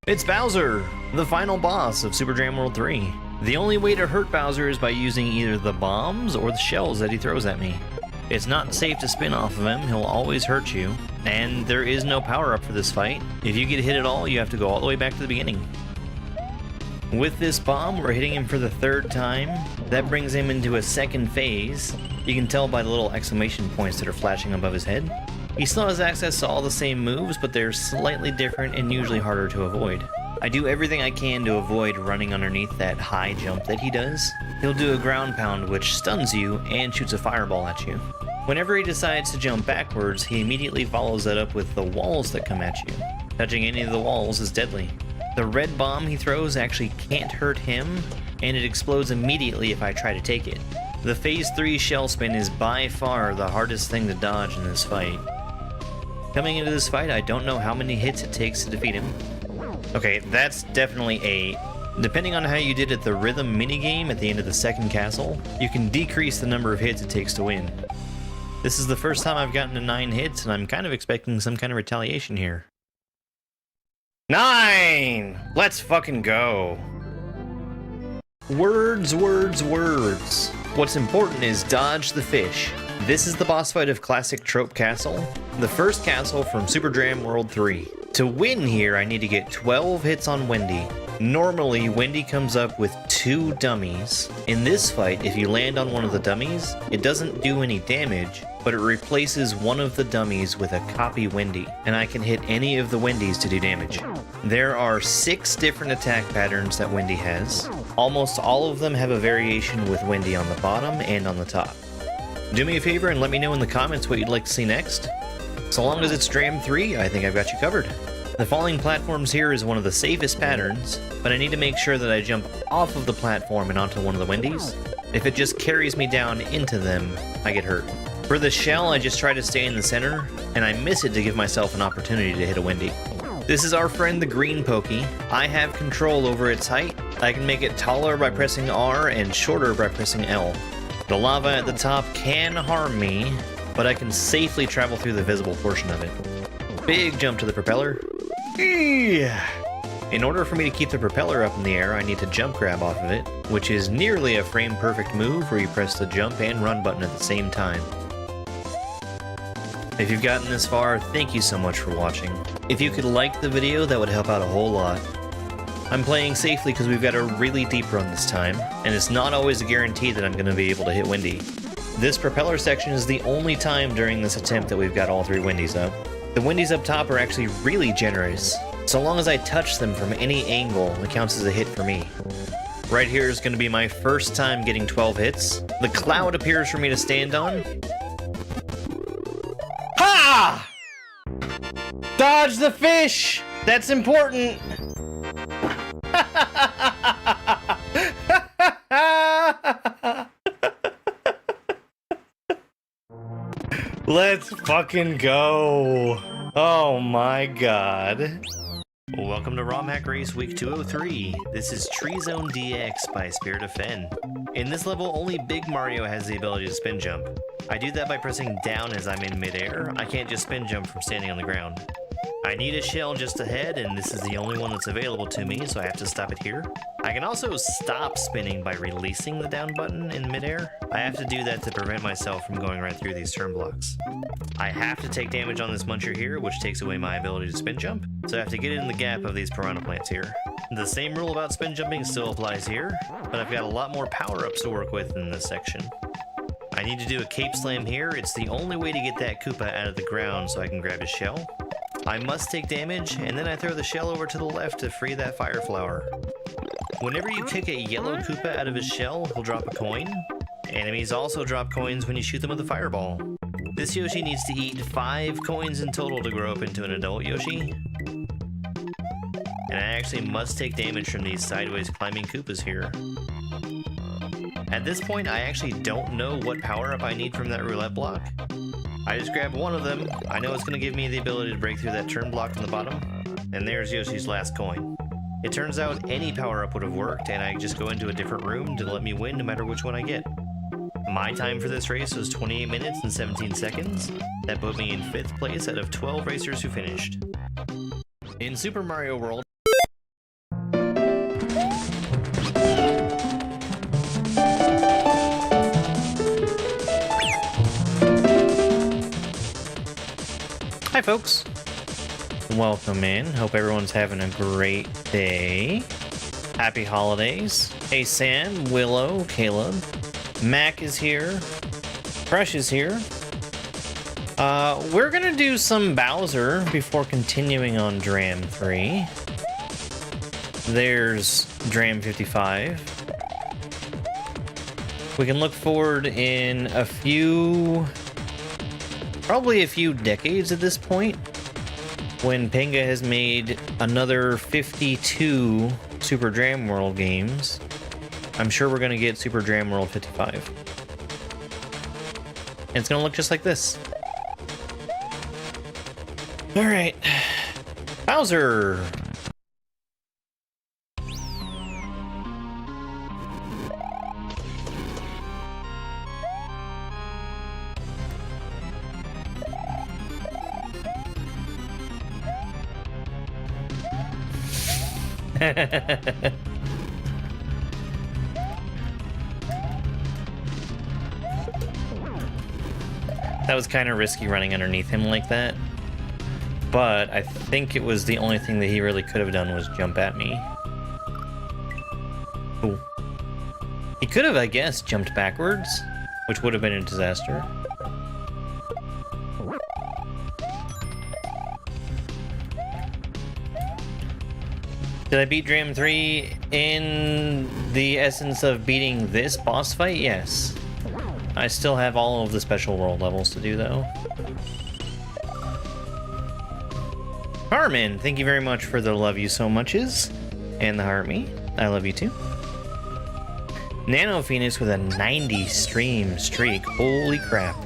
It's Bowser, the final boss of Super Dram World 3. The only way to hurt Bowser is by using either the bombs or the shells that he throws at me. It's not safe to spin off of him, he'll always hurt you, and there is no power-up for this fight. If you get hit at all, you have to go all the way back to the beginning. With this bomb, we're hitting him for the third time. That brings him into a second phase. You can tell by the little exclamation points that are flashing above his head. He still has access to all the same moves, but they're slightly different and usually harder to avoid. I do everything I can to avoid running underneath that high jump that he does. He'll do a ground pound which stuns you and shoots a fireball at you. Whenever he decides to jump backwards, he immediately follows that up with the walls that come at you. Touching any of the walls is deadly. The red bomb he throws actually can't hurt him, and it explodes immediately if I try to take it. The Phase 3 shell spin is by far the hardest thing to dodge in this fight. Coming into this fight, I don't know how many hits it takes to defeat him. Okay, that's definitely a... Depending on how you did at the rhythm minigame at the end of the second castle, you can decrease the number of hits it takes to win. This is the first time I've gotten to 9 hits, and I'm kind of expecting some kind of retaliation here. 9! Let's fucking go! Words, words, words. What's important is dodge the fish. This is the boss fight of Classic Trope Castle, the first castle from Super Dram World 3. To win here, I need to get 12 hits on Wendy. Normally, Wendy comes up with 2 dummies. In this fight, if you land on one of the dummies, it doesn't do any damage, but it replaces one of the dummies with a copy Wendy, and I can hit any of the Wendys to do damage. There are 6 different attack patterns that Wendy has. Almost all of them have a variation with Wendy on the bottom and on the top. Do me a favor and let me know in the comments what you'd like to see next. So long as it's Dram 3, I think I've got you covered. The falling platforms here is one of the safest patterns, but I need to make sure that I jump off of the platform and onto one of the Wendys. If it just carries me down into them, I get hurt. For the shell, I just try to stay in the center, and I miss it to give myself an opportunity to hit a Wendy. This is our friend the green pokey. I have control over its height. I can make it taller by pressing R and shorter by pressing L. The lava at the top can harm me, but I can safely travel through the visible portion of it. Big jump to the propeller. In order for me to keep the propeller up in the air, I need to jump grab off of it, which is nearly a frame-perfect move where you press the jump and run button at the same time. If you've gotten this far, thank you so much for watching. If you could like the video, that would help out a whole lot. I'm playing safely because we've got a really deep run this time, and it's not always a guarantee that I'm going to be able to hit Wendy. This propeller section is the only time during this attempt that we've got all 3 Wendys up. The Wendys up top are actually really generous. So long as I touch them from any angle, it counts as a hit for me. Right here is going to be my first time getting 12 hits. The cloud appears for me to stand on. Ha! Dodge the fish! That's important! Let's fucking go! Oh my god. Welcome to romhack race week 203. This is Tree Zone DX by Spirit of Fen. In this level, only Big Mario has the ability to spin jump. I do that by pressing down as I'm in midair. I can't just spin jump from standing on the ground. I need a shell just ahead, and this is the only one that's available to me, so I have to stop it here. I can also stop spinning by releasing the down button in midair. I have to do that to prevent myself from going right through these turn blocks. I have to take damage on this muncher here, which takes away my ability to spin jump, so I have to get in the gap of these piranha plants here. The same rule about spin jumping still applies here, but I've got a lot more power-ups to work with in this section. I need to do a cape slam here. It's the only way to get that Koopa out of the ground so I can grab his shell. I must take damage, and then I throw the shell over to the left to free that fire flower. Whenever you kick a yellow Koopa out of his shell, he'll drop a coin. Enemies also drop coins when you shoot them with a fireball. This Yoshi needs to eat 5 coins in total to grow up into an adult Yoshi. And I actually must take damage from these sideways climbing Koopas here. At this point, I actually don't know what power-up I need from that roulette block. I just grab one of them. I know it's going to give me the ability to break through that turn block on the bottom. And there's Yoshi's last coin. It turns out any power-up would have worked, and I just go into a different room to let me win no matter which one I get. My time for this race was 28 minutes and 17 seconds. That put me in 5th place out of 12 racers who finished. In Super Mario World, Hi, folks. Welcome in. Hope everyone's having a great day. Happy holidays. Hey, Sam, Willow, Caleb. Mac is here. Fresh is here. We're gonna do some Bowser before continuing on Dram 3. There's Dram 55. We can look forward in probably a few decades at this point, when Panga has made another 52 Super Dram World games. I'm sure we're gonna get Super Dram World 55. And it's gonna look just like this. Alright. Bowser! That was kind of risky running underneath him like that, but I think it was the only thing that he really could have done was jump at me. Ooh. He could have, I guess, jumped backwards, which would have been a disaster. Did I beat Dram 3 in the essence of beating this boss fight? Yes. I still have all of the special world levels to do, though. Carmen, thank you very much for the love you so muches. And the heart me. I love you too. Nano Phoenix with a 90 stream streak. Holy crap.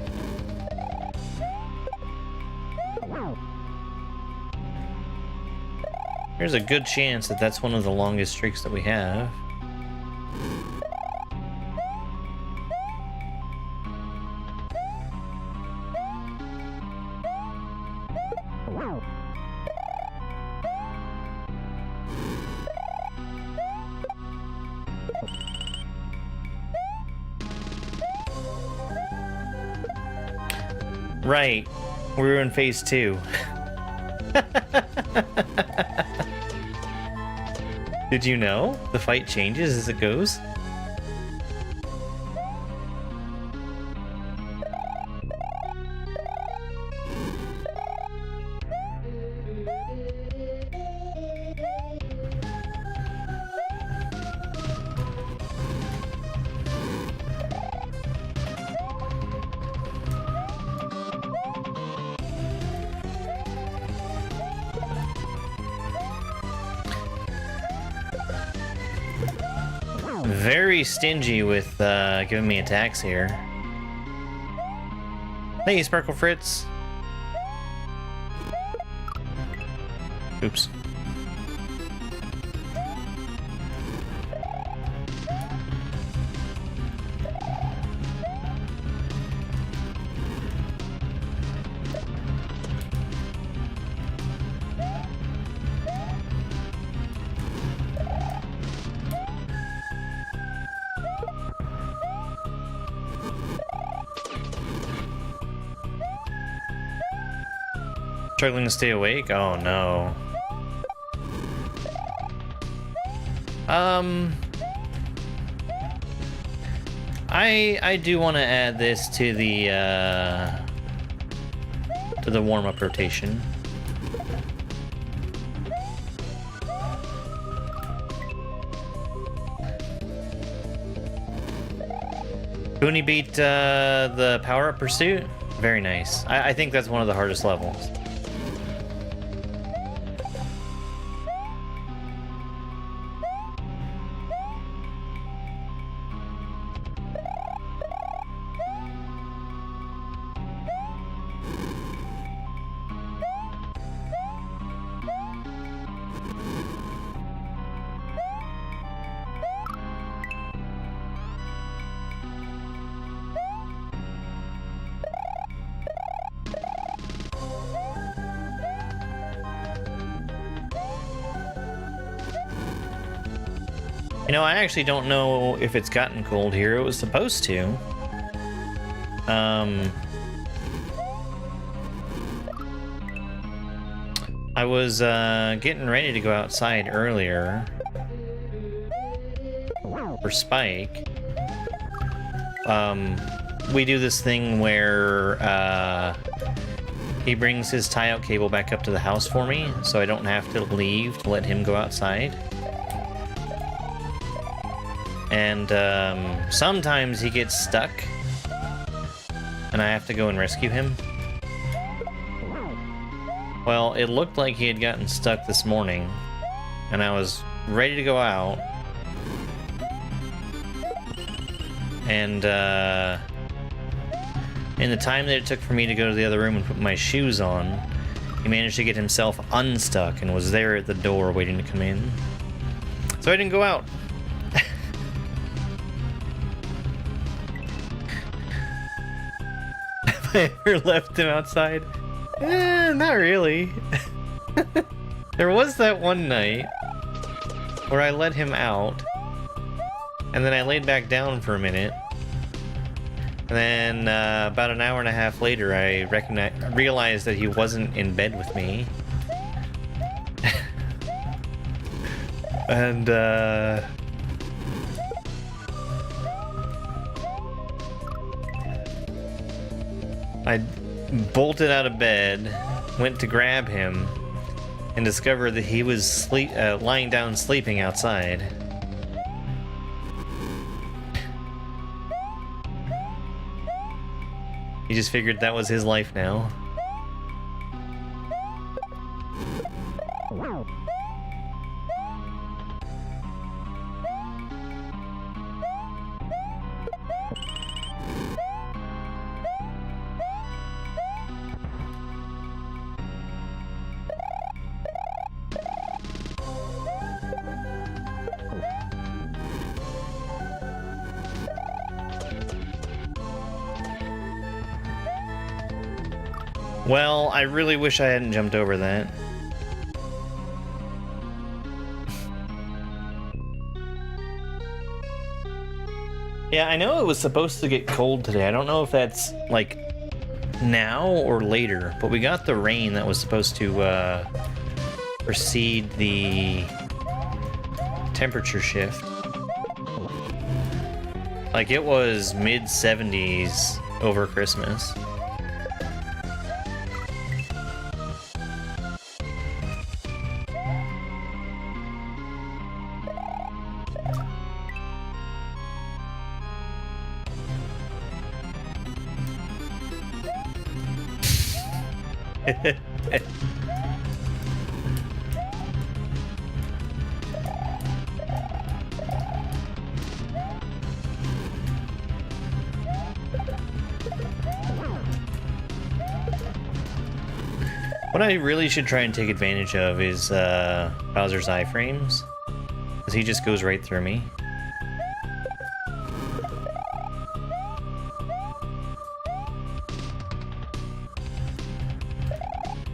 There's a good chance that that's one of the longest streaks that we have. Right, we were in phase 2. Did you know? The fight changes as it goes? Very stingy with giving me attacks here. Hey, Sparkle Fritz. Oops. Struggling to stay awake? Oh no. I do want to add this to the warm-up rotation. Booney beat the power-up pursuit? Very nice. I think that's one of the hardest levels. You know, I actually don't know if it's gotten cold here. It was supposed to. I was getting ready to go outside earlier for Spike. We do this thing where he brings his tie-out cable back up to the house for me, so I don't have to leave to let him go outside. And sometimes he gets stuck, and I have to go and rescue him. Well, it looked like he had gotten stuck this morning, and I was ready to go out. And in the time that it took for me to go to the other room and put my shoes on, he managed to get himself unstuck and was there at the door waiting to come in. So I didn't go out. Have I ever left him outside? Not really. There was that one night where I let him out, and then I laid back down for a minute, and then about an hour and a half later I realized that he wasn't in bed with me. And I bolted out of bed, went to grab him, and discovered that he was lying down sleeping outside. He just figured that was his life now. Well, I really wish I hadn't jumped over that. Yeah, I know it was supposed to get cold today. I don't know if that's, like, now or later, but we got the rain that was supposed to precede the temperature shift. Like, it was mid-70s over Christmas. What I really should try and take advantage of is Bowser's iframes, because he just goes right through me.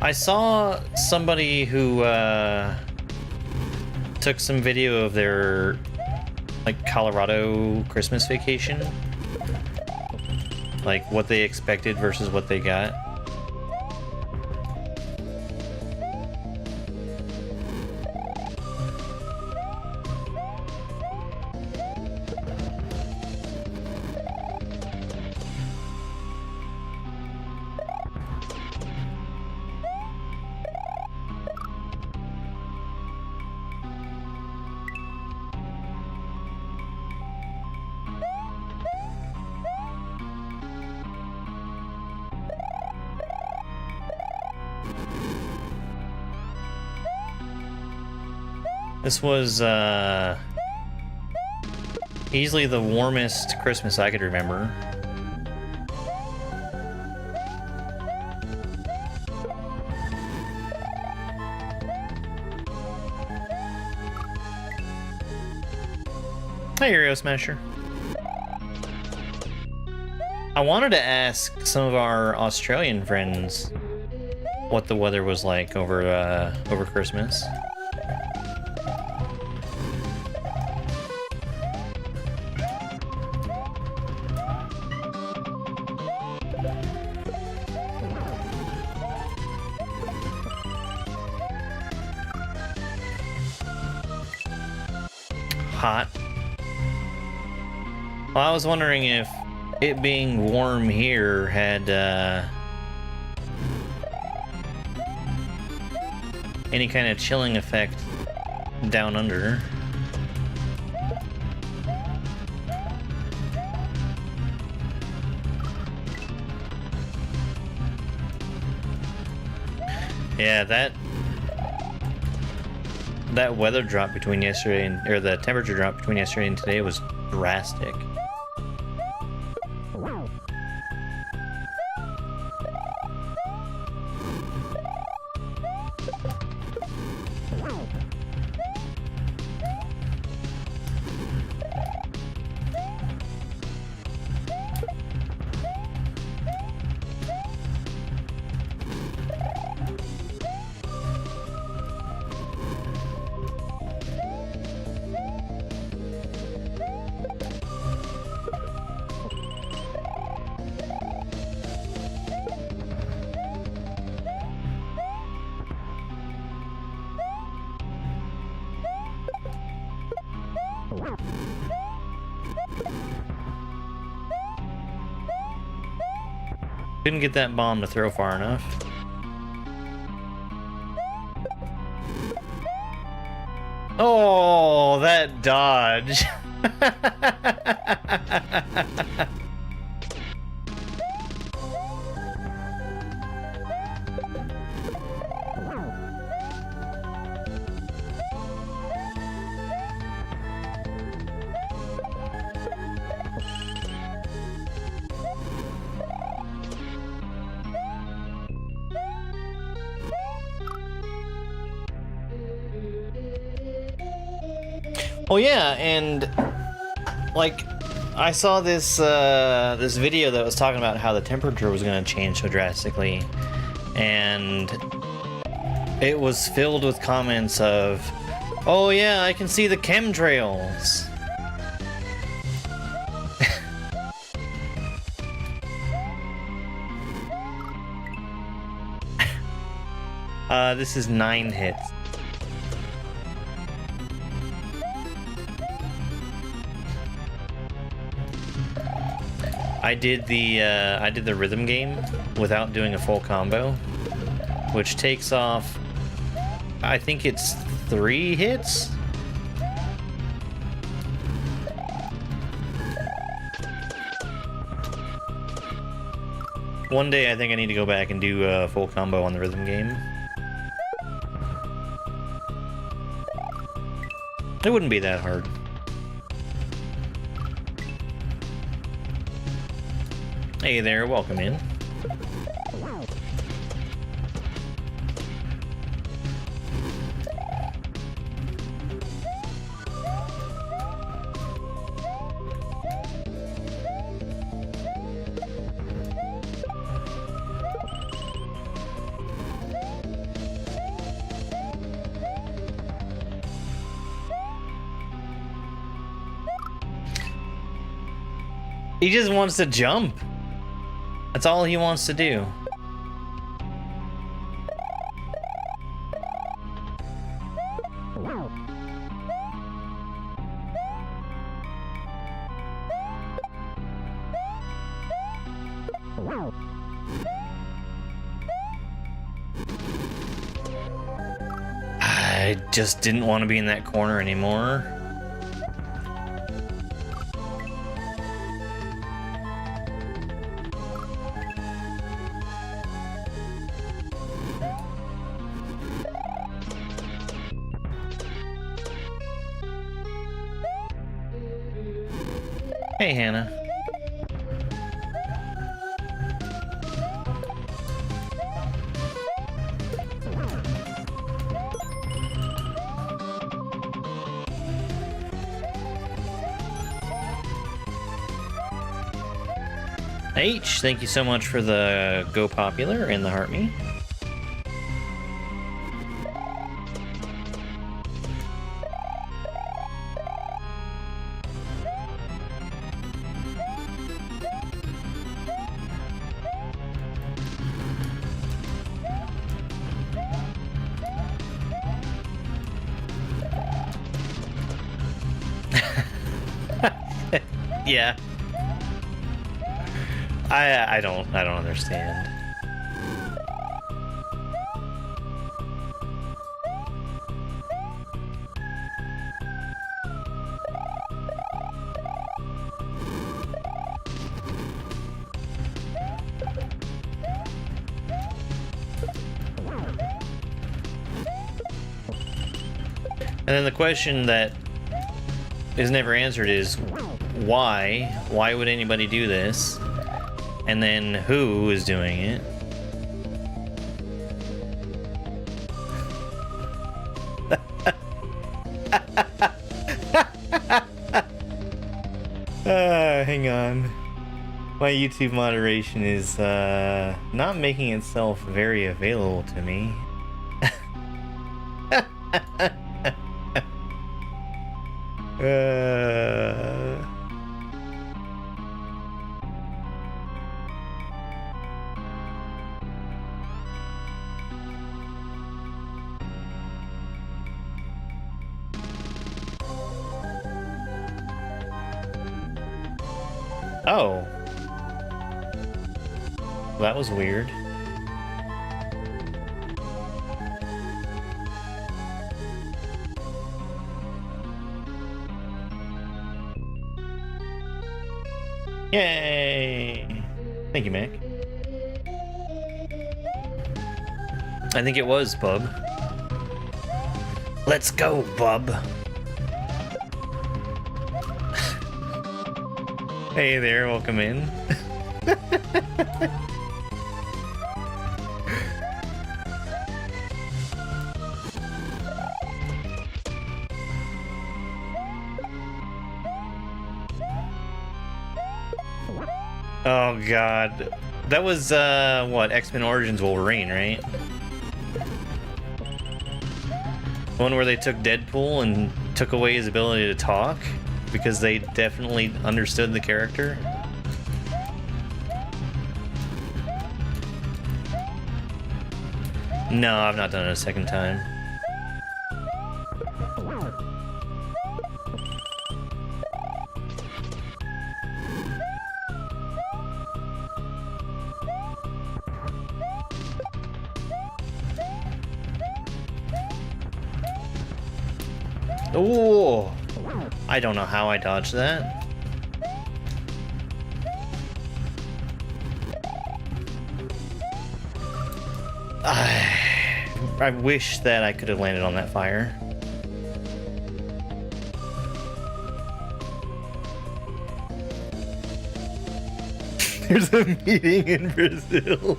I saw somebody who took some video of their, like, Colorado Christmas vacation. Like, what they expected versus what they got. This was, easily the warmest Christmas I could remember. Hey, Aero Smasher. I wanted to ask some of our Australian friends what the weather was like over Christmas. hot. Well, I was wondering if it being warm here had any kind of chilling effect down under. Yeah, that weather drop between yesterday and, or the temperature drop between yesterday and today was drastic. Couldn't get that bomb to throw far enough. Oh, that dodge. Oh yeah, and like I saw this this video that was talking about how the temperature was going to change so drastically, and it was filled with comments of, "Oh yeah, I can see the chemtrails." This is 9 hits. I did the rhythm game without doing a full combo, which takes off, I think it's 3 hits? One day I think I need to go back and do a full combo on the rhythm game. It wouldn't be that hard. Hey there, welcome in. He just wants to jump. That's all he wants to do. I just didn't want to be in that corner anymore. Hey, Hannah. H, thank you so much for the Go Popular and the Heart Me. Yeah. I don't understand. And then the question that is never answered is why? Why would anybody do this? And then who is doing it? Hang on. My YouTube moderation is not making itself very available to me. Oh. That was weird. Yay! Thank you, Mac. I think it was, Bub. Let's go, Bub. Hey there, welcome in. Oh god. That was, what, X-Men Origins Wolverine, right? The one where they took Deadpool and took away his ability to talk? Because they definitely understood the character? No, I've not done it a second time. Ooh! I don't know how I dodged that. I wish that I could have landed on that fire. There's a meeting in Brazil.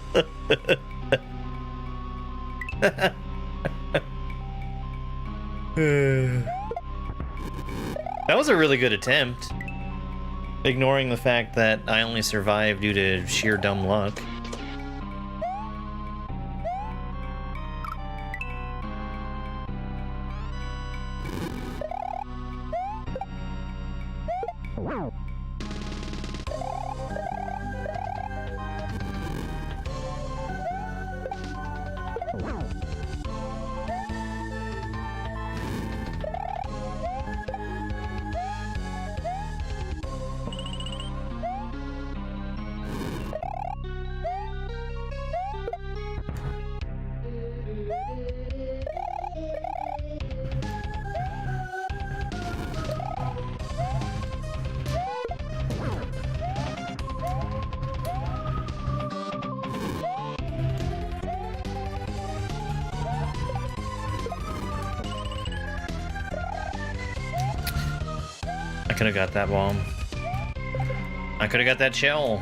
That was a really good attempt, ignoring the fact that I only survived due to sheer dumb luck. I could have got that bomb. I could have got that shell.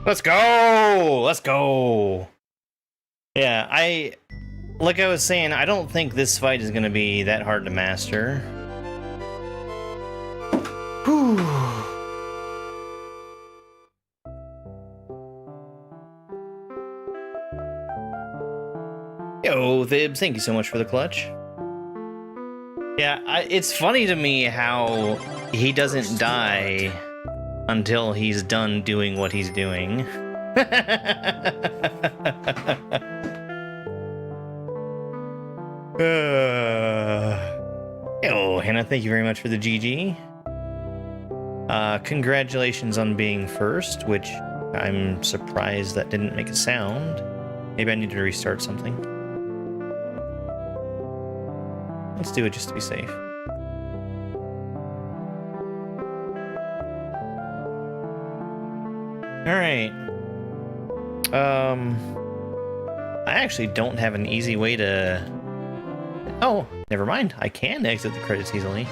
Let's go! Let's go! Yeah, like I was saying, I don't think this fight is gonna be that hard to master. Whew. Yo, Thibs, thank you so much for the clutch. Yeah, it's funny to me how he doesn't die until he's done doing what he's doing. Yo, Hannah, thank you very much for the GG. Congratulations on being first, which I'm surprised that didn't make a sound. Maybe I need to restart something. Let's do it just to be safe. Alright. I actually don't have an easy way to... Oh, never mind. I can exit the credits easily.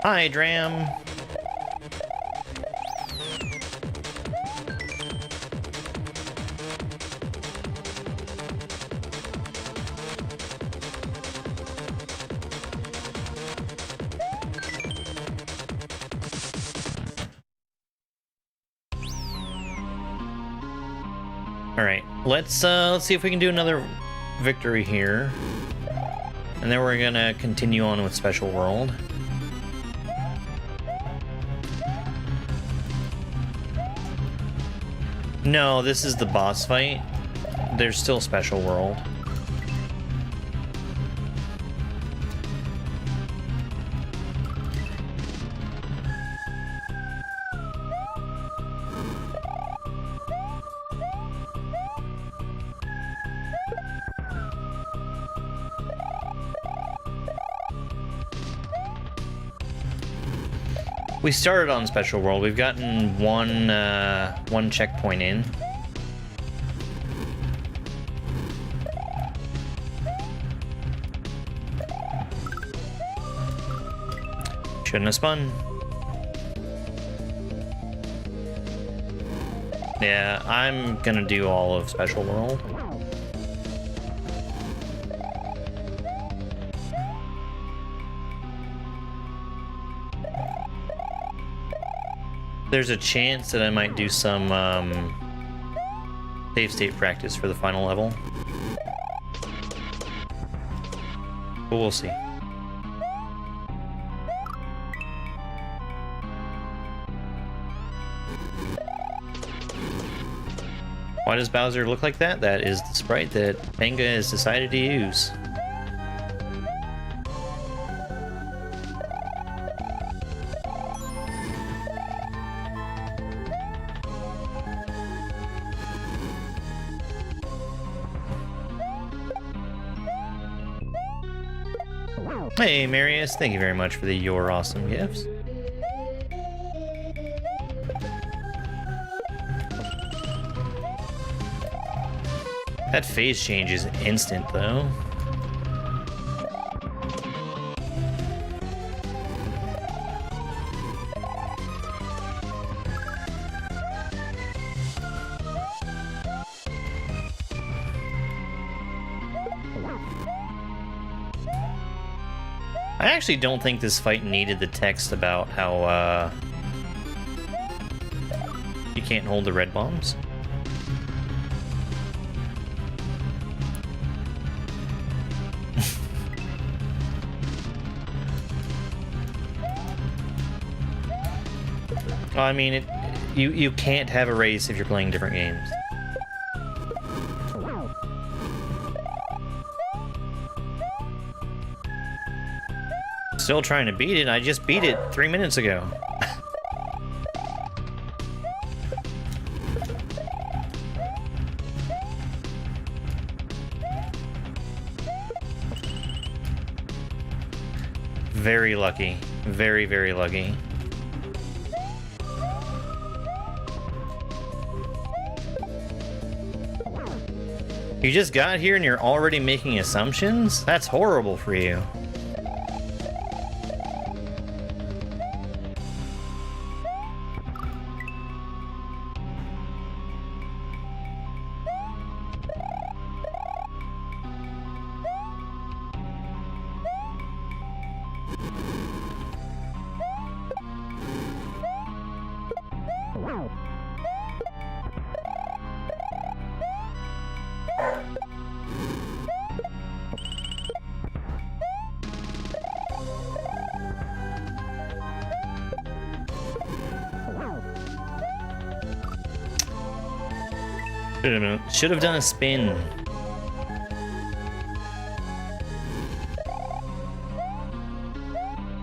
Hi, Dram. All right, let's see if we can do another victory here, and then we're gonna continue on with Special World. No, this is the boss fight. There's still Special World. We started on Special World. We've gotten one checkpoint in. Shouldn't have spun. Yeah, I'm gonna do all of Special World. There's a chance that I might do some save state practice for the final level. But we'll see. Why does Bowser look like that? That is the sprite that Panga has decided to use. Hey, Marius, thank you very much for the You're Awesome gifts. That phase change is instant, though. I actually don't think this fight needed the text about how, you can't hold the red bombs. Well, I mean, you can't have a race if you're playing different games. Still trying to beat it. I just beat it 3 minutes ago. Very lucky. Very, very lucky. You just got here and you're already making assumptions? That's horrible for you. Should have done a spin.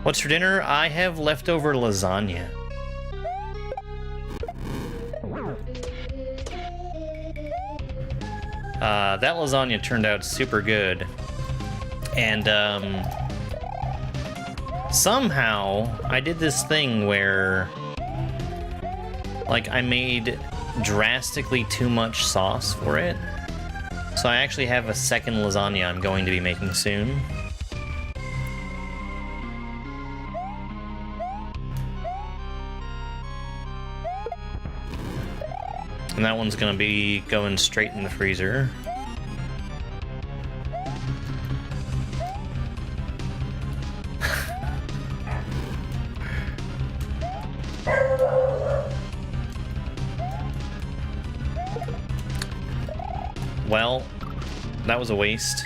What's for dinner? I have leftover lasagna. That lasagna turned out super good. And somehow I did this thing where like I made drastically too much sauce for it. So I actually have a second lasagna I'm going to be making soon. And that one's gonna be going straight in the freezer. Well, that was a waste.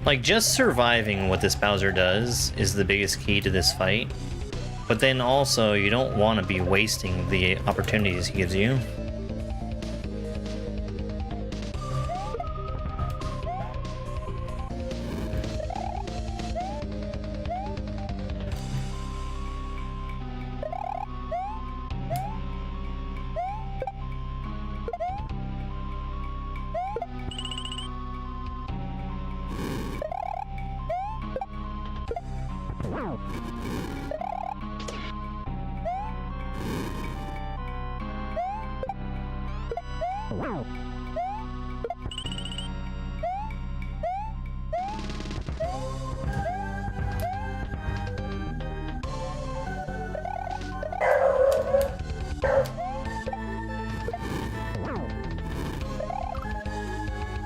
Like, just surviving what this Bowser does is the biggest key to this fight. But then also, you don't want to be wasting the opportunities he gives you.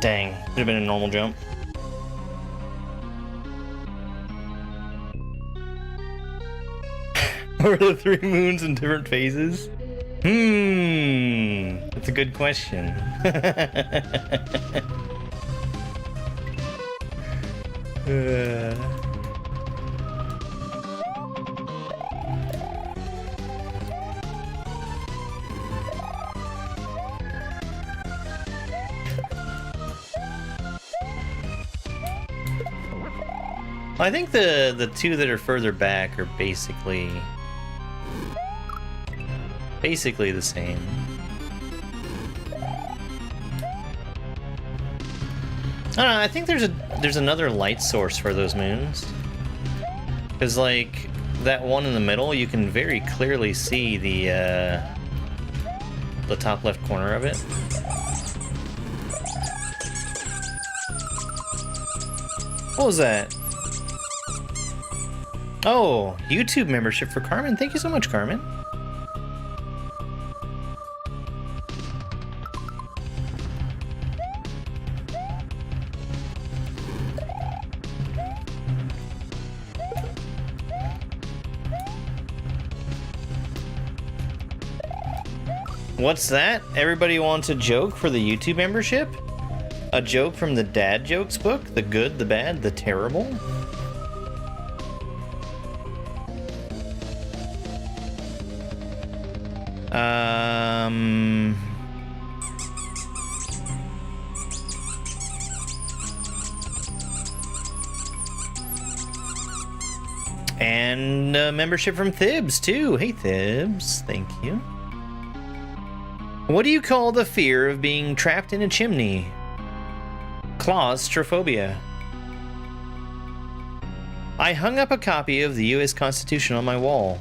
Dang, should have been a normal jump. Or the 3 moons in different phases? That's a good question. I think the 2 that are further back are basically the same. I don't know, I think there's another light source for those moons. Cause like that one in the middle, you can very clearly see the top left corner of it. What was that? Oh, YouTube membership for Carmen. Thank you so much, Carmen. What's that? Everybody wants a joke for the YouTube membership? A joke from the Dad Jokes book? The good, the bad, the terrible? And membership from Thibs, too. Hey, Thibs. Thank you. What do you call the fear of being trapped in a chimney? Claustrophobia. I hung up a copy of the U.S. Constitution on my wall.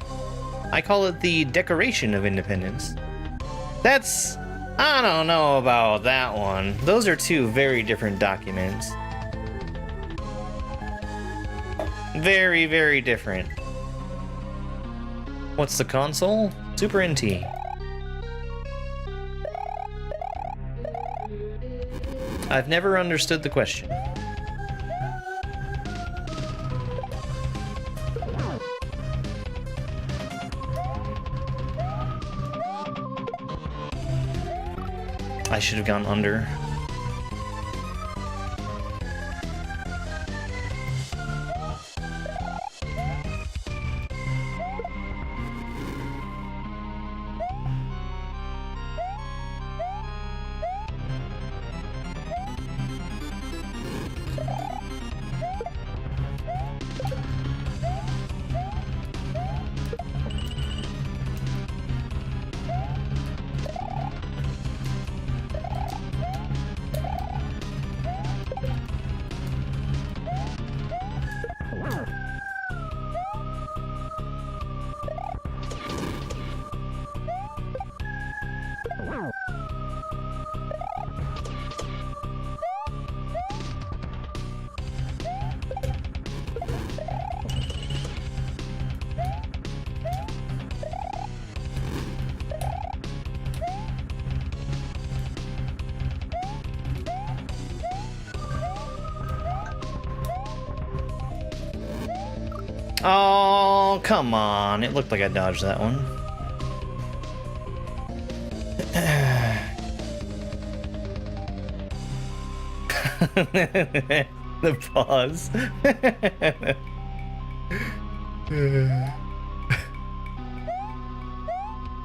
I call it the Declaration of Independence. That's I don't know about that one. Those are two very different documents. Very, very different. What's the console? Super NT. I've never understood the question. I should have gone under. Oh, come on. It looked like I dodged that one. The pause. I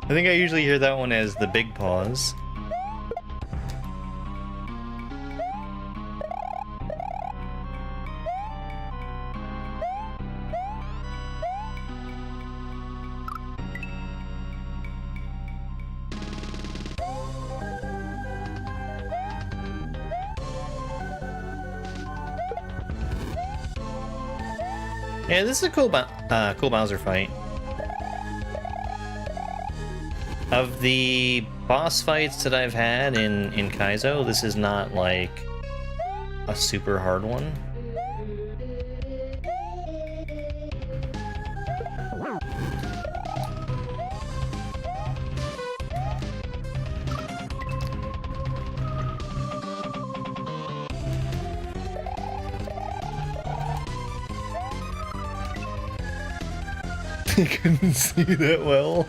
think I usually hear that one as the big pause. Yeah, this is a cool Bowser fight. Of the boss fights that I've had in Kaizo, this is not like a super hard one. I couldn't see that well.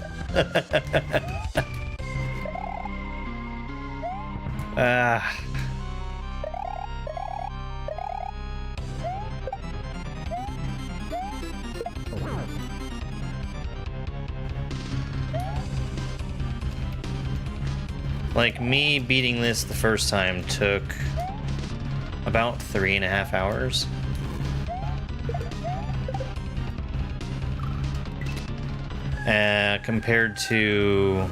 Like, me beating this the first time took about 3.5 hours. Compared to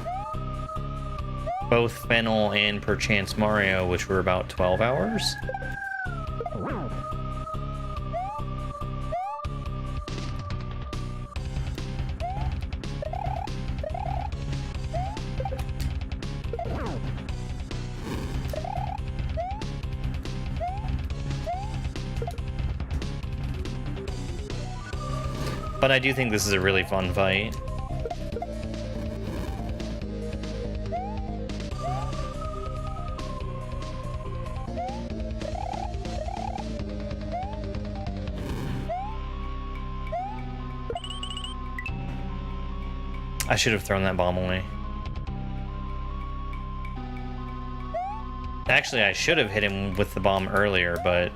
both Fennel and Perchance Mario, which were about 12 hours. But I do think this is a really fun fight. I should have thrown that bomb away. Actually, I should have hit him with the bomb earlier, but...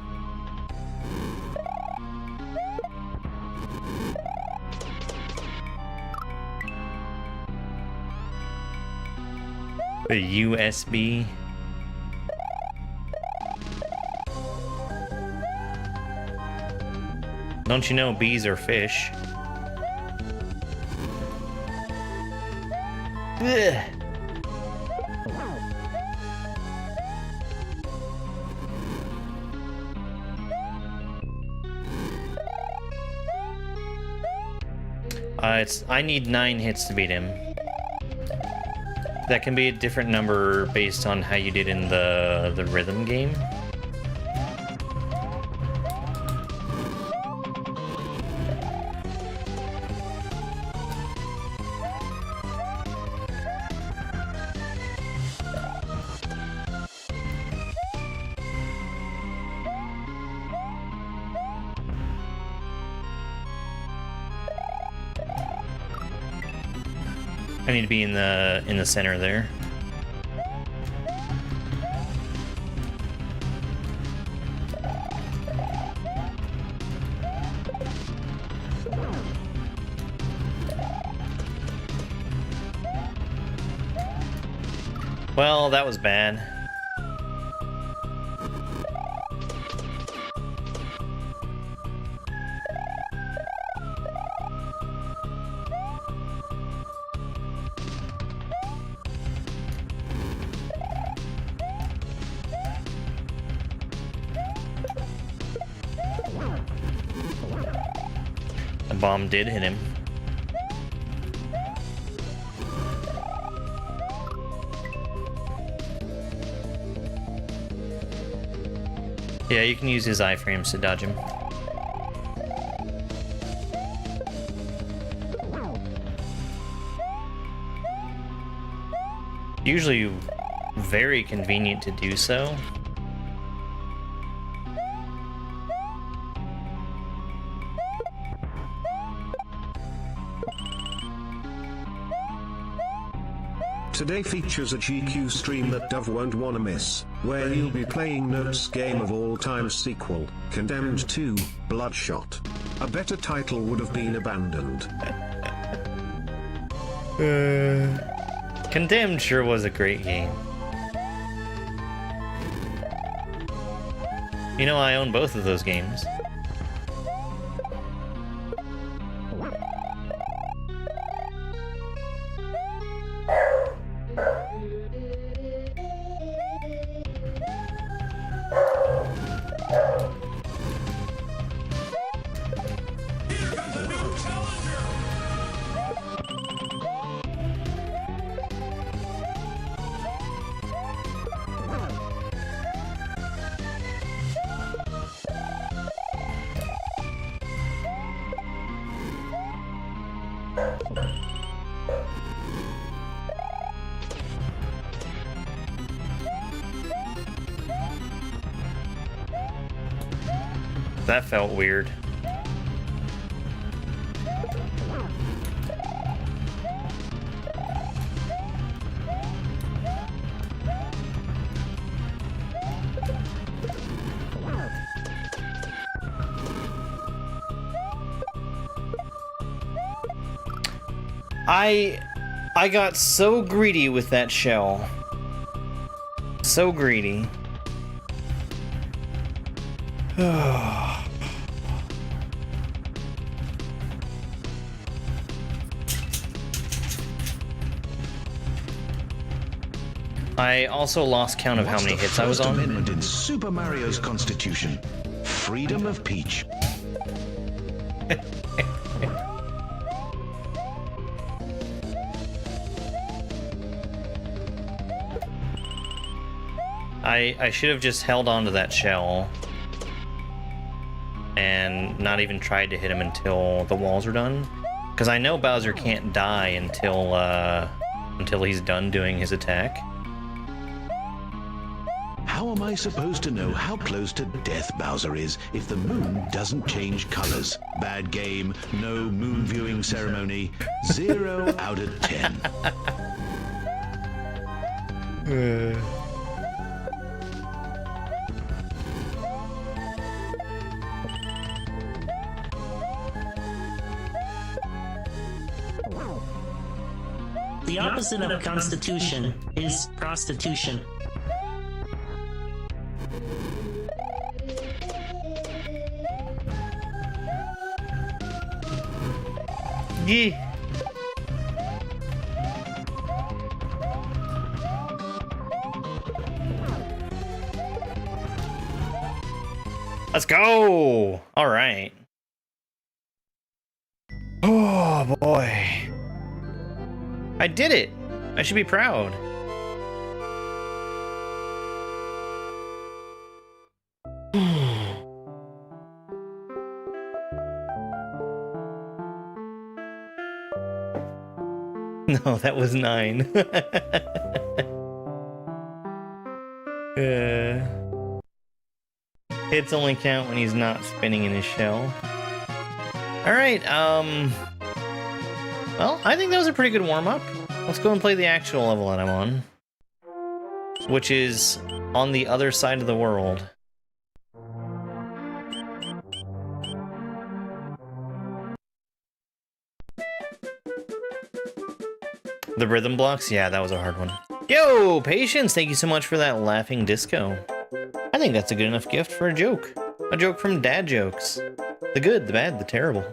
The USB. Don't you know bees are fish? Ugh. I need 9 hits to beat him. that can be a different number based on how you did in the rhythm game. I need to be in the center there. Well, that was bad. The bomb did hit him. Yeah, you can use his iframes to dodge him. Usually very convenient to do so. Today features a GQ stream that Dove won't wanna miss, where you'll be playing Note's game of all time sequel, Condemned 2, Bloodshot. A better title would have been abandoned. Condemned sure was a great game. You know, I own both of those games. That felt weird. I got so greedy with that shell. So greedy. I also lost count of how many hits I was on. Amendment in Super Mario's Constitution. Freedom of Peach. I should have just held on to that shell and not even tried to hit him until the walls are done. Because I know Bowser can't die until he's done doing his attack. How am I supposed to know how close to death Bowser is if the moon doesn't change colors? Bad game, no moon viewing ceremony, 0 out of 10. The opposite of constitution is prostitution. Yeah. Let's go! All right. Oh boy. I did it! I should be proud. No, that was 9. Hits only count when he's not spinning in his shell. Alright, well, I think that was a pretty good warm-up. Let's go and play the actual level that I'm on. Which is on the other side of the world. The rhythm blocks? Yeah, that was a hard one. Yo, Patience, thank you so much for that laughing disco. I think that's a good enough gift for a joke. A joke from Dad Jokes. The good, the bad, the terrible.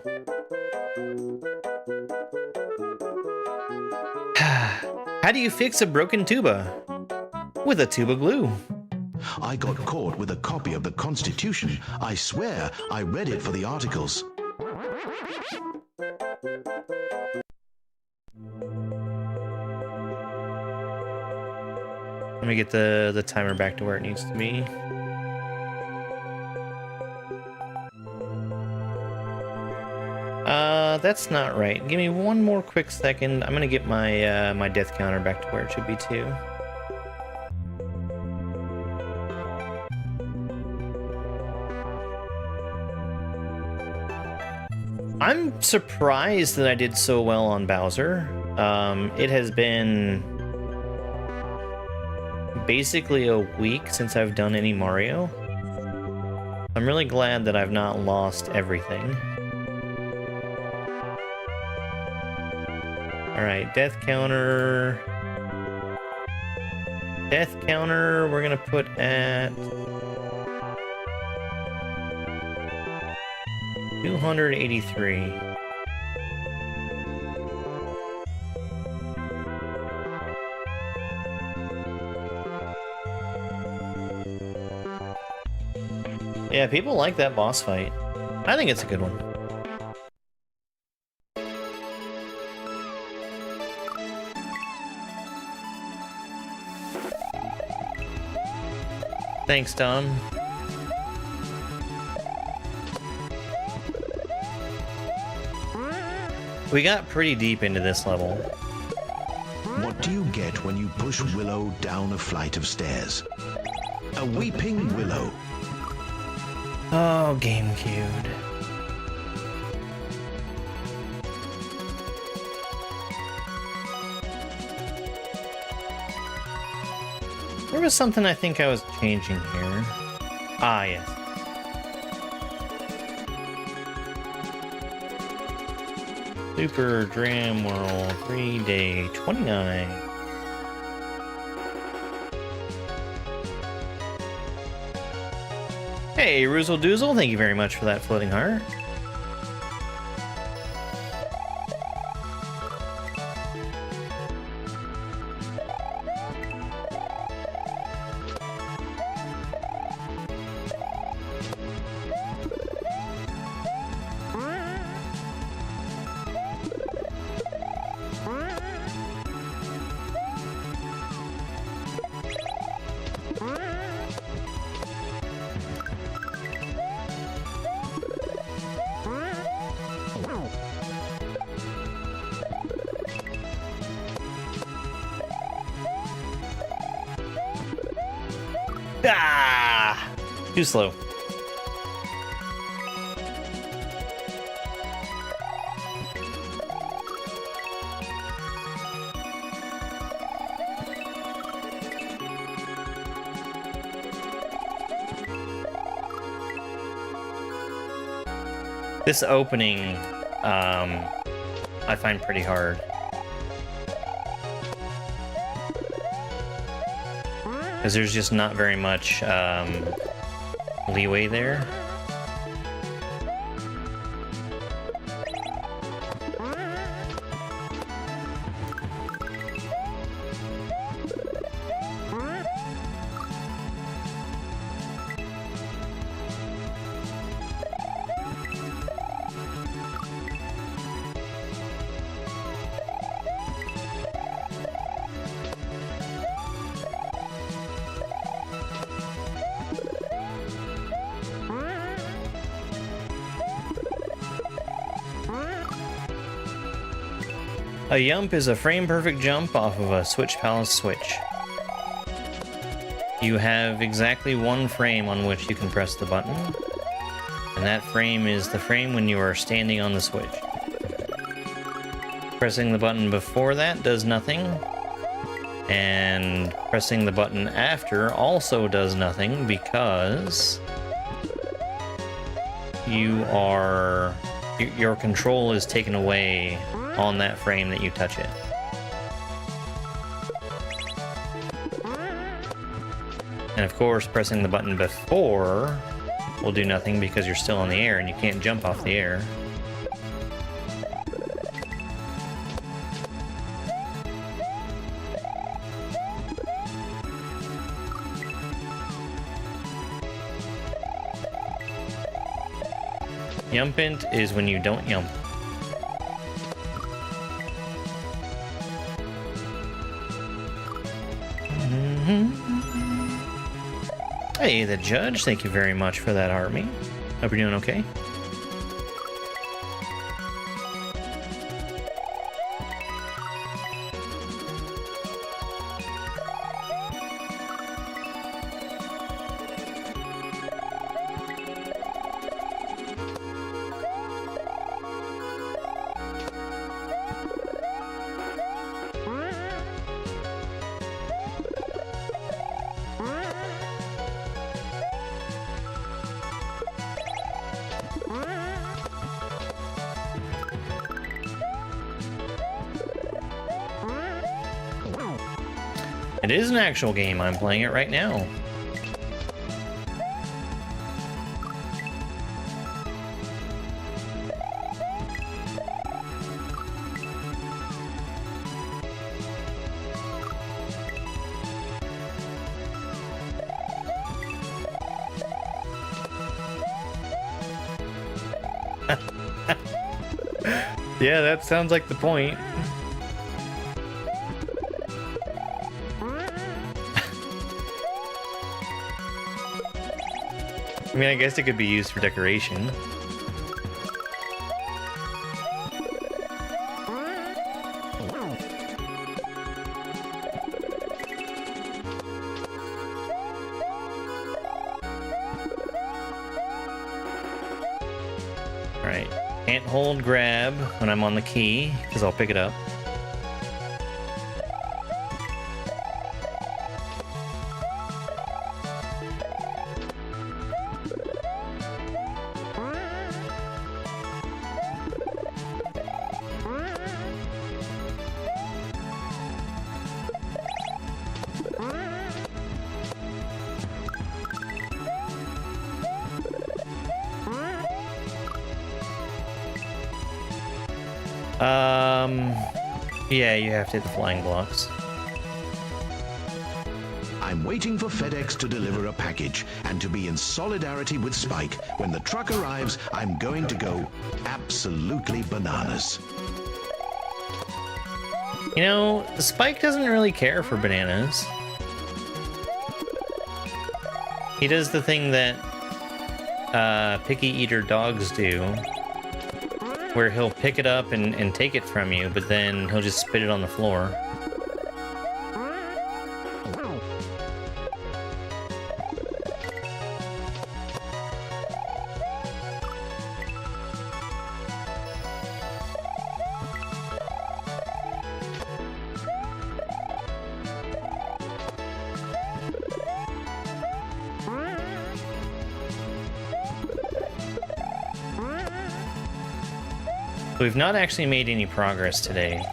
How do you fix a broken tuba? With a tuba glue. I got caught with a copy of the Constitution. I swear I read it for the articles. Let me get the timer back to where it needs to be. That's not right. Give me one more quick second. I'm gonna get my my death counter back to where it should be too. I'm surprised that I did so well on Bowser. It has been basically a week since I've done any Mario. I'm really glad that I've not lost everything. Alright, death counter. Death counter, we're gonna put at 283. Yeah, people like that boss fight. I think it's a good one. Thanks, Tom. We got pretty deep into this level. What do you get when you push Willow down a flight of stairs? A weeping willow. Oh, GameCube. There was something I think I was changing here. Ah, yes. Super Dram World 3-day 29. Hey, Roozle Doozle, thank you very much for that floating heart. Ah! Too slow. This opening, I find pretty hard. Because there's just not very much leeway there. A jump is a frame-perfect jump off of a Switch Palace switch. You have exactly one frame on which you can press the button, and that frame is the frame when you are standing on the switch. Pressing the button before that does nothing, and pressing the button after also does nothing because your control is taken away on that frame that you touch it. And of course, pressing the button before will do nothing because you're still in the air and you can't jump off the air. Yumpint is when you don't yump. Hey, the judge, thank you very much for that, Army. Hope you're doing okay. It is an actual game. I'm playing it right now. Yeah, that sounds like the point. I mean, I guess it could be used for decoration. Alright, can't hold grab when I'm on the key, because I'll pick it up. Yeah, you have to hit the flying blocks. I'm waiting for FedEx to deliver a package, and to be in solidarity with Spike. When the truck arrives, I'm going to go absolutely bananas. You know, Spike doesn't really care for bananas. He does the thing that picky eater dogs do, where he'll pick it up and take it from you, but then he'll just spit it on the floor. We've not actually made any progress today.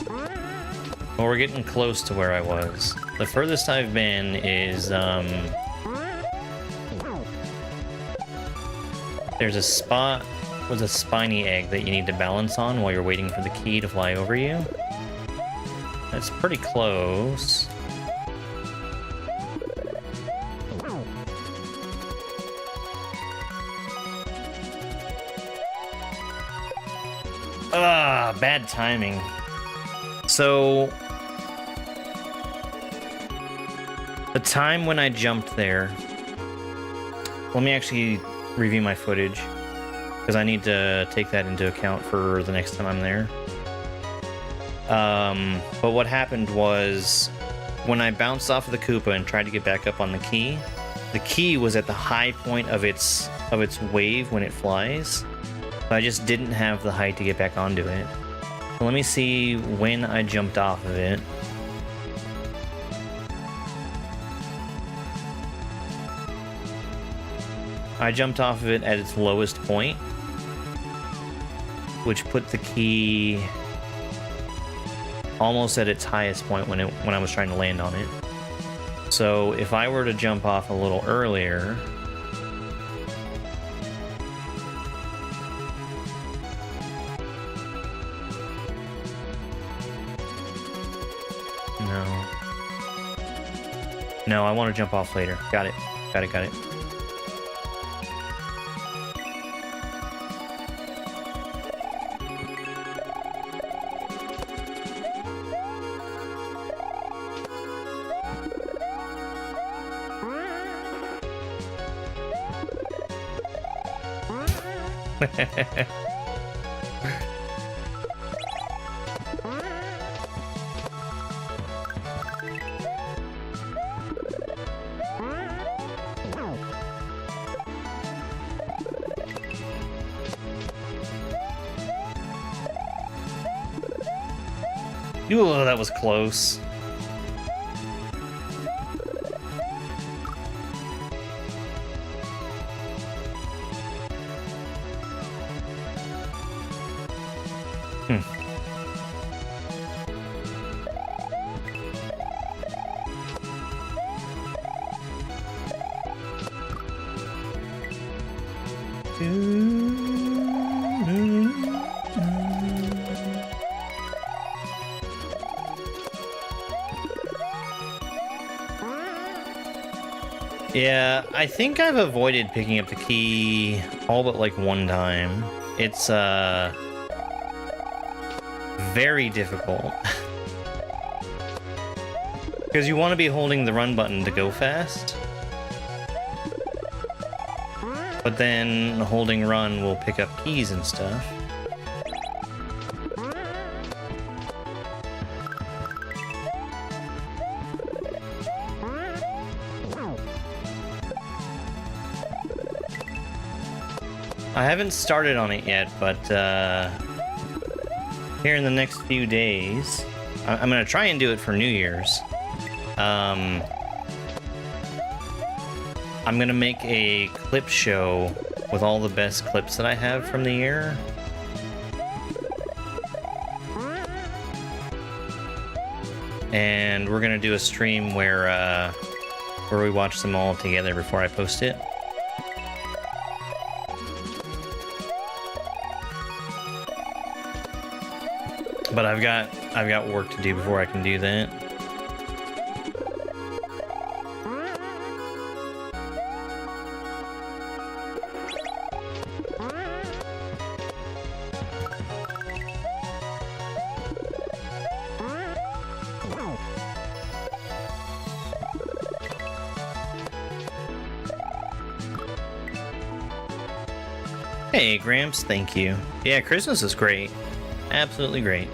But we're getting close to where I was. The furthest I've been is, there's a spot with a spiny egg that you need to balance on while you're waiting for the key to fly over you. That's pretty close. Bad timing. So, the time when I jumped there, let me actually review my footage, because I need to take that into account for the next time I'm there. But what happened was when I bounced off of the Koopa and tried to get back up on the key was at the high point of its wave when it flies. So I just didn't have the height to get back onto it. So let me see when I jumped off of it. I jumped off of it at its lowest point, which put the key almost at its highest point when I was trying to land on it. So if I were to jump off a little earlier, no, I want to jump off later. Got it. Ooh, that was close. Yeah, I think I've avoided picking up the key all but like one time. It's very difficult. Because you want to be holding the run button to go fast. But then holding run will pick up keys and stuff. I haven't started on it yet, but here in the next few days, I'm going to try and do it for New Year's. I'm going to make a clip show with all the best clips that I have from the year. And we're going to do a stream where we watch them all together before I post it. But I've got work to do before I can do that. Hey, Gramps, thank you. Yeah, Christmas is great. Absolutely great.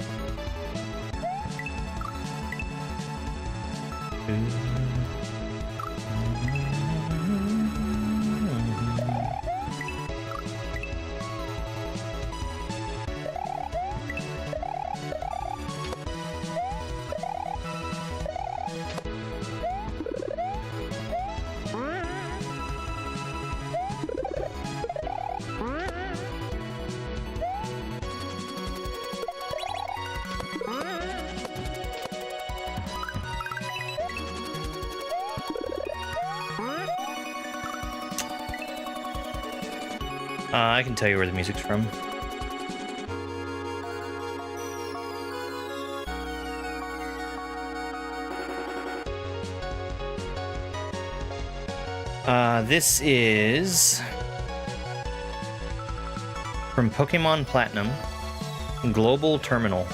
I can tell you where the music's from. This is from Pokemon Platinum, Global Terminal.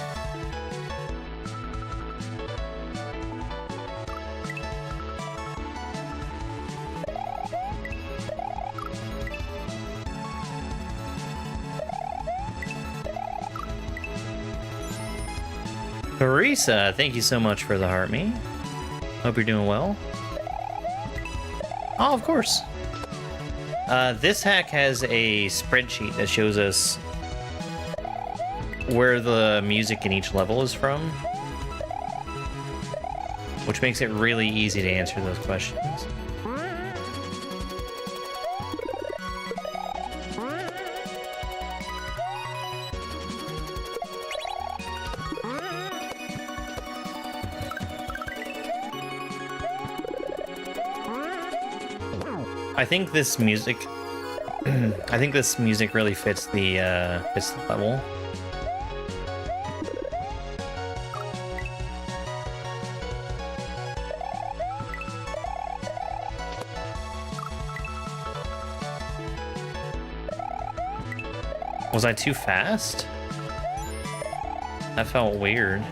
Teresa, thank you so much for the heart me. Hope you're doing well. Oh, of course. This hack has a spreadsheet that shows us where the music in each level is from, which makes it really easy to answer those questions. I think this music really fits the level. Was I too fast? That felt weird.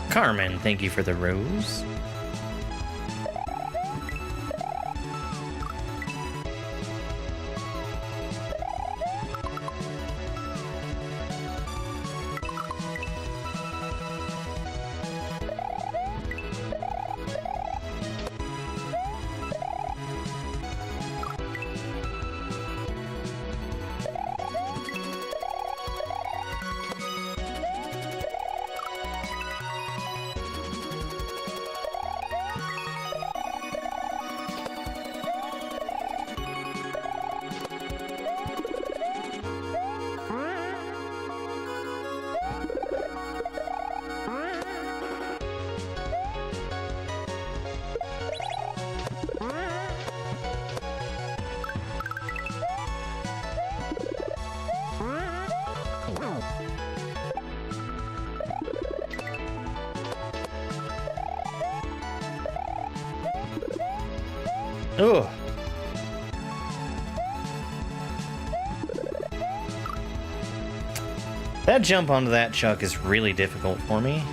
Carmen, thank you for the rose. Ugh. That jump onto that chuck is really difficult for me.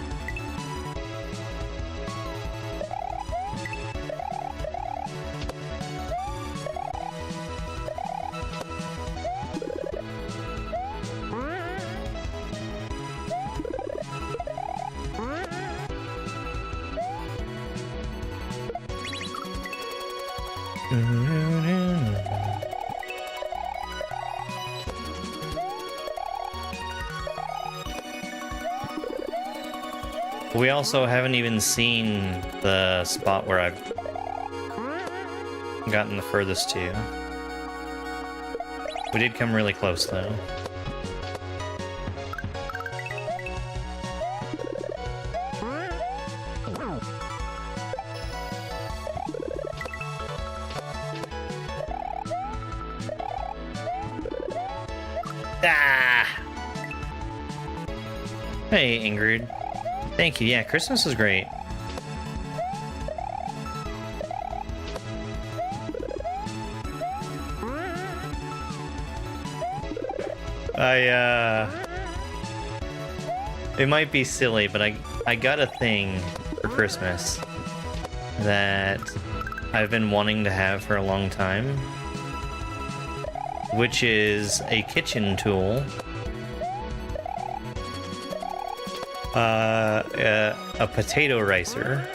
We also haven't even seen the spot where I've gotten the furthest to. We did come really close, though. Ah! Hey, Ingrid. Thank you. Yeah, Christmas is great. It might be silly, but I got a thing for Christmas that I've been wanting to have for a long time, which is a kitchen tool. A potato ricer.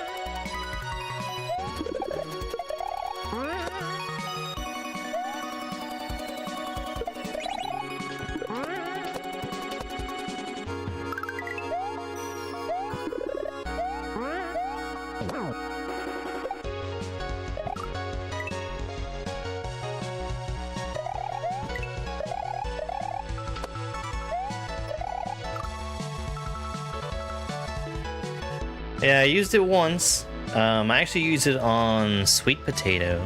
Yeah, I used it once. I actually used it on sweet potatoes.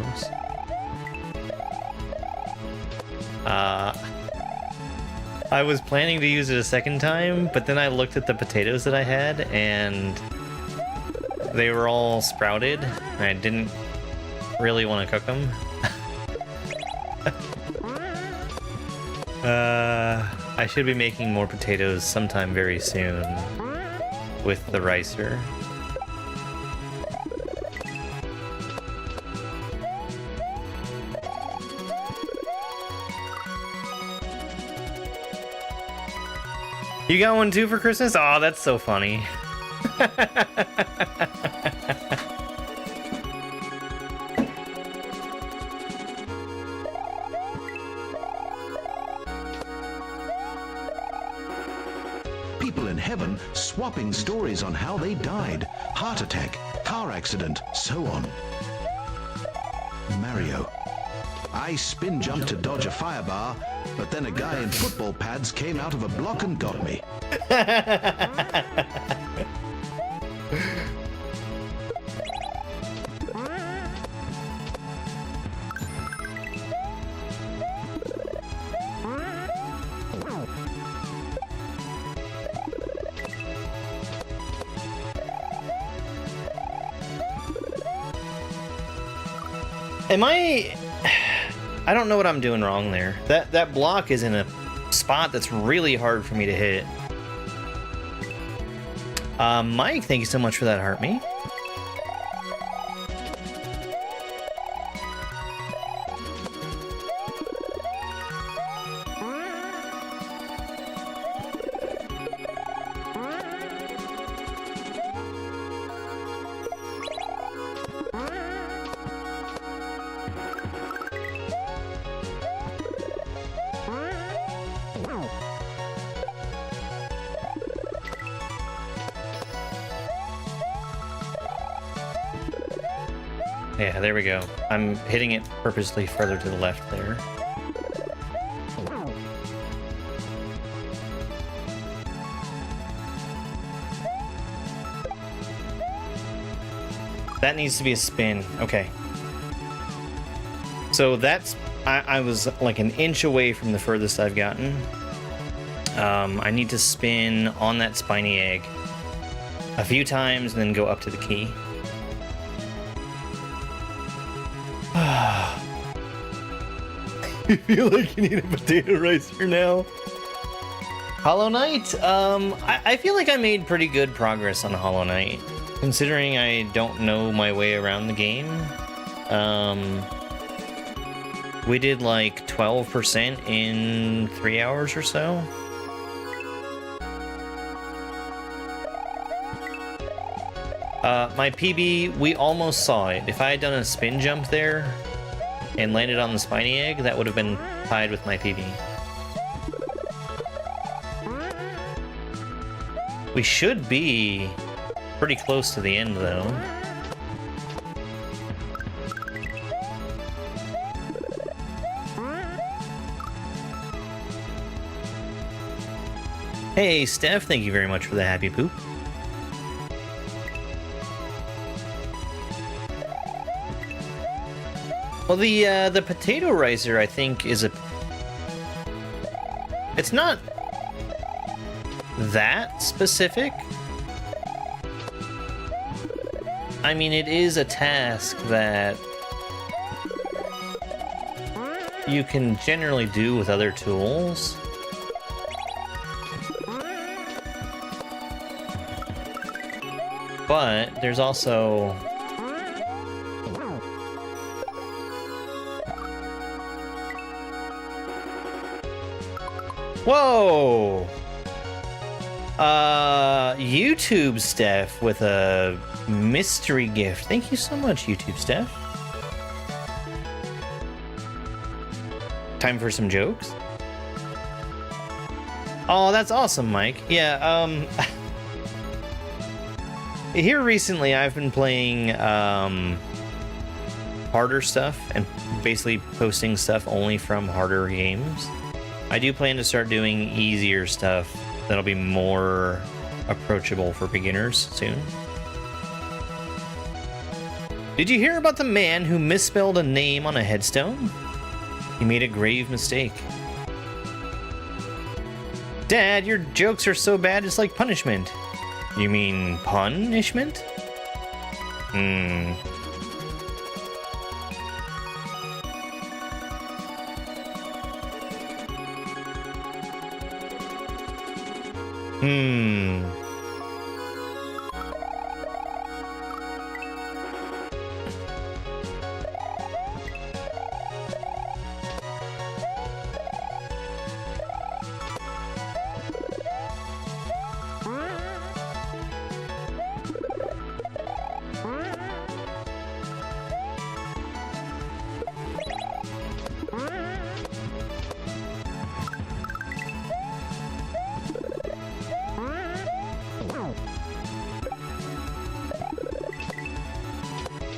I was planning to use it a second time, but then I looked at the potatoes that I had, and they were all sprouted, and I didn't really want to cook them. I should be making more potatoes sometime very soon with the ricer. You got one too for Christmas? Oh, that's so funny. People in heaven swapping stories on how they died. Heart attack, car accident, so on. Mario. I spin jumped to dodge a firebar, but then a guy in football pads came out of a block and got me. Am I don't know what I'm doing wrong there. That block is in a spot that's really hard for me to hit. Mike, thank you so much for that heart me. Yeah, there we go. I'm hitting it purposely further to the left there. That needs to be a spin. Okay. So that's... I was like an inch away from the furthest I've gotten. I need to spin on that spiny egg a few times and then go up to the key. You feel like you need a potato ricer now? Hollow Knight? I feel like I made pretty good progress on Hollow Knight, considering I don't know my way around the game. We did like 12% in 3 hours or so. My PB, we almost saw it. If I had done a spin jump there and landed on the spiny egg, that would have been tied with my PB. We should be pretty close to the end, though. Hey, Steph, thank you very much for the happy poop. Well, the potato ricer, I think, is a... It's not that specific. I mean, it is a task that you can generally do with other tools. But there's also... Whoa! YouTube Steph with a mystery gift. Thank you so much, YouTube Steph. Time for some jokes? Oh, that's awesome, Mike. Yeah, here recently I've been playing harder stuff and basically posting stuff only from harder games. I do plan to start doing easier stuff that'll be more approachable for beginners soon. Did you hear about the man who misspelled a name on a headstone? He made a grave mistake. Dad, your jokes are so bad it's like punishment. You mean punishment?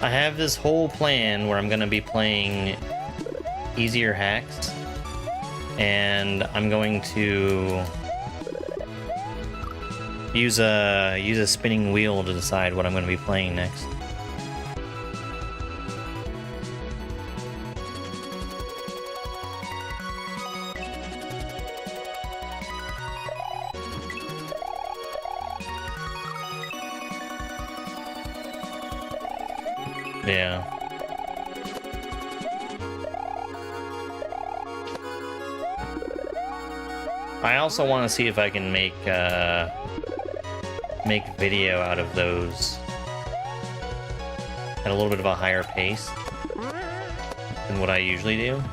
I have this whole plan where I'm gonna be playing easier hacks, and I'm going to use a spinning wheel to decide what I'm going to be playing next. Yeah. I also want to see if I can make video out of those at a little bit of a higher pace than what I usually do.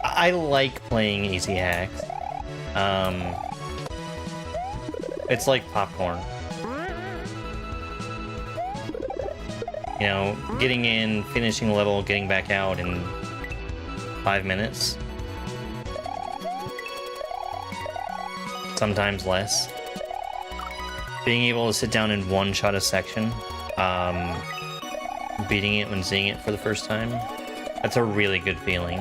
I like playing easy hacks. It's like popcorn. You know, getting in, finishing a level, getting back out in 5 minutes. Sometimes less. Being able to sit down and one-shot a section. Beating it when seeing it for the first time. That's a really good feeling.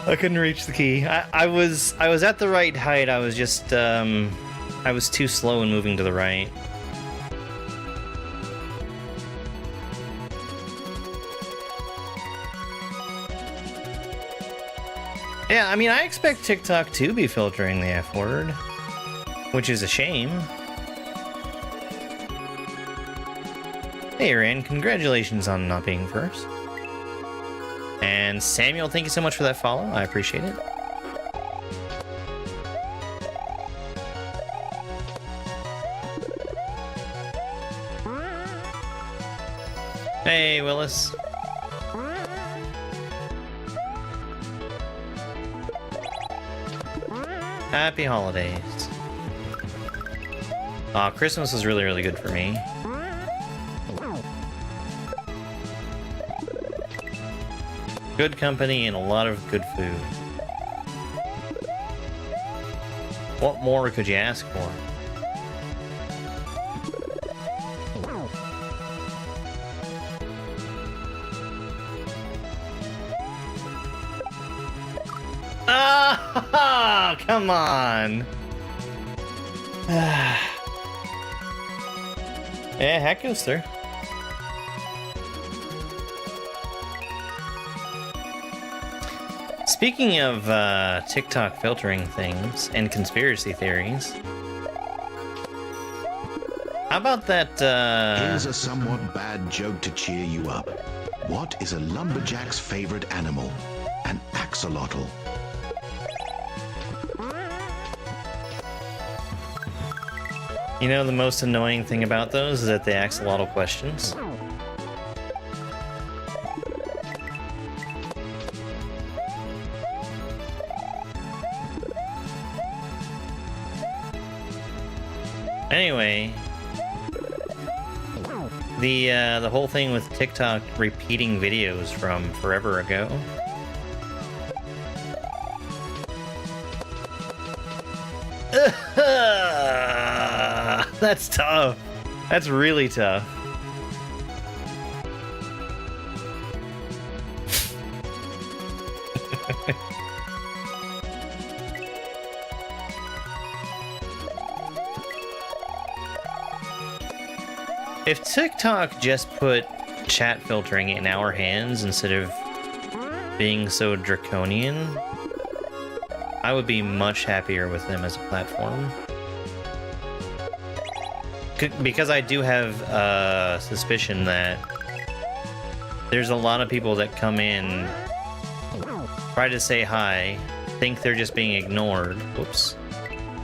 I couldn't reach the key. I was at the right height. I was just I was too slow in moving to the right. Yeah, I mean, I expect TikTok to be filtering the F word, which is a shame. Hey, Rand, congratulations on not being first. And Samuel, thank you so much for that follow. I appreciate it. Hey, Willis. Happy holidays. Aw, Christmas was really, really good for me. Good company and a lot of good food. What more could you ask for? Ah, come on. Yeah, heck goes through. Speaking of TikTok filtering things and conspiracy theories, how about that? Here's a somewhat bad joke to cheer you up. What is a lumberjack's favorite animal? An axolotl. You know, the most annoying thing about those is that they axolotl questions. Anyway, the whole thing with TikTok repeating videos from forever ago. That's tough. That's really tough. If TikTok just put chat filtering in our hands instead of being so draconian, I would be much happier with them as a platform. Because I do have a suspicion that there's a lot of people that come in, try to say hi, think they're just being ignored, whoops,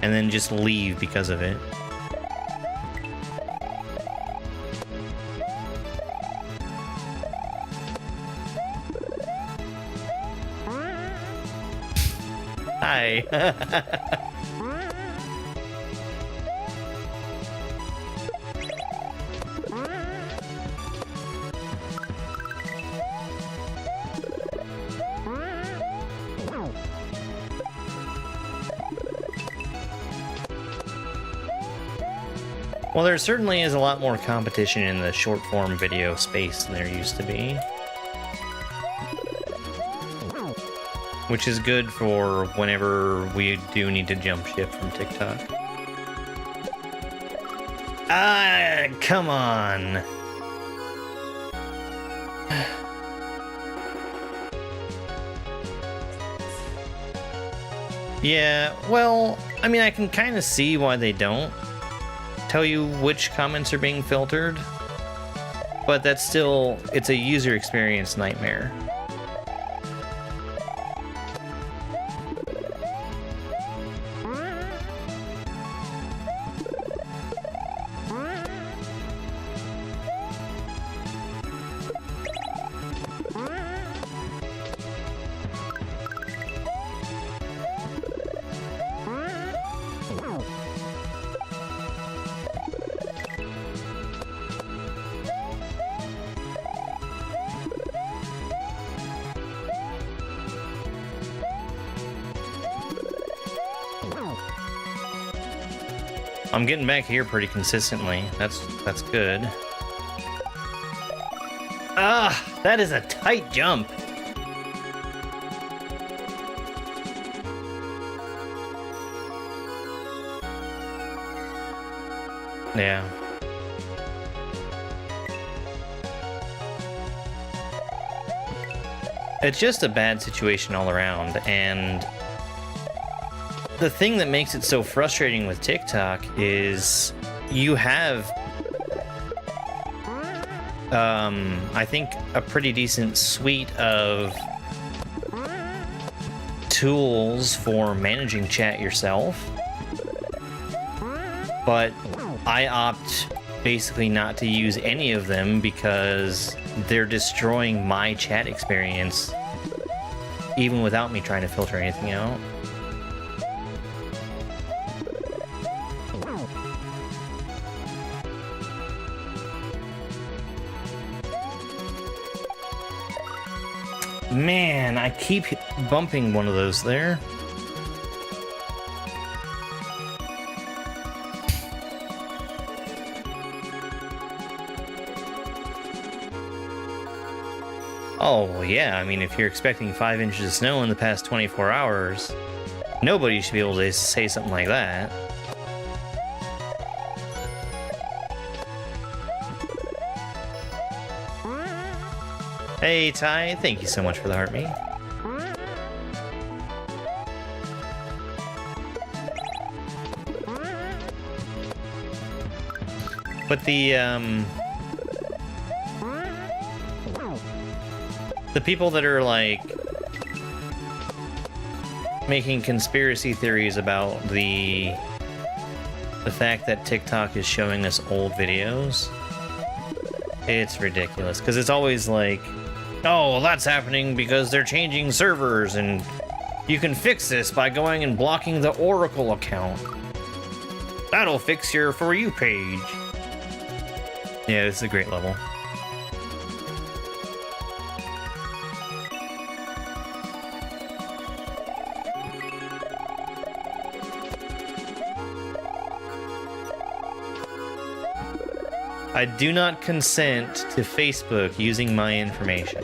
and then just leave because of it. Hi. Well, there certainly is a lot more competition in the short-form video space than there used to be. Which is good for whenever we do need to jump ship from TikTok. Ah, come on! Yeah, well, I mean, I can kind of see why they don't tell you which comments are being filtered, but that's still, it's a user experience nightmare. I'm getting back here pretty consistently. That's good. Ah, that is a tight jump. Yeah. It's just a bad situation all around, and the thing that makes it so frustrating with TikTok is you have, I think, a pretty decent suite of tools for managing chat yourself, but I opt basically not to use any of them because they're destroying my chat experience even without me trying to filter anything out. Man, I keep bumping one of those there. Oh, yeah, I mean, if you're expecting 5 inches of snow in the past 24 hours, nobody should be able to say something like that. Hey, Ty, thank you so much for the heart meat. But the people that are, like, making conspiracy theories about the fact that TikTok is showing us old videos, it's ridiculous. Because it's always like, oh, well, that's happening because they're changing servers, and you can fix this by going and blocking the Oracle account. That'll fix your For You page. Yeah, this is a great level. I do not consent to Facebook using my information.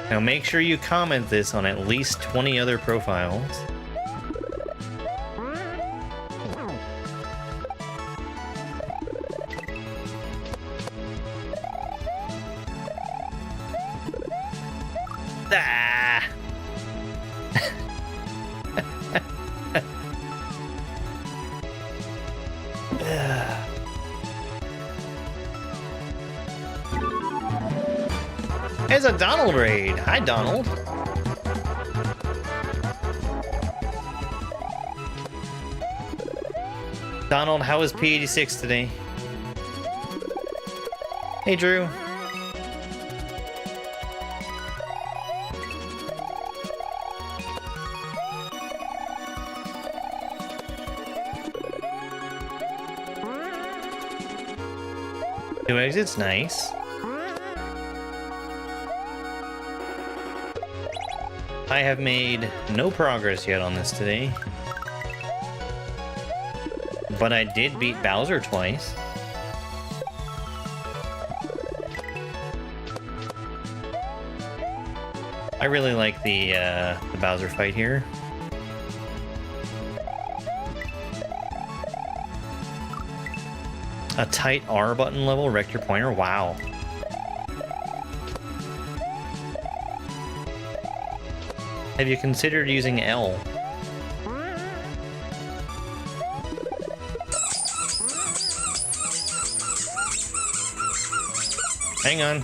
Now make sure you comment this on at least 20 other profiles. Ah! It's a Donald raid. Hi, Donald. Donald, how was P86 today? Hey, Drew. Two exits, nice. I have made no progress yet on this today. But I did beat Bowser twice. I really like the Bowser fight here. A tight R button level, wrecked your pointer, wow. Have you considered using L? Hang on.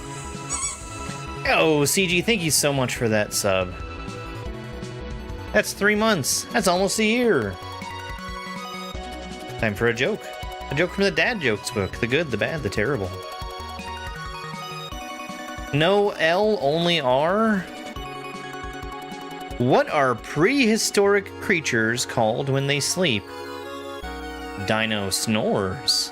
Oh, CG, thank you so much for that sub. That's 3 months. That's almost a year. Time for a joke. A joke from the Dad Jokes book. The good, the bad, the terrible. No L, only R? What are prehistoric creatures called when they sleep? Dino snores.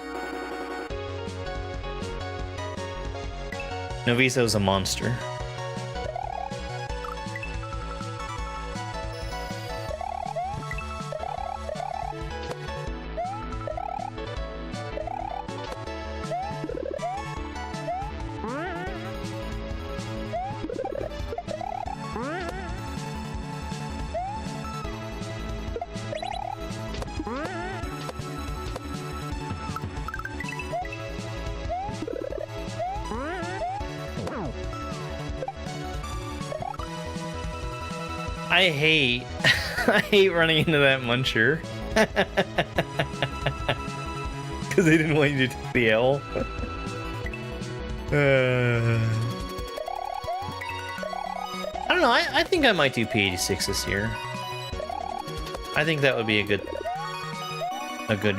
Noviso's a monster. I hate running into that muncher. Because they didn't want you to take the L. I don't know, I think I might do P86 this year. I think that would be a good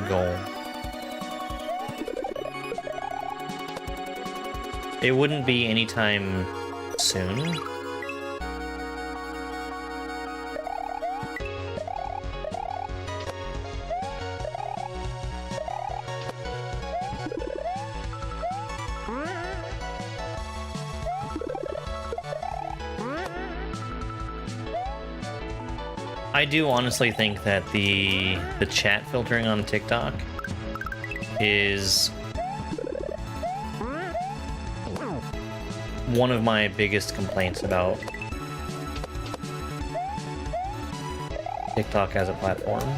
goal. It wouldn't be anytime soon. I do honestly think that the chat filtering on TikTok is one of my biggest complaints about TikTok as a platform.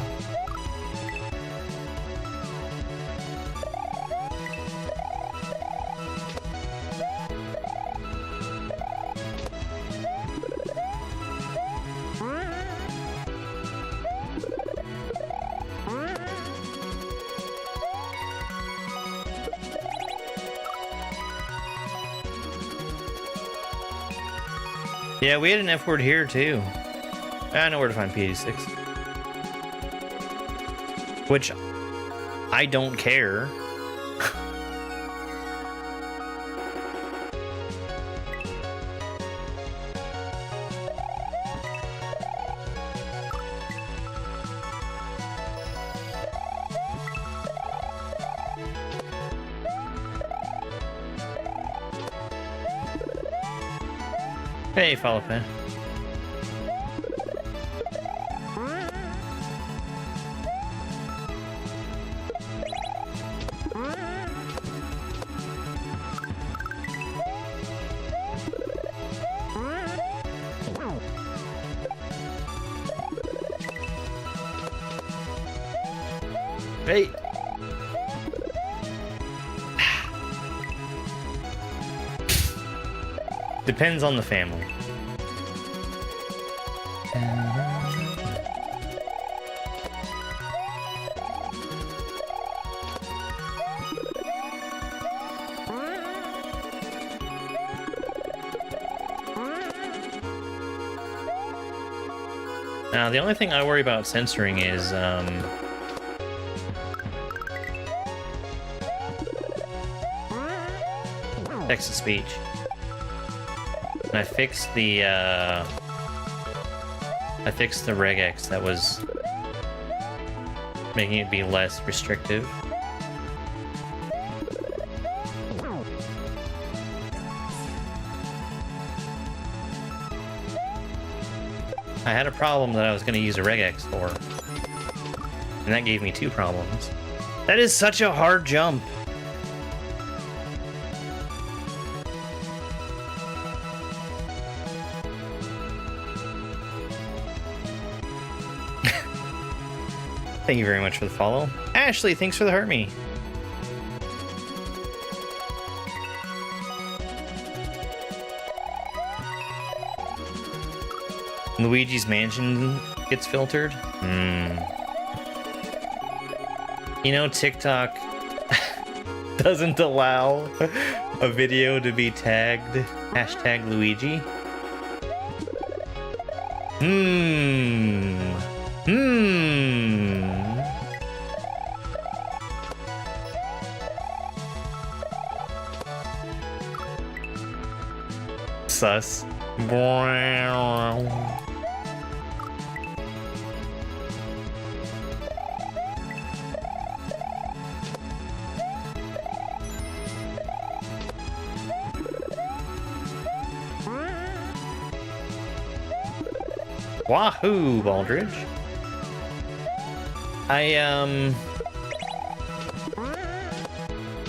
Yeah, we had an F word here too. I know where to find P86. Which, I don't care. Hey, follow pen. Hey. Depends on the family. Now, the only thing I worry about censoring is, text-to-speech. And I fixed the regex that was making it be less restrictive. I had a problem that I was going to use a regex for, and that gave me 2 problems. That is such a hard jump. Thank you very much for the follow. Ashley, thanks for the hurt me. Luigi's Mansion gets filtered? You know, TikTok doesn't allow a video to be tagged #Luigi. Sus. Wahoo, Baldridge.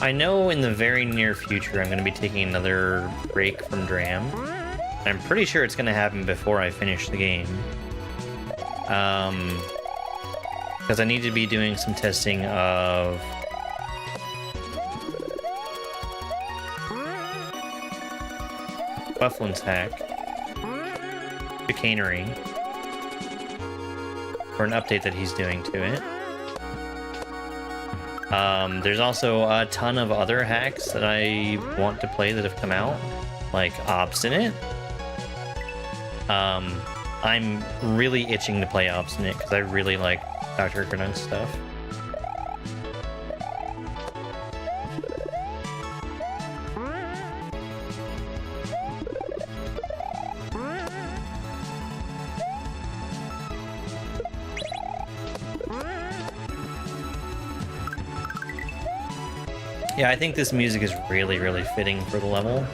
I know in the very near future I'm going to be taking another break from Dram. I'm pretty sure it's going to happen before I finish the game. Because I need to be doing some testing of Bufflin's hack, chicanery, for an update that he's doing to it. There's also a ton of other hacks that I want to play that have come out, like Obstinate. I'm really itching to play Obstinate because I really like Dr. Grenou's stuff. Yeah, I think this music is really, really fitting for the level.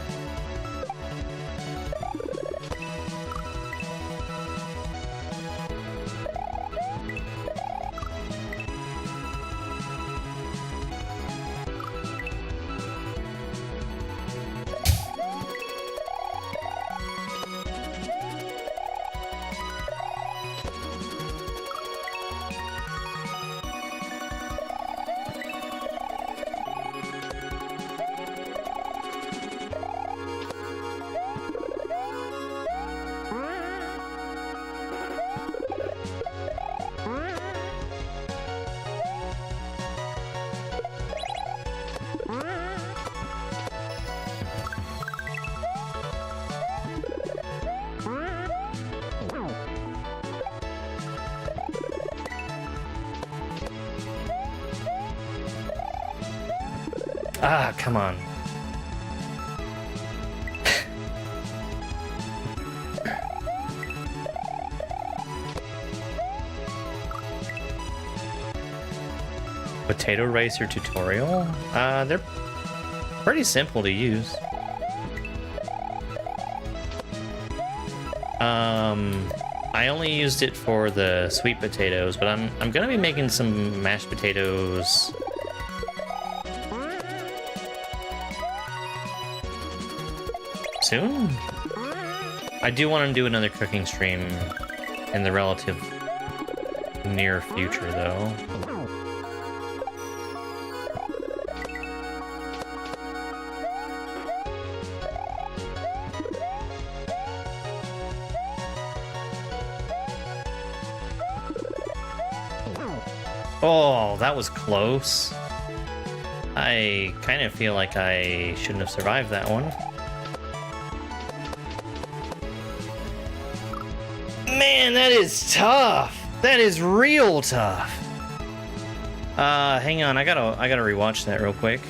Ah, come on. Potato Racer tutorial? They're pretty simple to use. I only used it for the sweet potatoes, but I'm gonna be making some mashed potatoes soon. I do want to do another cooking stream in the relative near future, though. Oh, that was close. I kind of feel like I shouldn't have survived that one. Man, that is tough. That is real tough. Hang on, I gotta rewatch that real quick.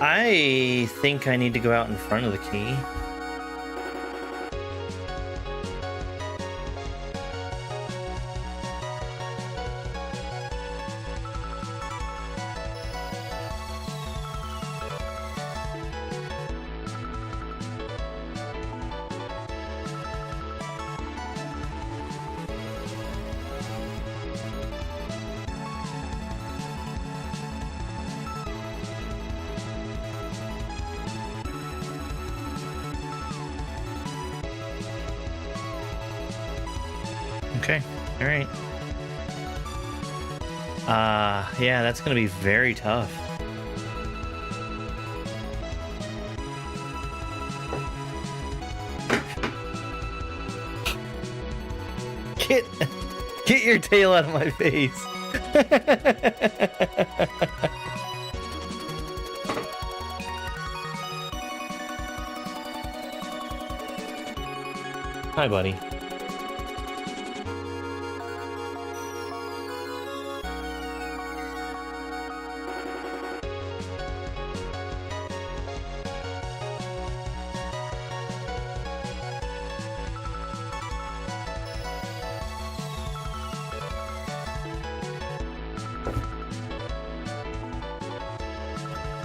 I think I need to go out in front of the key. Okay, alright. Yeah, that's gonna be very tough. Get your tail out of my face. Hi, buddy.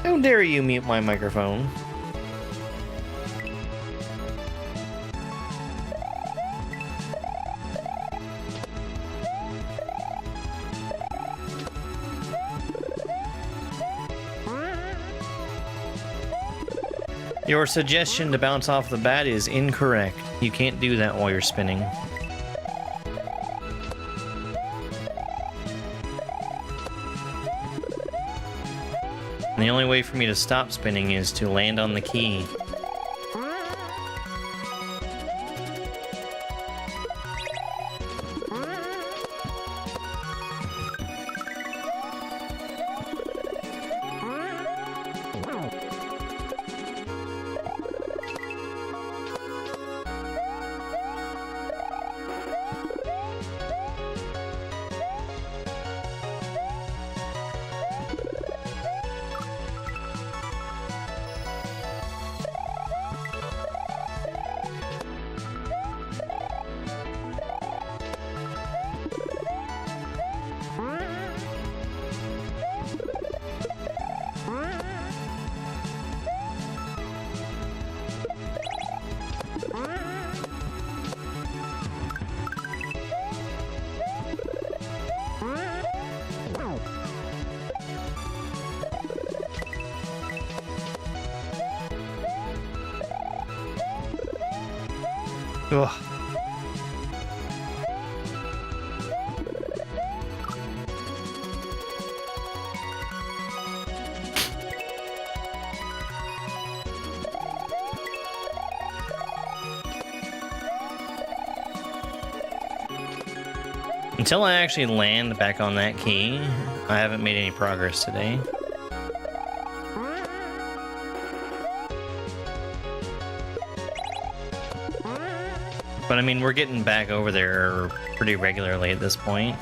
How dare you mute my microphone? Your suggestion to bounce off the bat is incorrect. You can't do that while you're spinning. And the only way for me to stop spinning is to land on the key. Ugh. Until I actually land back on that key, I haven't made any progress today. But I mean, we're getting back over there pretty regularly at this point.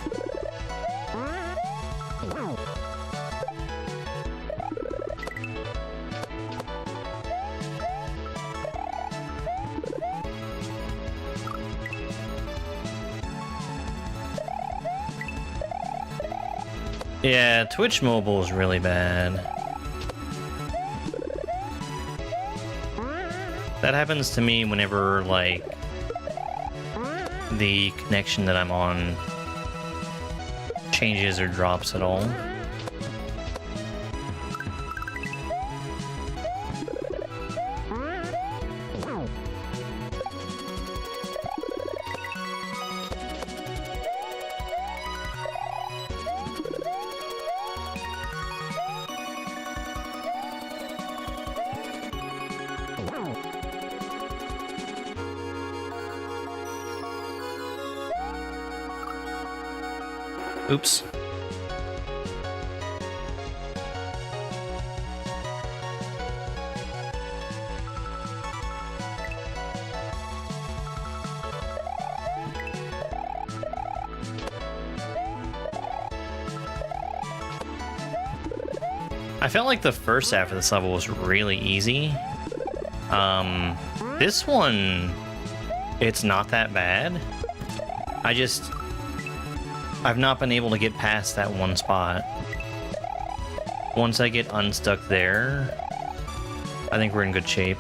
Yeah, Twitch Mobile is really bad. That happens to me whenever, like, the connection that I'm on changes or drops at all. Oops. I felt like the first half of this level was really easy. This one, it's not that bad. I've not been able to get past that one spot. Once I get unstuck there, I think we're in good shape.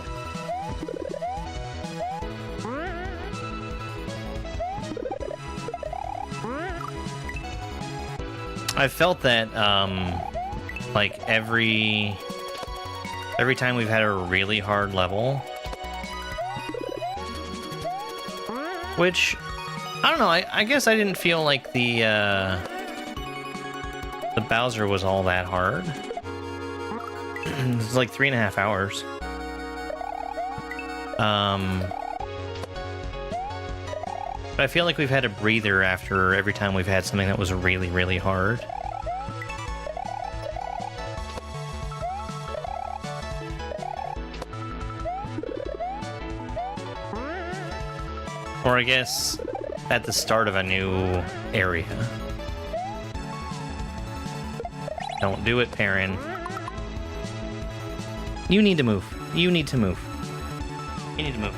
I felt that, like every time we've had a really hard level, which, I don't know, I guess I didn't feel like the Bowser was all that hard. It was like 3.5 hours. But I feel like we've had a breather after every time we've had something that was really, really hard. Or I guess at the start of a new area. Don't do it, Perrin. You need to move. You need to move. You need to move.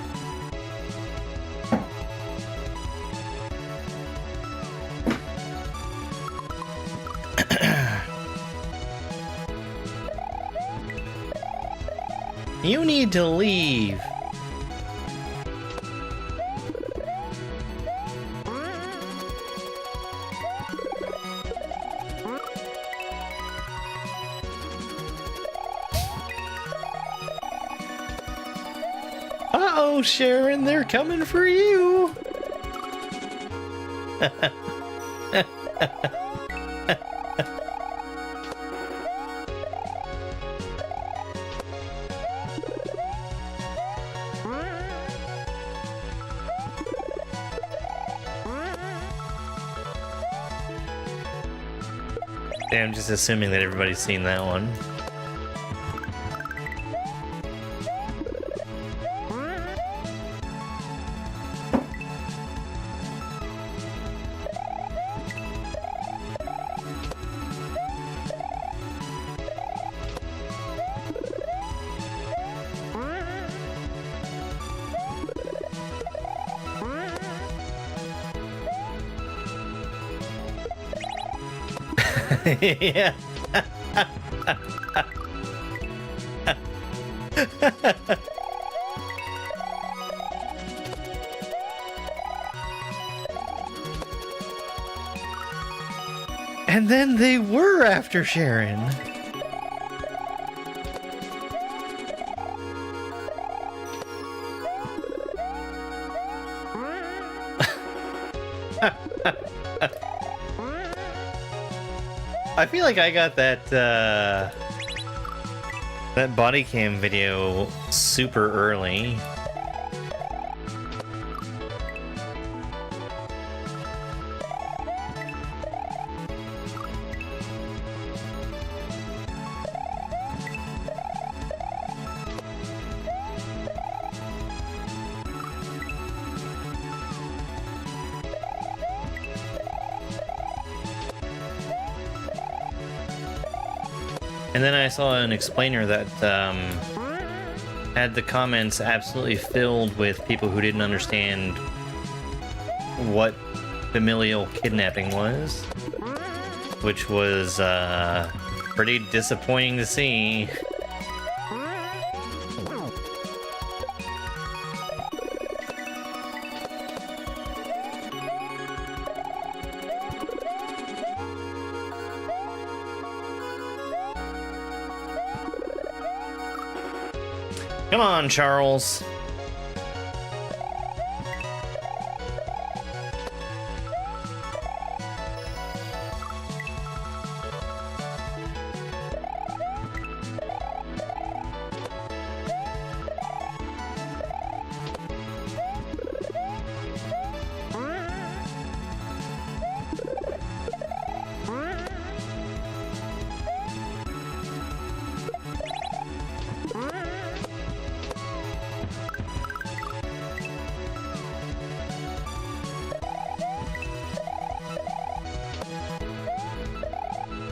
You need to leave. Uh-oh, Sharon, they're coming for you. I'm just assuming that everybody's seen that one. Yeah. And then they were after Sharon. I feel like I got that that body cam video super early. And then I saw an explainer that had the comments absolutely filled with people who didn't understand what familial kidnapping was, which was pretty disappointing to see. Come on, Charles.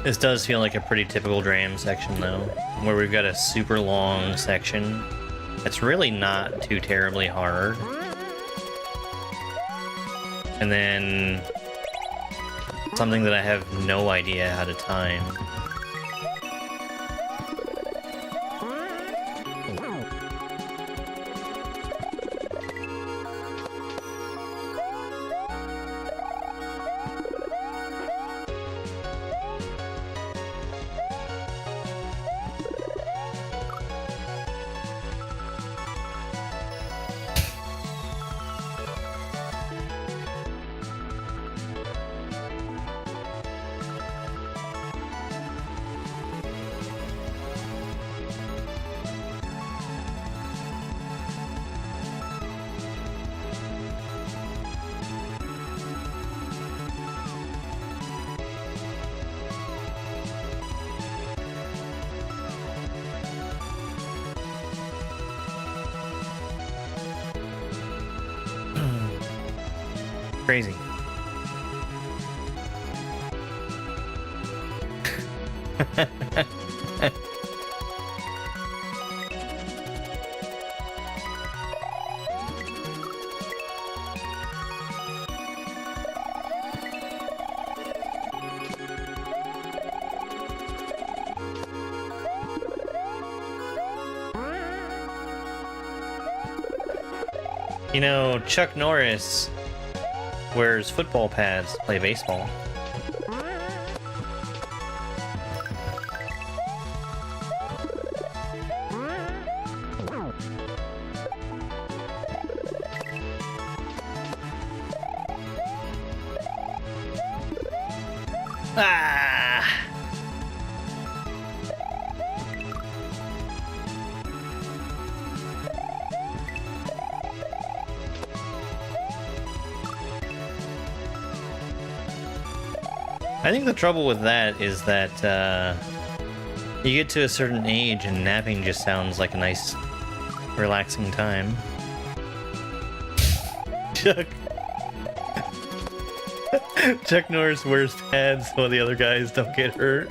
This does feel like a pretty typical Dram section, though, where we've got a super long section that's really not too terribly hard. And then something that I have no idea how to time. Crazy. You know, Chuck Norris wears football pads to play baseball. Ah! I think the trouble with that is that you get to a certain age and napping just sounds like a nice, relaxing time. Chuck Norris wears pads so the other guys don't get hurt.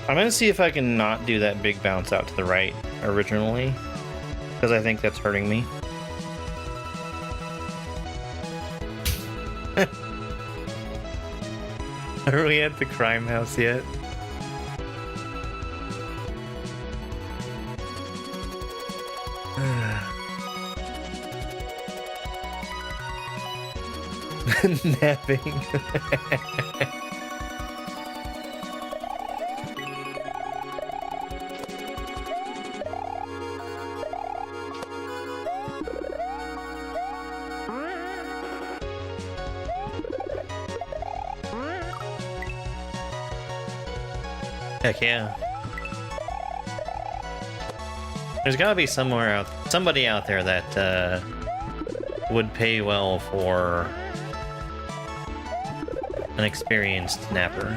I'm gonna see if I can not do that big bounce out to the right originally, because I think that's hurting me. Are we at the crime house yet? Napping. Heck yeah. There's gotta be somebody out there that would pay well for an experienced napper.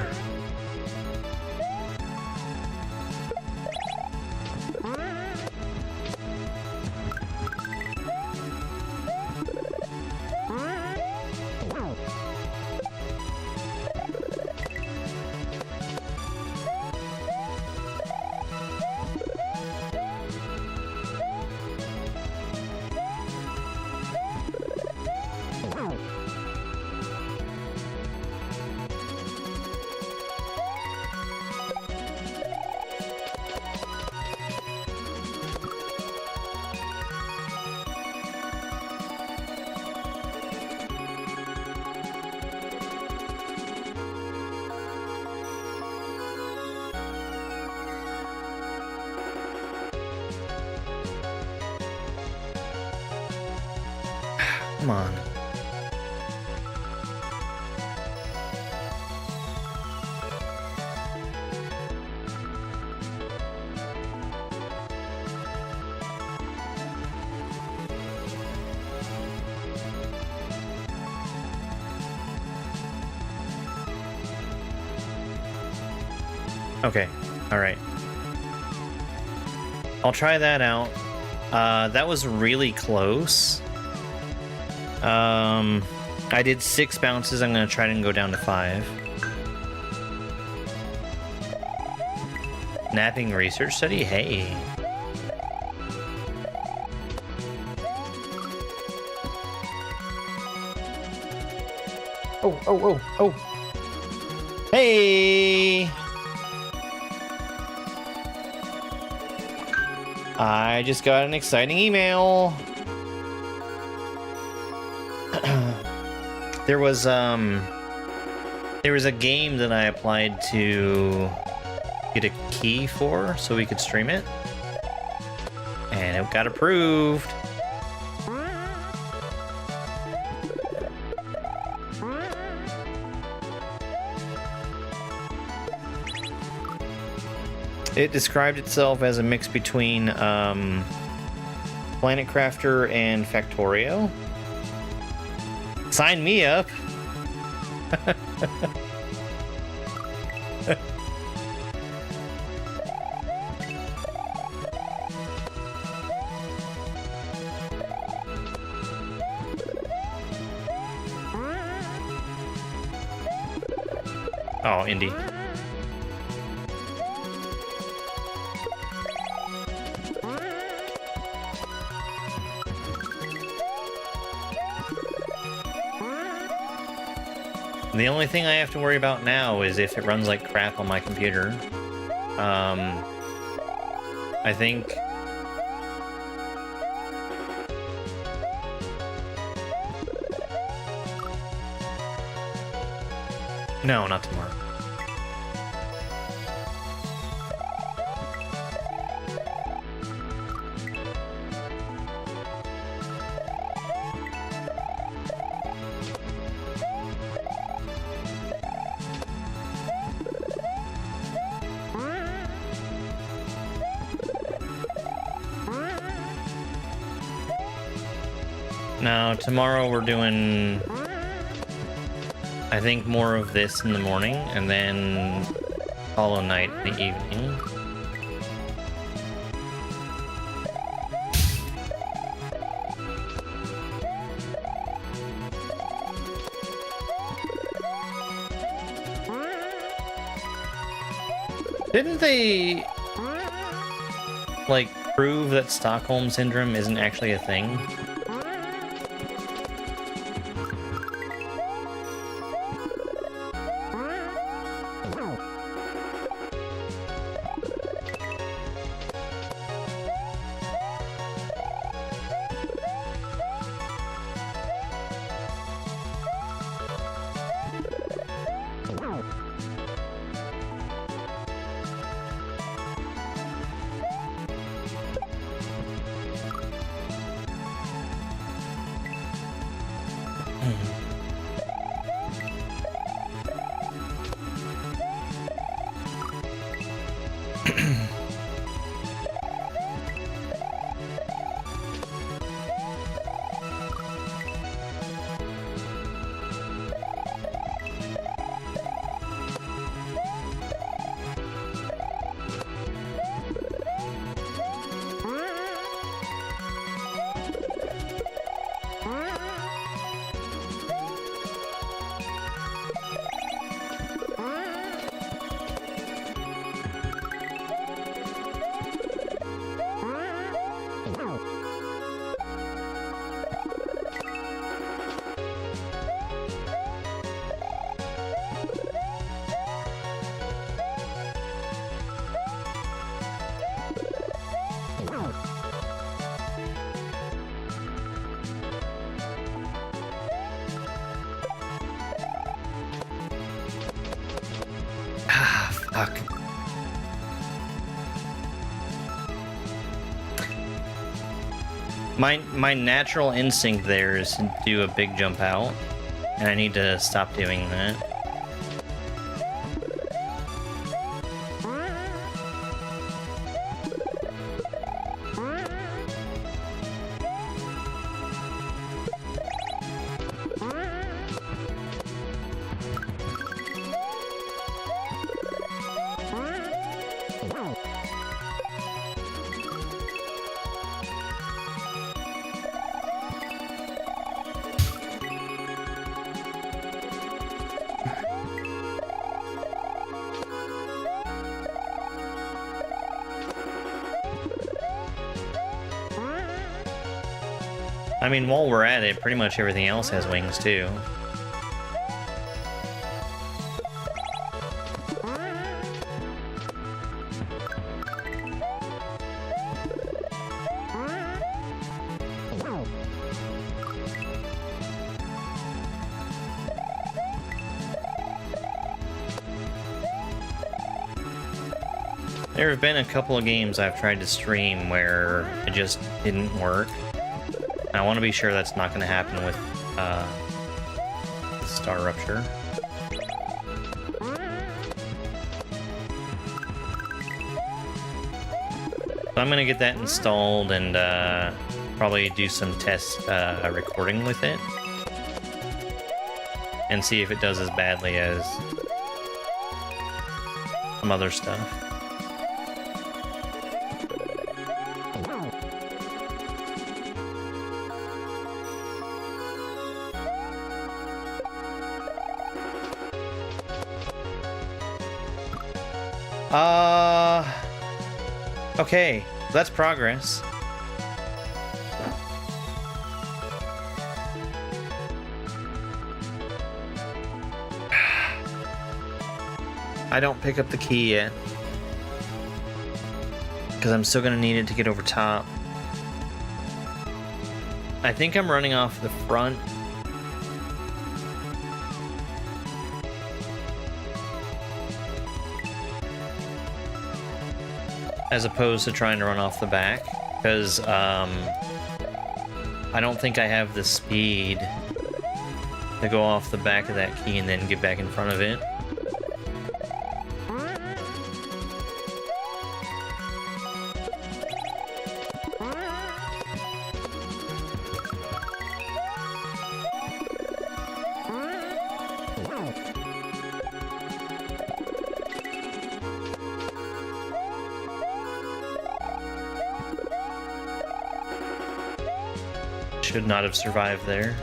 Come on. Okay, alright. I'll try that out. That was really close. I did 6 bounces. I'm going to try and go down to 5. Napping research study? Hey. Oh. Hey! I just got an exciting email. There was a game that I applied to get a key for so we could stream it. And it got approved. It described itself as a mix between Planet Crafter and Factorio. Sign me up. Oh, Indy. The only thing I have to worry about now is if it runs like crap on my computer. I think... No, not tomorrow. No, tomorrow we're doing, I think, more of this in the morning, and then Hollow Knight in the evening. Didn't they, like, prove that Stockholm Syndrome isn't actually a thing? My natural instinct there is to do a big jump out, and I need to stop doing that. I mean, while we're at it, pretty much everything else has wings, too. There have been a couple of games I've tried to stream where it just didn't work. I want to be sure that's not going to happen with Star Rupture. So I'm going to get that installed and probably do some test recording with it. And see if it does as badly as some other stuff. Okay, that's progress. I don't pick up the key yet, because I'm still gonna need it to get over top. I think I'm running off the front. As opposed to trying to run off the back, because I don't think I have the speed to go off the back of that key and then get back in front of it. Should not have survived there.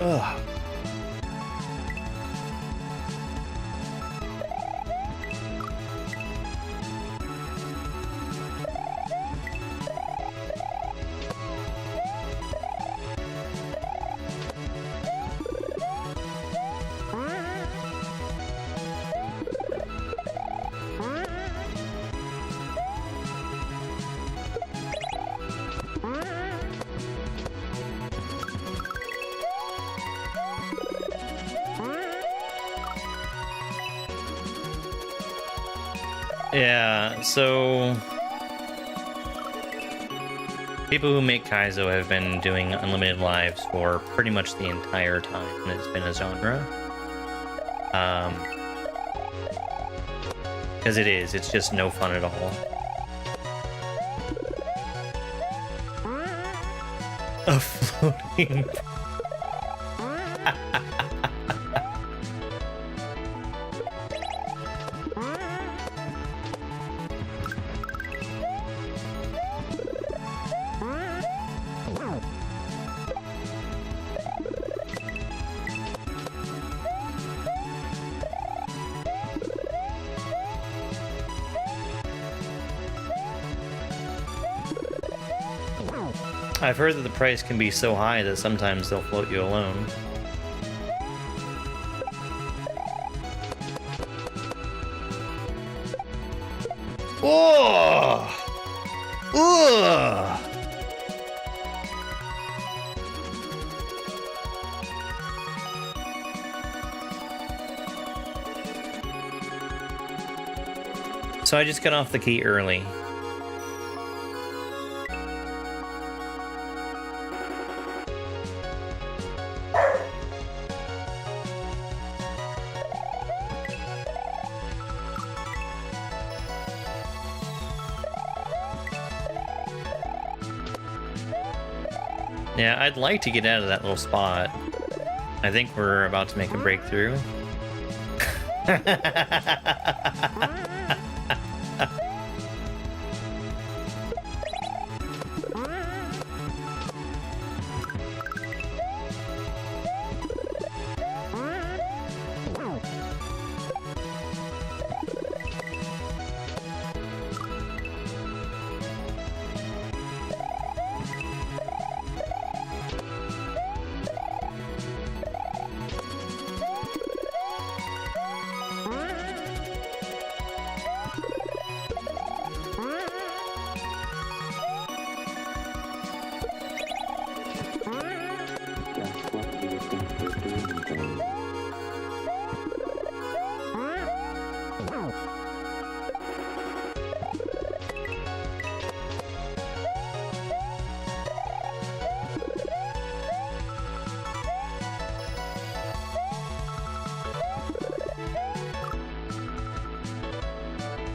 Ugh. Yeah, so people who make kaizo have been doing unlimited lives for pretty much the entire time it's been a genre. Because it's just no fun at all. A floating... I've heard that the price can be so high that sometimes they'll float you alone. Oh! Ugh! So I just got off the key early. Yeah, I'd like to get out of that little spot. I think we're about to make a breakthrough.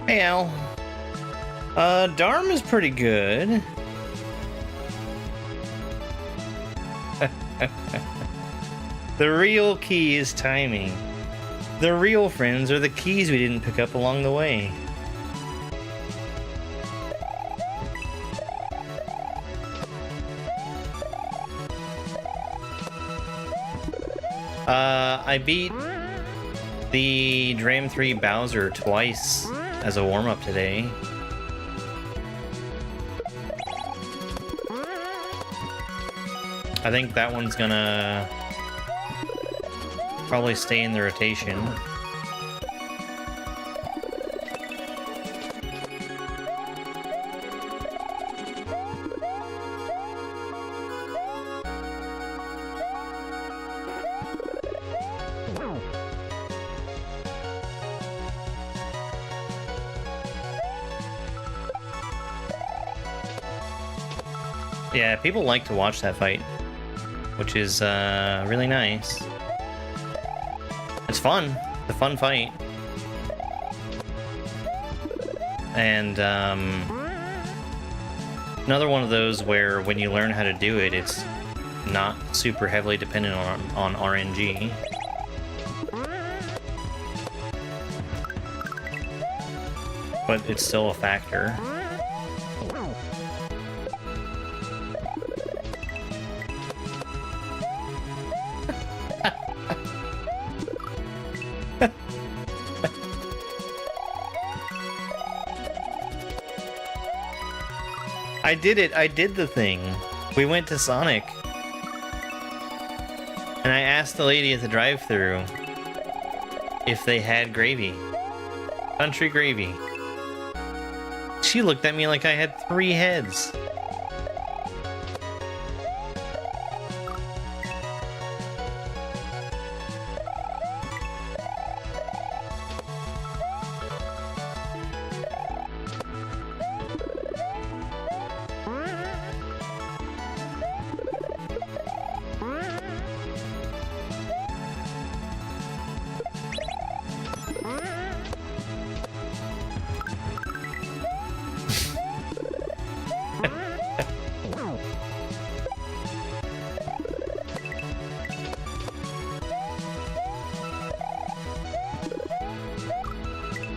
Hey, Al. Dram is pretty good. The real key is timing. The real friends are the keys we didn't pick up along the way. I beat the Dram 3 Bowser twice as a warm-up today. I think that one's gonna probably stay in the rotation. Yeah, people like to watch that fight, which is really nice. It's fun. It's a fun fight. And another one of those where when you learn how to do it, it's not super heavily dependent on RNG. But it's still a factor. I did it. I did the thing. We went to Sonic. And I asked the lady at the drive-thru if they had gravy. Country gravy. She looked at me like I had 3 heads.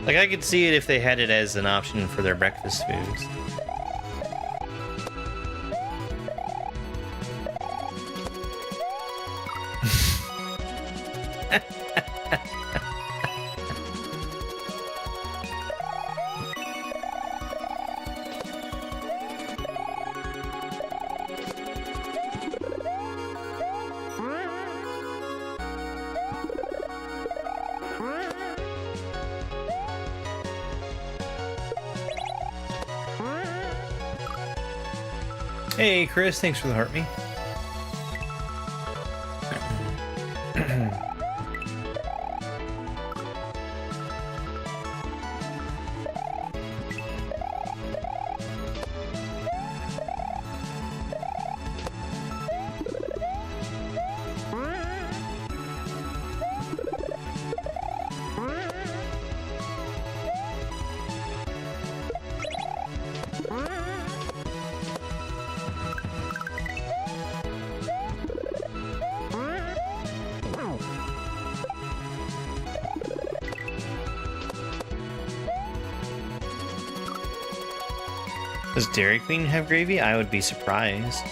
Like, I could see it if they had it as an option for their breakfast foods. Hey, Chris, thanks for the heart me. Does Dairy Queen have gravy? I would be surprised.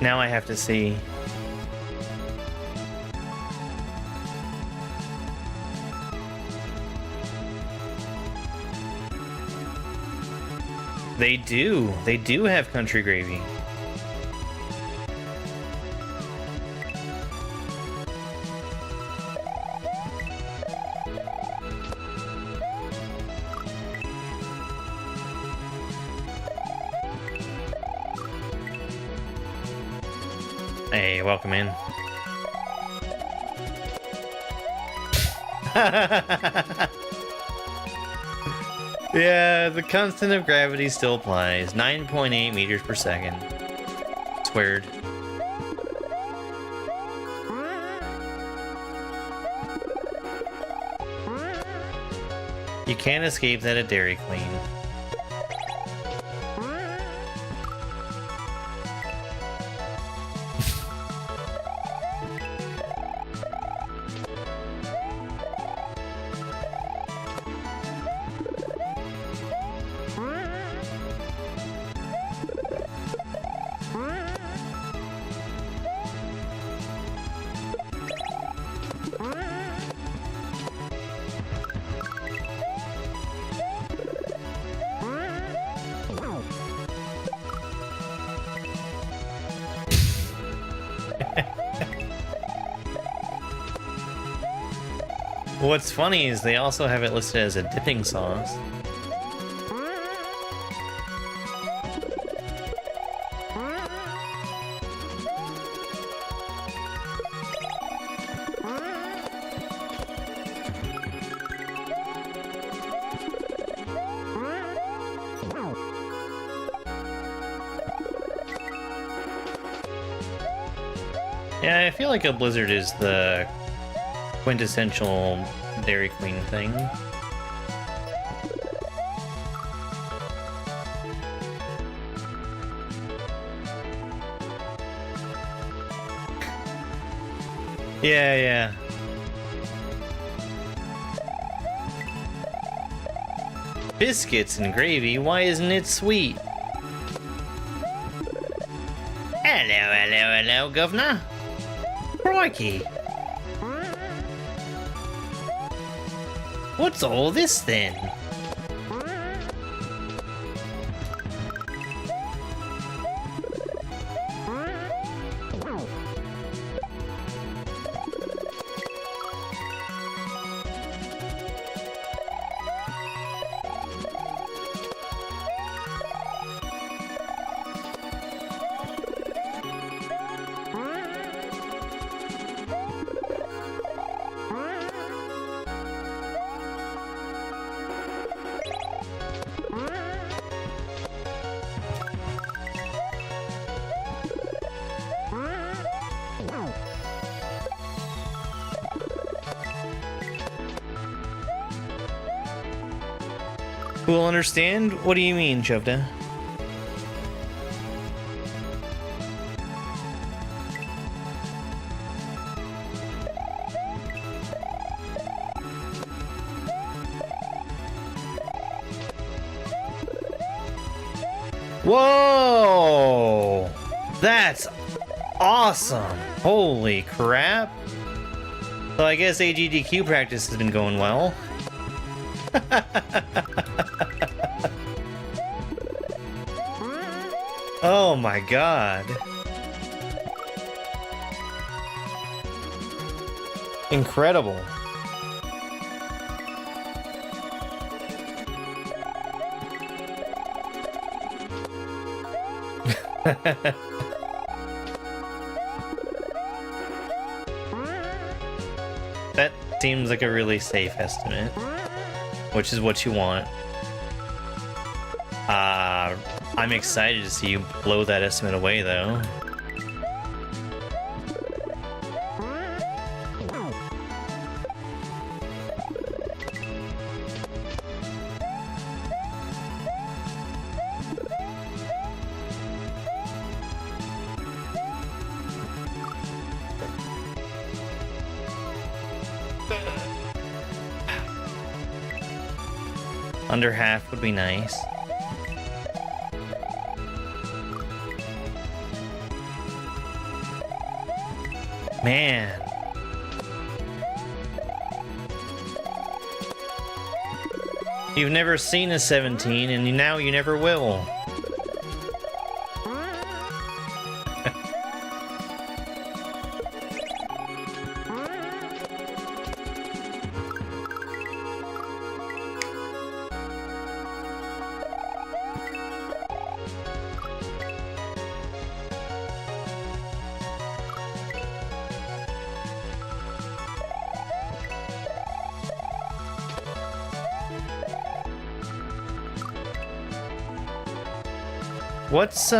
Now I have to see. They do. They do have country gravy. Hey, welcome in. Yeah, the constant of gravity still applies. 9.8 meters per second. Squared. You can't escape that at Dairy Queen. What's funny is they also have it listed as a dipping sauce. Yeah, I feel like a blizzard is the quintessential Dairy Queen thing. Yeah. Biscuits and gravy, why isn't it sweet? Hello, governor. Crikey. What's all this then? Who'll understand? What do you mean, Chovda? Whoa! That's awesome! Holy crap! So I guess AGDQ practice has been going well. Oh my god. Incredible. That seems like a really safe estimate, which is what you want. I'm excited to see you blow that estimate away, though. Under half would be nice. Man. You've never seen a 17, and now you never will. What's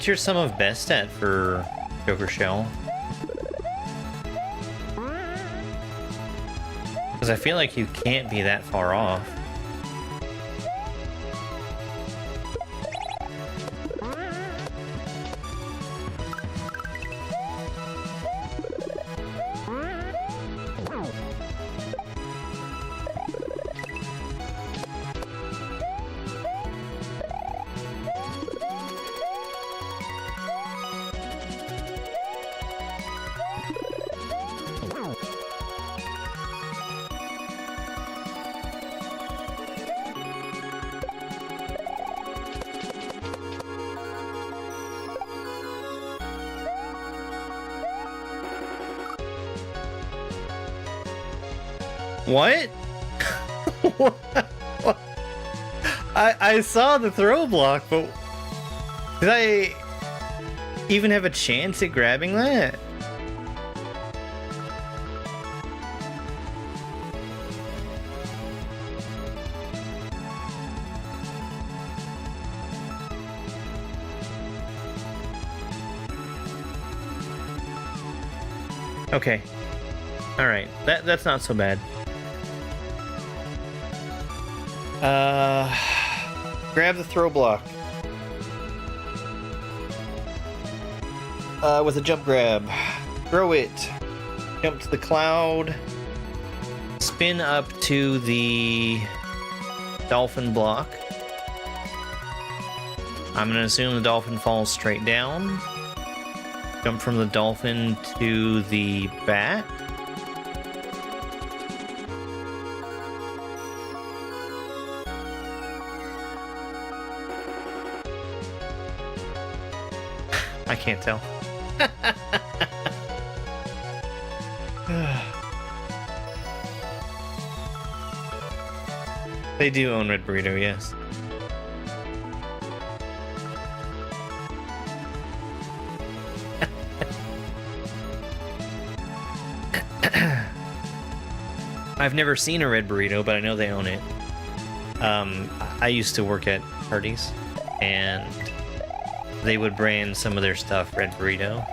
your sum of best at for Joker Shell? Because I feel like you can't be that far off. What? What? I saw the throw block, but did I even have a chance at grabbing that? Okay. All right. That's not so bad. Grab the throw block. With a jump grab. Throw it. Jump to the cloud. Spin up to the dolphin block. I'm gonna assume the dolphin falls straight down. Jump from the dolphin to the bat. I can't tell. They do own Red Burrito, yes. I've never seen a Red Burrito, but I know they own it. I used to work at Hardee's, and they would brand some of their stuff Red Burrito.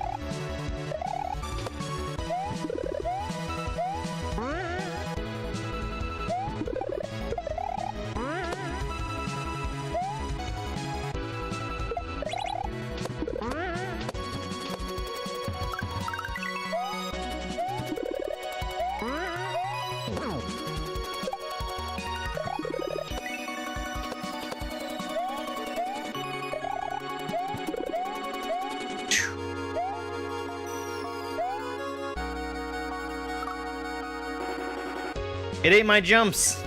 It ate my jumps.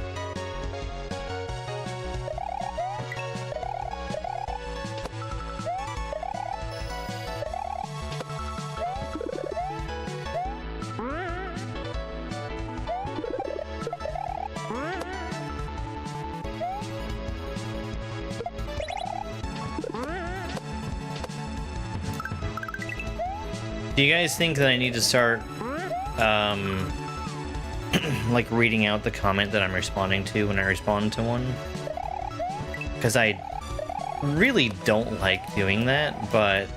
Do you guys think that I need to start, like reading out the comment that I'm responding to when I respond to one? Because I really don't like doing that, but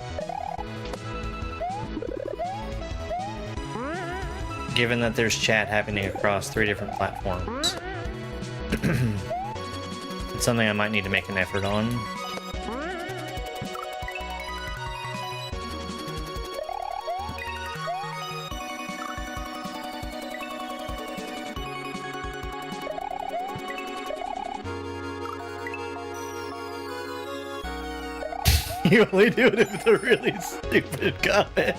given that there's chat happening across 3 different platforms, it's something I might need to make an effort on. You only do it if it's a really stupid comment.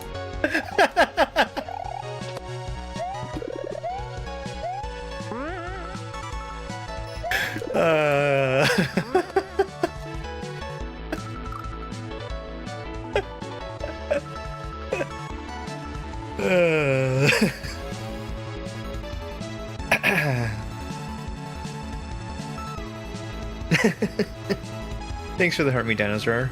Thanks for the Heart Me Dinosaur.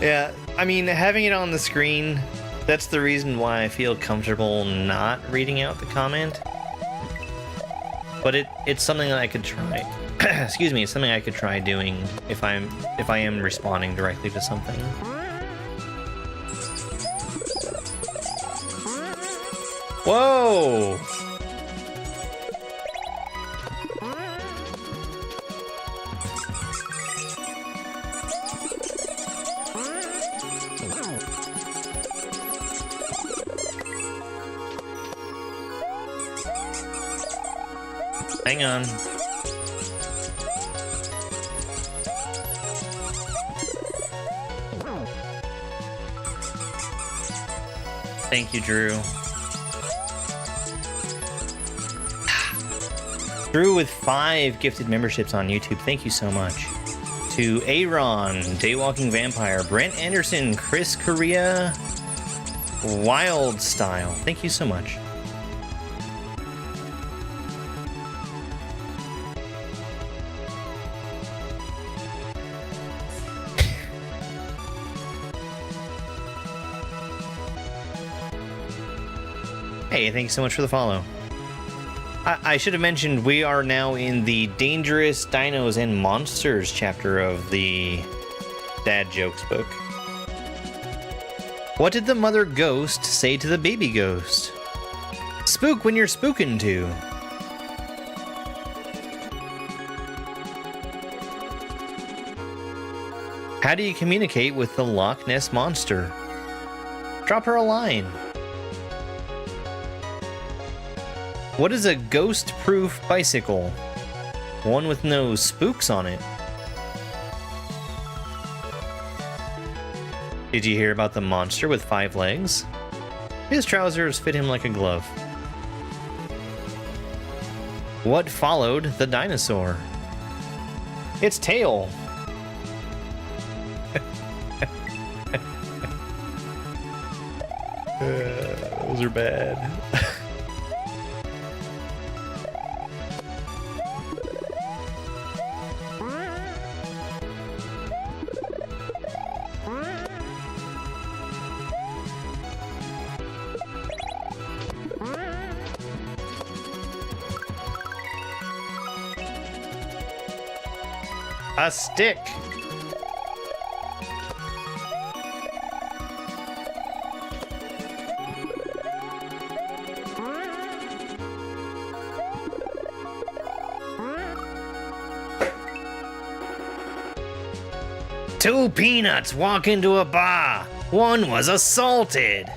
Yeah, I mean, having it on the screen, that's the reason why I feel comfortable not reading out the comment. But it's something that I could try. Excuse me, it's something I could try doing if I am responding directly to something. Whoa! Hang on. Thank you, Drew. Drew with 5 gifted memberships on YouTube. Thank you so much. To Aaron, Daywalking Vampire, Brent Anderson, Chris Correa, Wild Style. Thank you so much. Hey, thank you so much for the follow. I should have mentioned we are now in the Dangerous Dinos and Monsters chapter of the Dad Jokes book. What did the mother ghost say to the baby ghost? Spook when you're spookin' to. How do you communicate with the Loch Ness Monster? Drop her a line. What is a ghost-proof bicycle? One with no spooks on it. Did you hear about the monster with 5 legs? His trousers fit him like a glove. What followed the dinosaur? Its tail. Those are bad. A stick. Two peanuts walk into a bar. One was assaulted.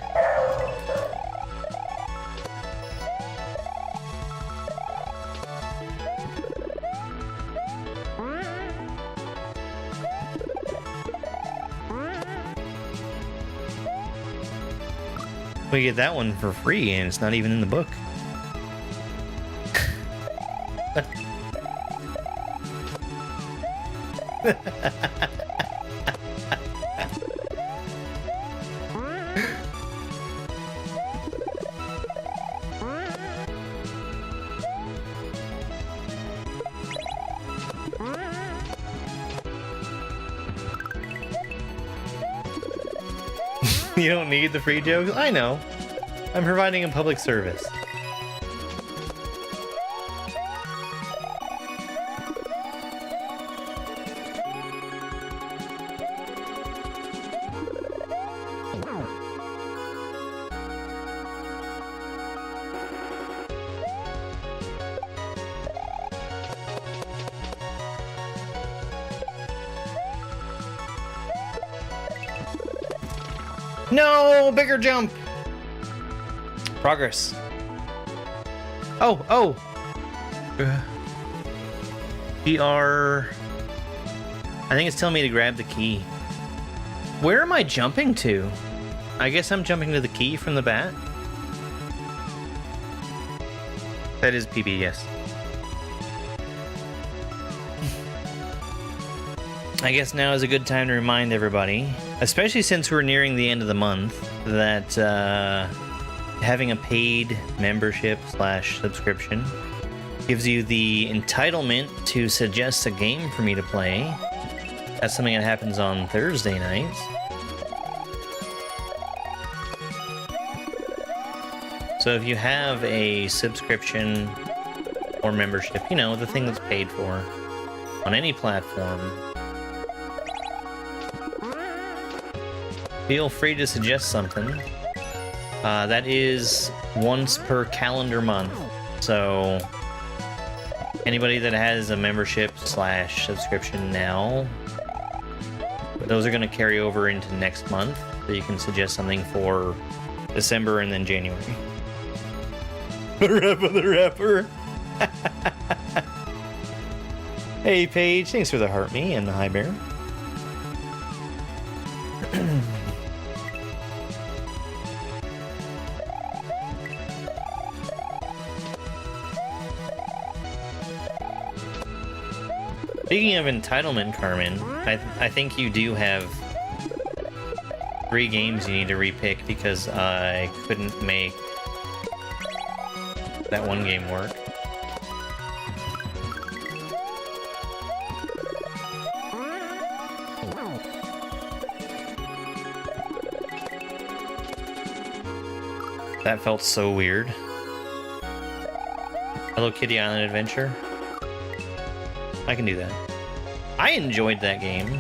We get that one for free, and it's not even in the book. You don't need the free jokes? I know. I'm providing a public service. No, bigger jump. Progress. Oh. BR. I think it's telling me to grab the key. Where am I jumping to? I guess I'm jumping to the key from the bat. That is PB, yes. I guess now is a good time to remind everybody, especially since we're nearing the end of the month, that having a paid membership / subscription gives you the entitlement to suggest a game for me to play. That's something that happens on Thursday nights. So if you have a subscription or membership, you know, the thing that's paid for on any platform, feel free to suggest something. That is once per calendar month. So anybody that has a membership / subscription now, those are going to carry over into next month. So you can suggest something for December and then January. The rapper. Hey Paige, thanks for the heart me and the high bear. Speaking of entitlement, Carmen, I think you do have 3 games you need to repick because I couldn't make that one game work. That felt so weird. Hello Kitty Island Adventure. I can do that. I enjoyed that game.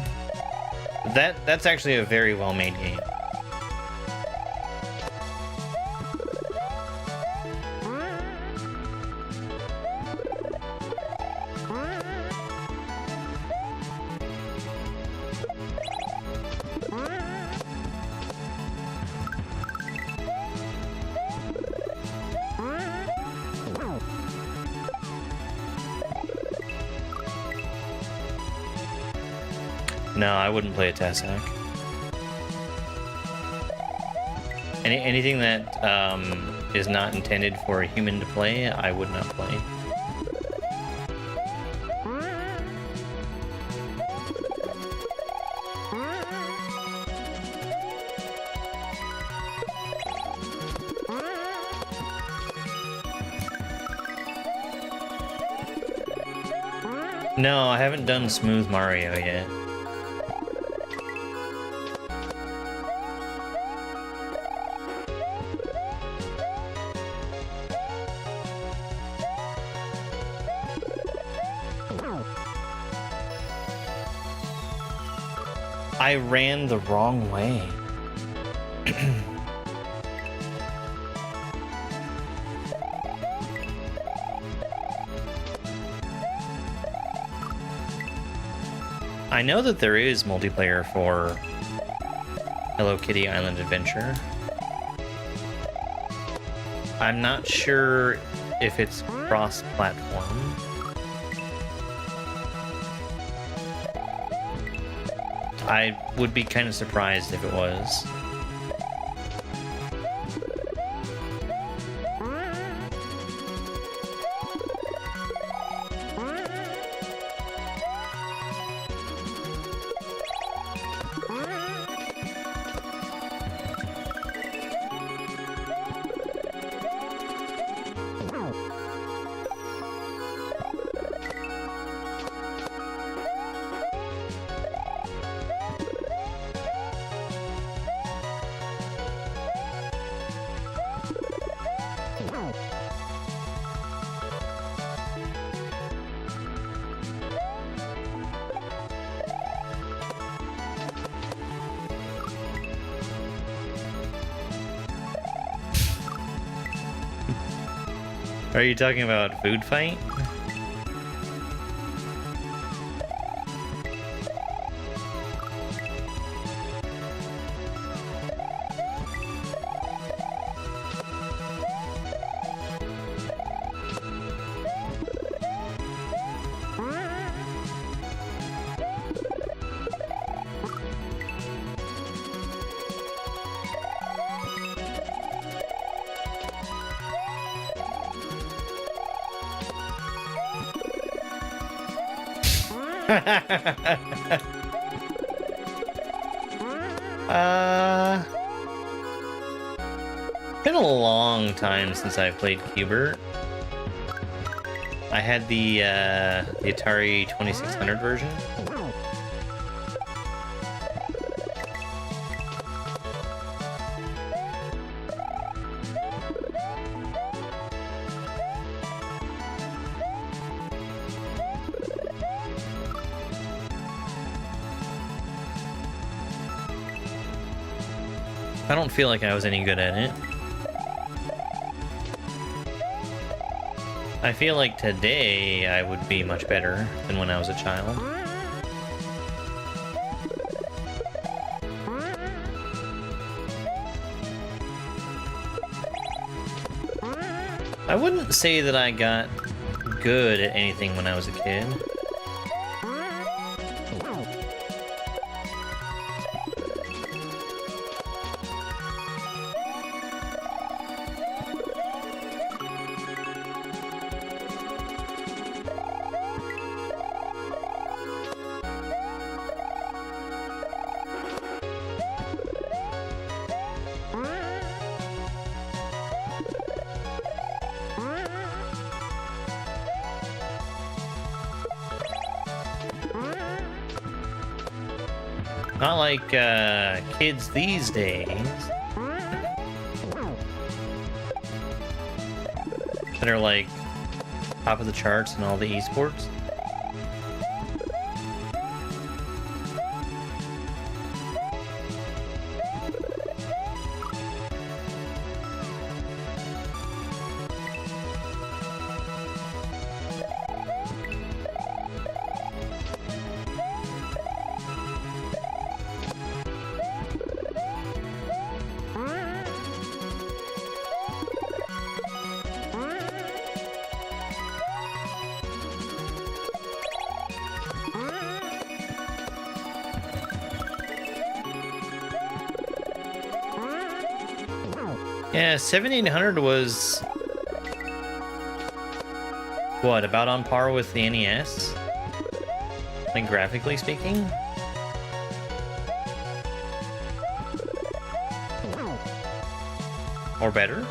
That's actually a very well-made game. No, I wouldn't play a Tassac. Anything that is not intended for a human to play, I would not play. No, I haven't done Smooth Mario yet. I ran the wrong way. I know that there is multiplayer for Hello Kitty Island Adventure. I'm not sure if it's cross-platform. I would be kind of surprised if it was. Are you talking about food fight? Been a long time since I played Cubert. I had the Atari 2600 version. I don't feel like I was any good at it. I feel like today I would be much better than when I was a child. I wouldn't say that I got good at anything when I was a kid. Not like kids these days that are like top of the charts in all the esports. Yeah, 7800 was, what, about on par with the NES? Like, graphically speaking? Or better?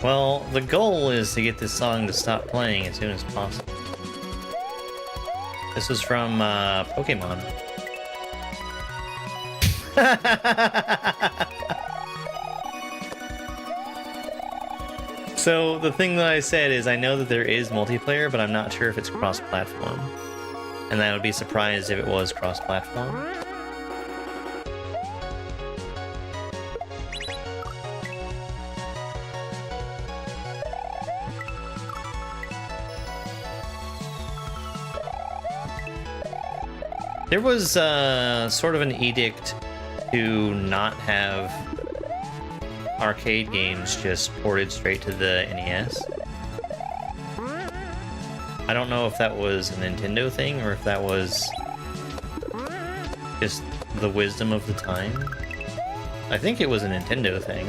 Well, the goal is to get this song to stop playing as soon as possible. This was from Pokemon. So the thing that I said is I know that there is multiplayer, but I'm not sure if it's cross-platform. And I would be surprised if it was cross-platform. There was sort of an edict to not have arcade games just ported straight to the NES. I don't know if that was a Nintendo thing or if that was just the wisdom of the time. I think it was a Nintendo thing.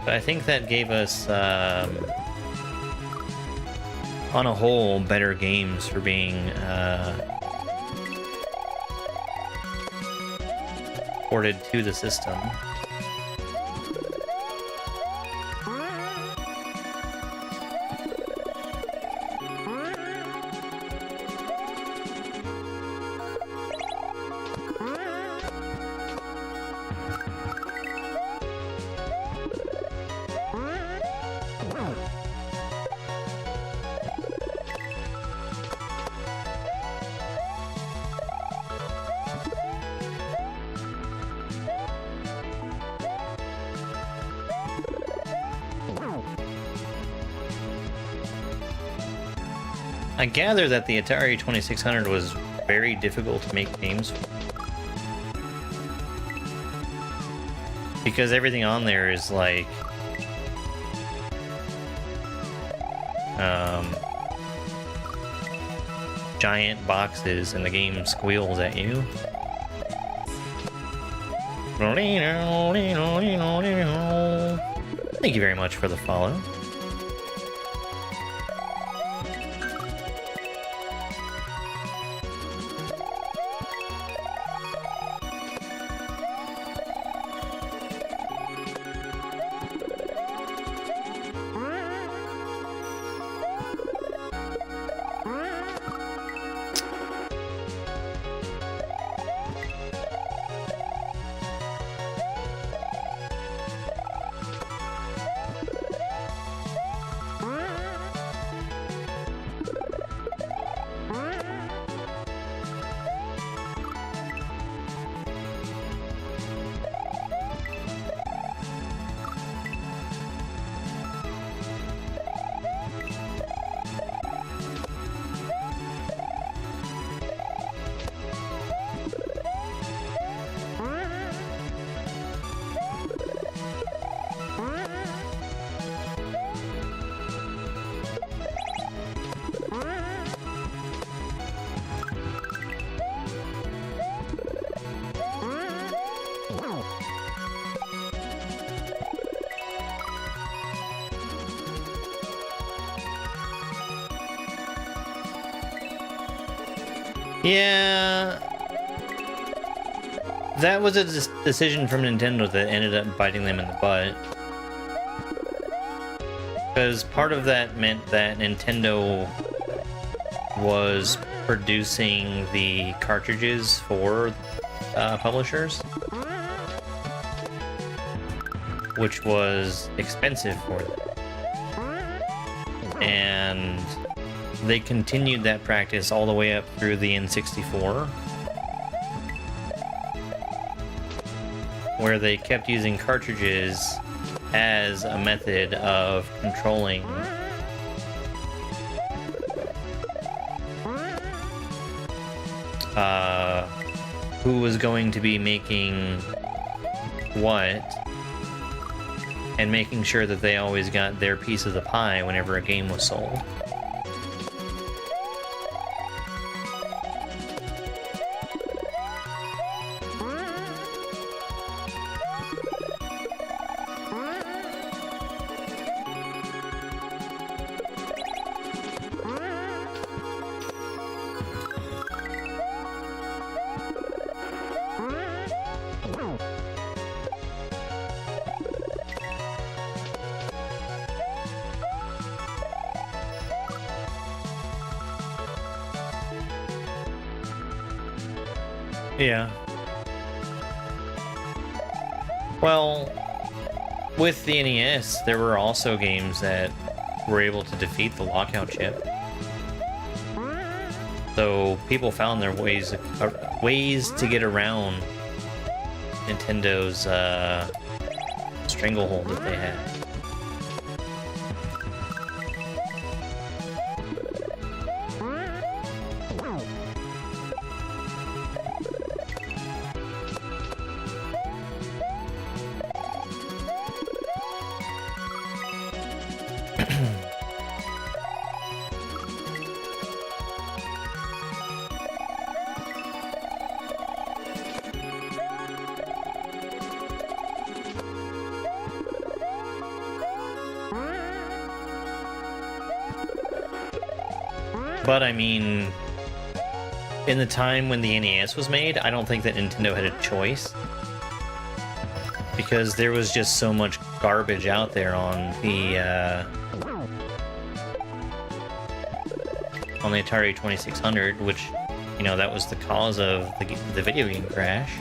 But I think that gave us, on a whole, better games for being ported to the system. I gather that the Atari 2600 was very difficult to make games for, because everything on there is like giant boxes and the game squeals at you. Thank you very much for the follow. Yeah, that was a decision from Nintendo that ended up biting them in the butt. Because part of that meant that Nintendo was producing the cartridges for publishers, which was expensive for them. And they continued that practice all the way up through the N64, where they kept using cartridges as a method of controlling who was going to be making what, and making sure that they always got their piece of the pie whenever a game was sold. Yeah. Well, with the NES, there were also games that were able to defeat the lockout chip. So people found their ways to get around Nintendo's stranglehold that they had. But I mean, in the time when the NES was made, I don't think that Nintendo had a choice. because there was just so much garbage out there on the Atari 2600, which, you know, that was the cause of the video game crash,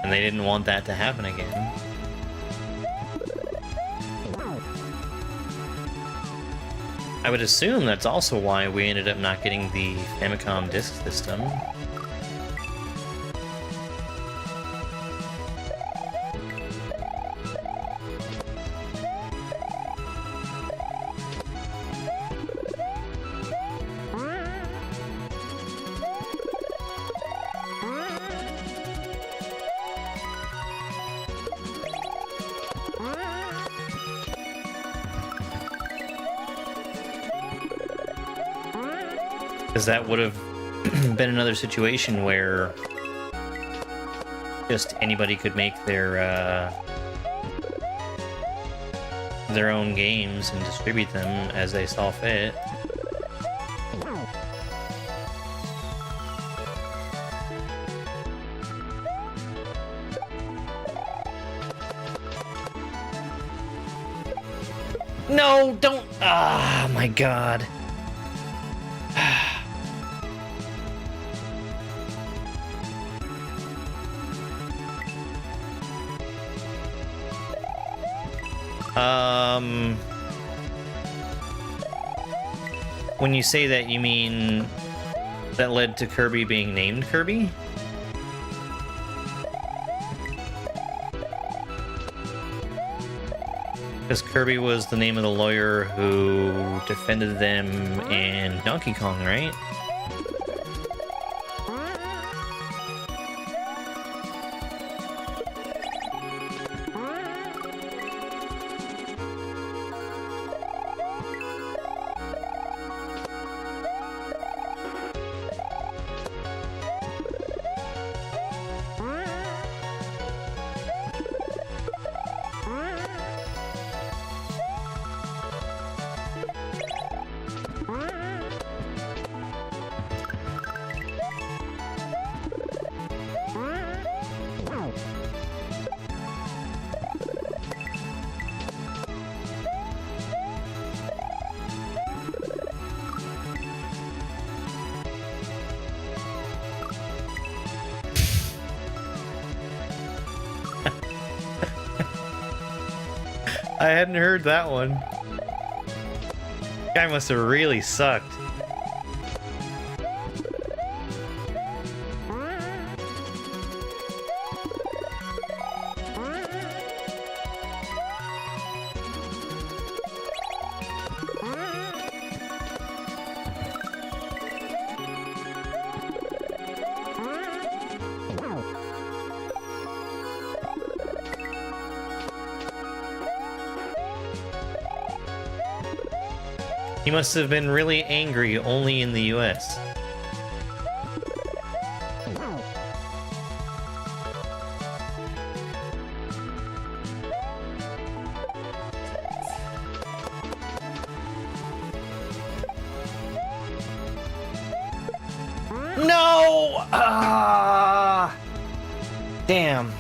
and they didn't want that to happen again. I would assume that's also why we ended up not getting the Famicom Disk System. Because that would have been another situation where just anybody could make their own games and distribute them as they saw fit. No, don't! Ah, my God. When you say that, you mean that led to Kirby being named Kirby? Because Kirby was the name of the lawyer who defended them in Donkey Kong, right? I hadn't heard that one. Guy must have really sucked. He must have been really angry only in the US. No! Ah! Damn.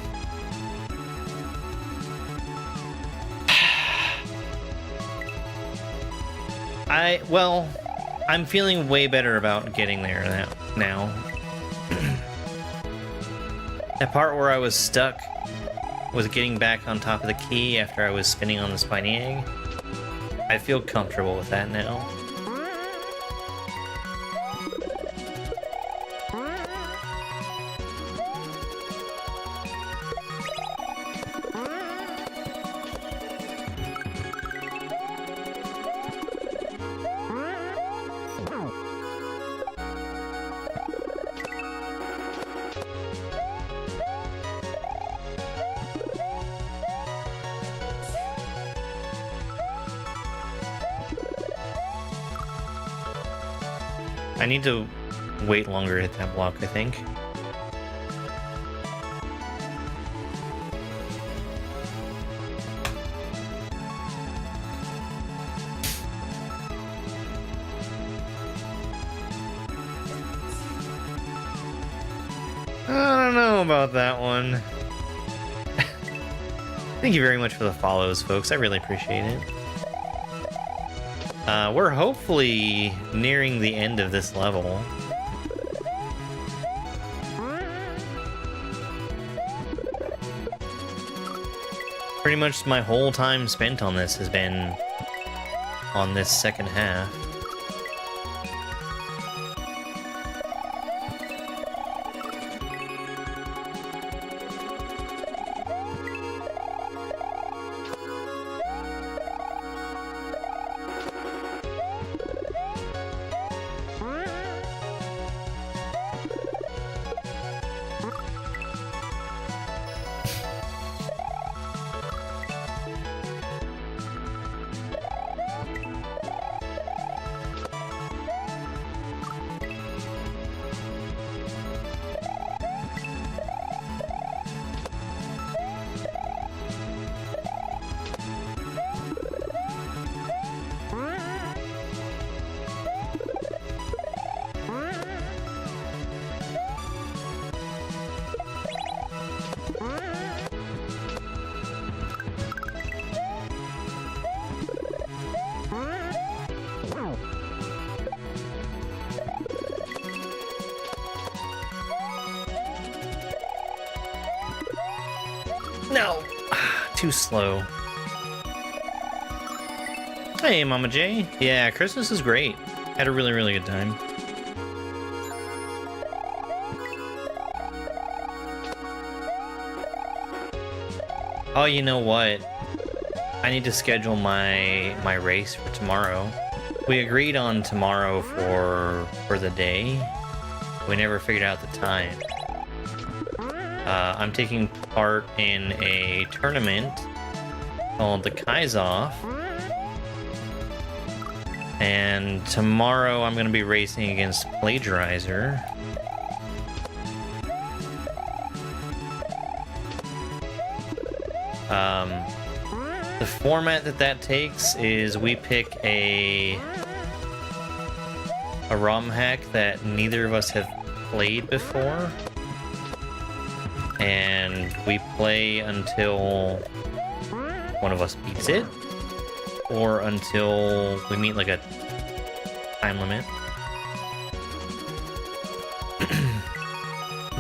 Well, I'm feeling way better about getting there now. That part where I was stuck was getting back on top of the key after I was spinning on the spiny egg. I feel comfortable with that now. I need to wait longer to hit that block, I think. I don't know about that one. Thank you very much for the follows, folks. I really appreciate it. We're hopefully nearing the end of this level. Pretty much my whole time spent on this has been on this second half. No! Too slow. Hey, Mama J. Yeah, Christmas is great. Had a really, really good time. Oh, you know what? I need to schedule my race for tomorrow. We agreed on tomorrow for the day. We never figured out the time. I'm taking part in a tournament called the Kaizo, and tomorrow I'm going to be racing against Plagiarizer. The format that takes is we pick a romhack that neither of us have played before. And we play until one of us beats it, or until we meet like a time limit.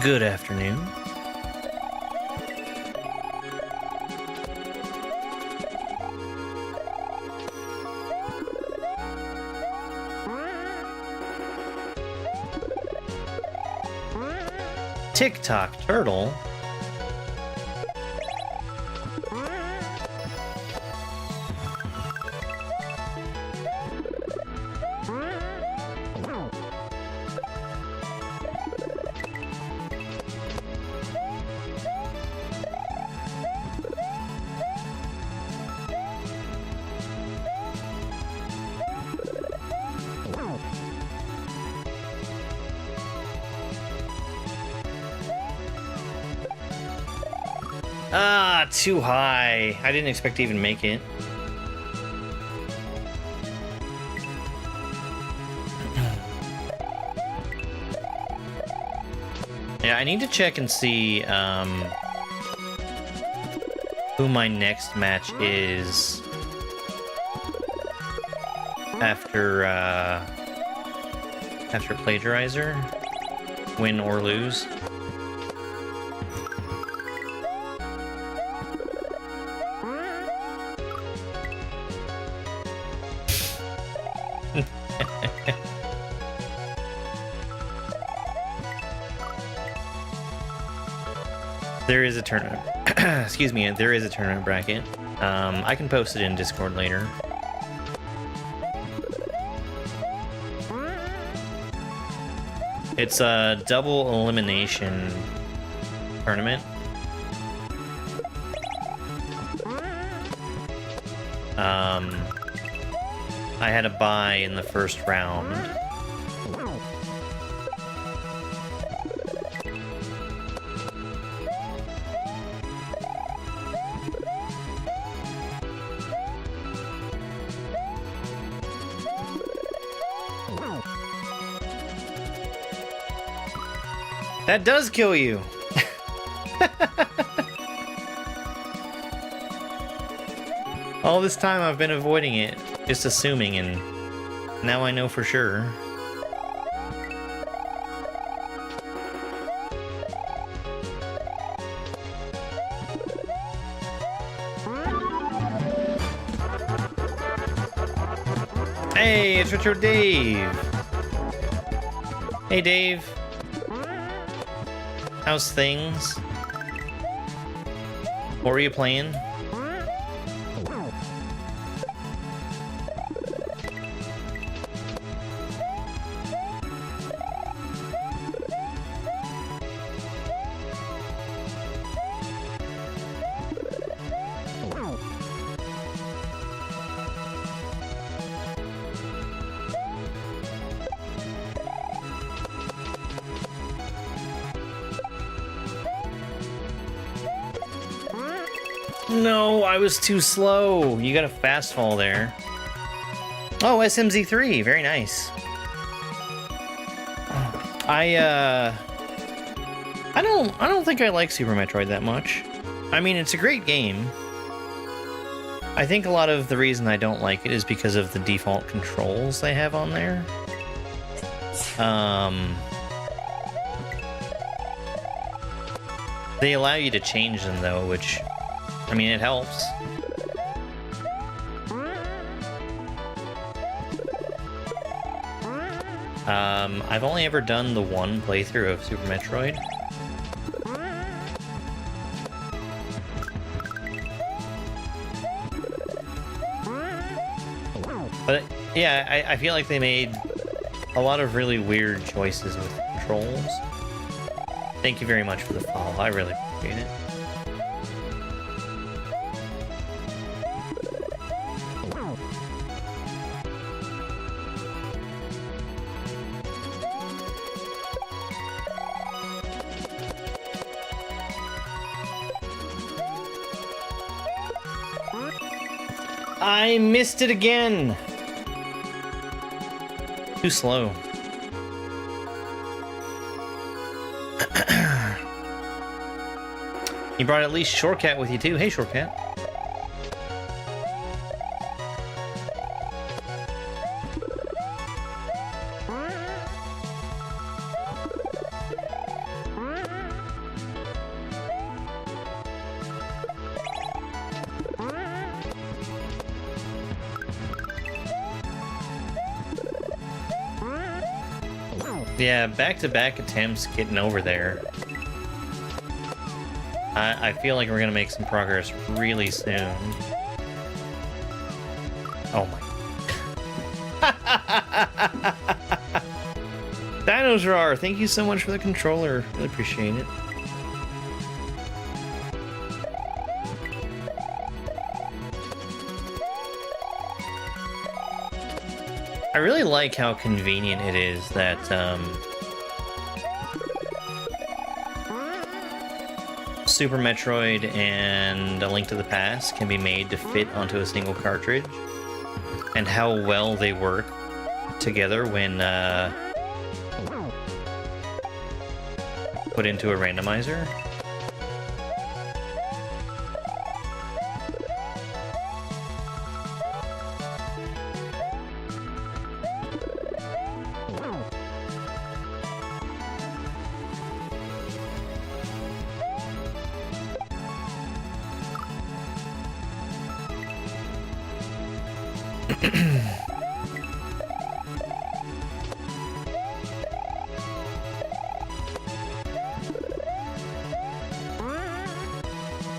Good afternoon. TikTok turtle. Ah, too high. I didn't expect to even make it. Yeah, I need to check and see who my next match is after Plagiarizer, win or lose. There is a tournament. Excuse me, there is a tournament bracket. I can post it in Discord later. It's a double elimination tournament. I had a bye in the first round. That does kill you. All this time I've been avoiding it, just assuming, and now I know for sure. Hey, it's Retro Dave! Hey, Dave. How's things? What were you playing? No, I was too slow. You got a fast fall there. Oh, SMZ3, very nice. I don't think I like Super Metroid that much. I mean, it's a great game. I think a lot of the reason I don't like it is because of the default controls they have on there. They allow you to change them though, which, I mean, it helps. I've only ever done the one playthrough of Super Metroid. But yeah, I feel like they made a lot of really weird choices with controls. Thank you very much for the follow. I really appreciate it. I missed it again! Too slow. You brought at least Shortcat with you too. Hey, Shortcat. Yeah, back-to-back attempts getting over there. I feel like we're gonna make some progress really soon. Oh my. Dinosrar, thank you so much for the controller. Really appreciate it. I really like how convenient it is that Super Metroid and A Link to the Past can be made to fit onto a single cartridge, and how well they work together when put into a randomizer.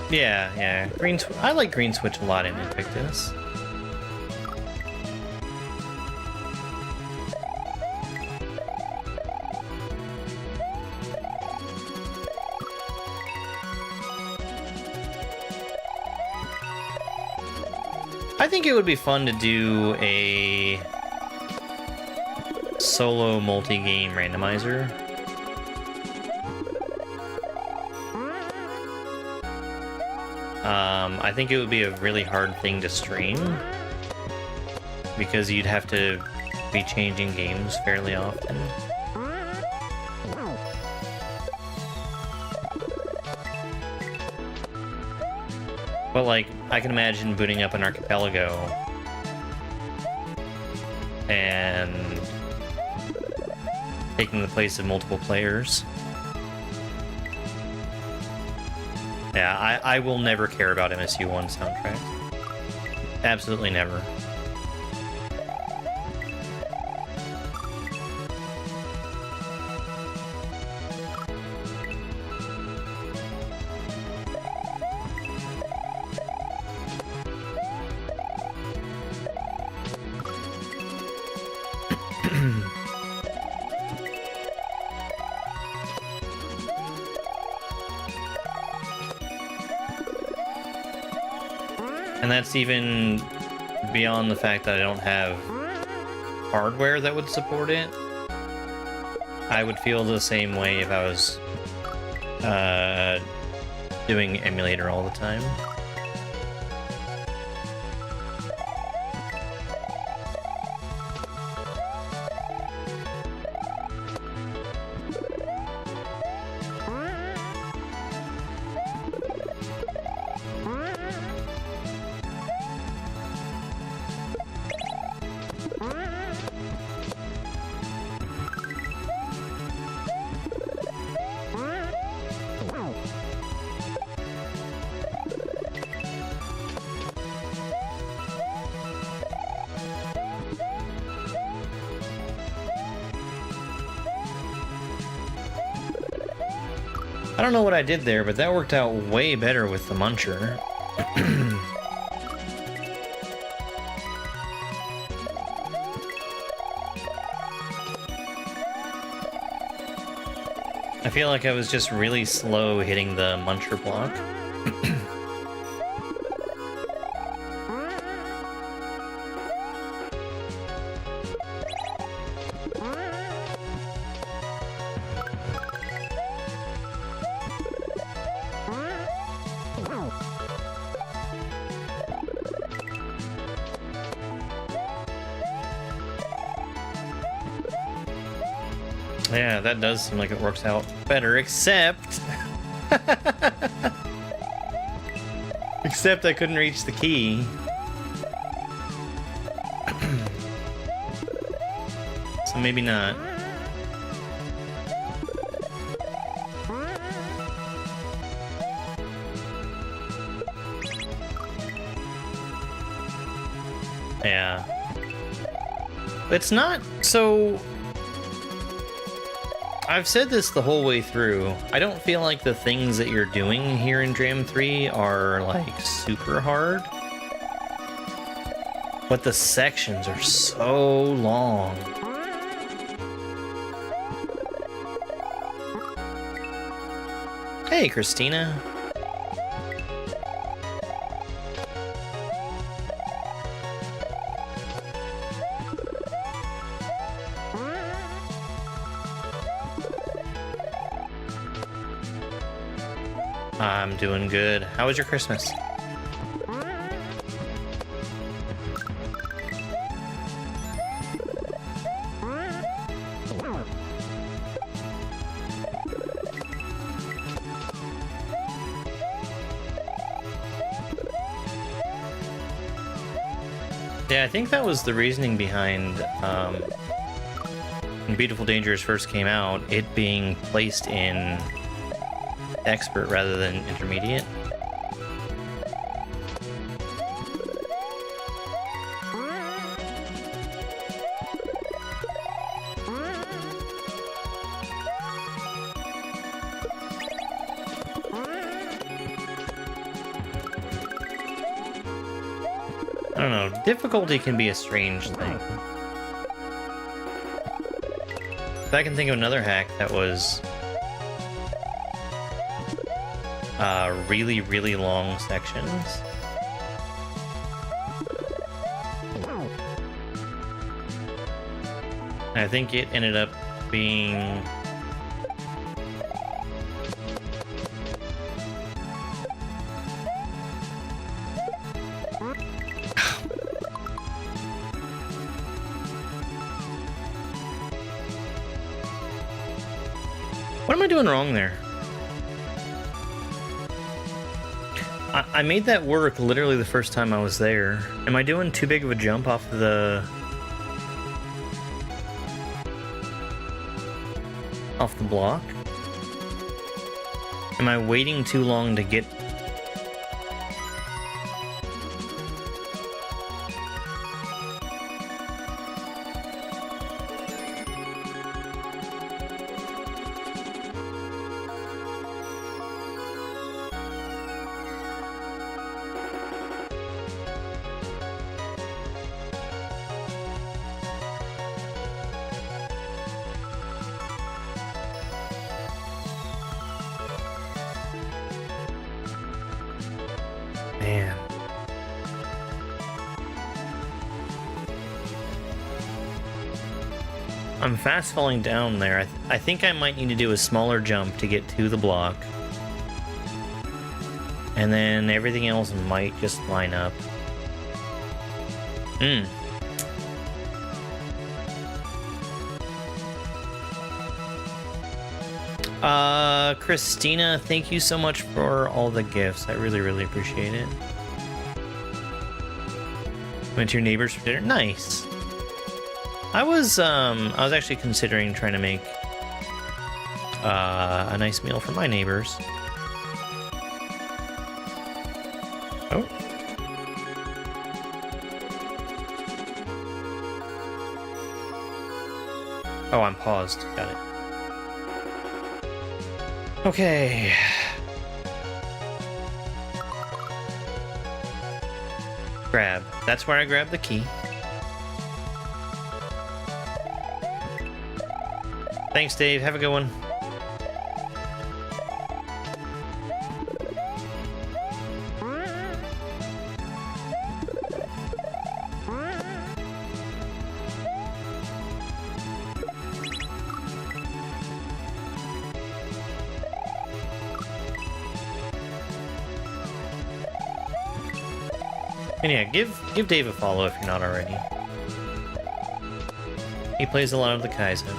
Yeah. I like Green Switch a lot in Invictus. I think it would be fun to do a solo multi-game randomizer. I think it would be a really hard thing to stream, because you'd have to be changing games fairly often. But like, I can imagine booting up an archipelago and taking the place of multiple players. Yeah, I will never care about MSU1 soundtracks. Absolutely never. And that's even beyond the fact that I don't have hardware that would support it. I would feel the same way if I was doing emulator all the time. I don't know what I did there, but that worked out way better with the muncher. I feel like I was just really slow hitting the muncher block. Yeah, that does seem like it works out better, except... except I couldn't reach the key. So maybe not. Yeah. It's not so... I've said this the whole way through. I don't feel like the things that you're doing here in Dram 3 are, like, super hard. But the sections are so long. Hey, Christina. I'm doing good. How was your Christmas? Yeah, I think that was the reasoning behind when Beautiful Dangerous first came out, it being placed in expert rather than intermediate. I don't know, difficulty can be a strange thing. I can think of another hack that was really, really long sections. And I think it ended up being... What am I doing wrong there? I made that work literally the first time I was there. Am I doing too big of a jump off the block? Am I waiting too long to get... Man. I'm fast falling down there. I think I might need to do a smaller jump to get to the block. And then everything else might just line up. Christina, thank you so much for all the gifts. I really, really appreciate it. Went to your neighbors for dinner? Nice. I was actually considering trying to make a nice meal for my neighbors. Oh. Oh, I'm paused. Got it. Okay. Grab. That's where I grabbed the key. Thanks, Dave. Have a good one. And yeah, give Dave a follow if you're not already. He plays a lot of the kaizo.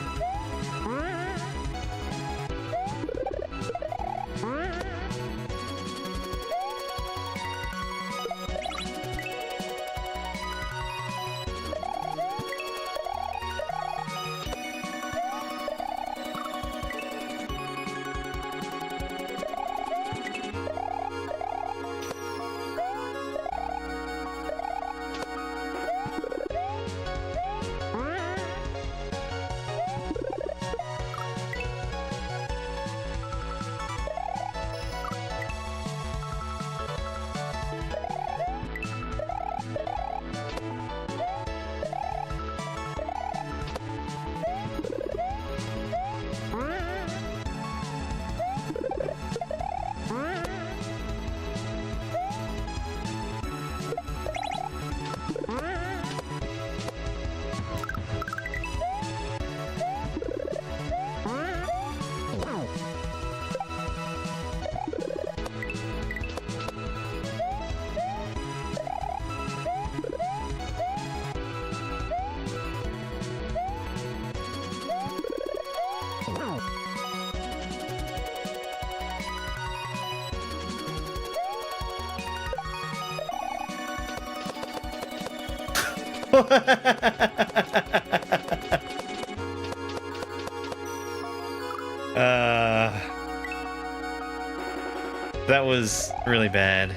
That was really bad.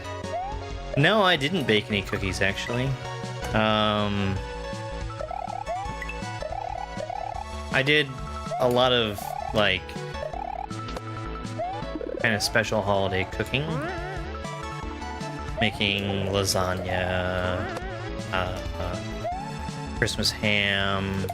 No, I didn't bake any cookies, actually. I did a lot of, like, kind of special holiday cooking. Making lasagna, Christmas ham.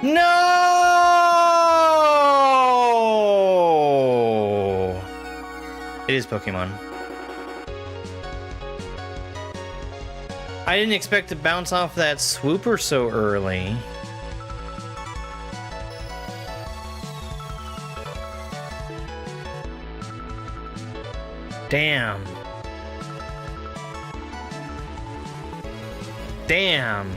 No! his Pokemon. I didn't expect to bounce off that swooper so early. Damn. Damn.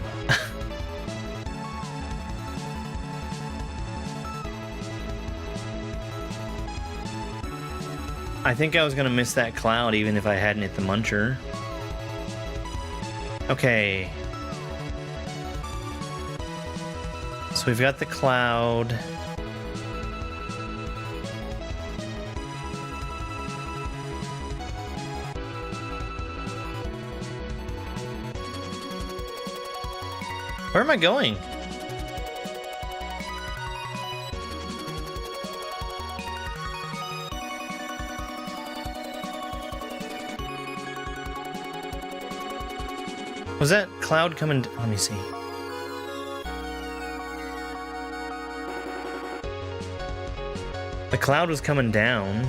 I think I was gonna miss that cloud even if I hadn't hit the muncher. Okay. So we've got the cloud. Where am I going? Was that cloud coming? Let me see. The cloud was coming down.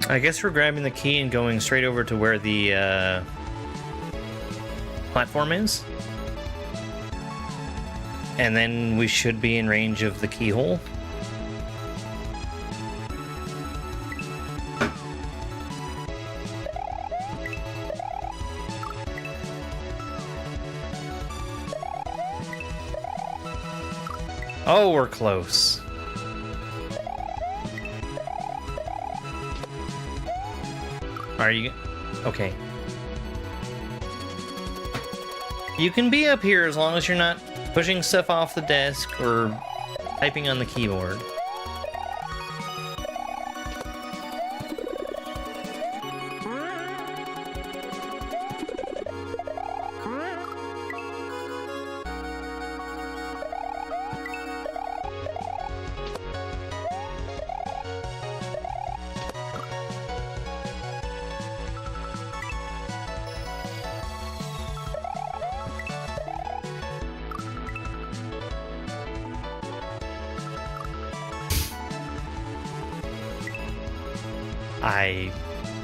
I guess we're grabbing the key and going straight over to where the platform is. And then we should be in range of the keyhole. Oh, we're close. Are you... Okay. You can be up here as long as you're not pushing stuff off the desk or typing on the keyboard.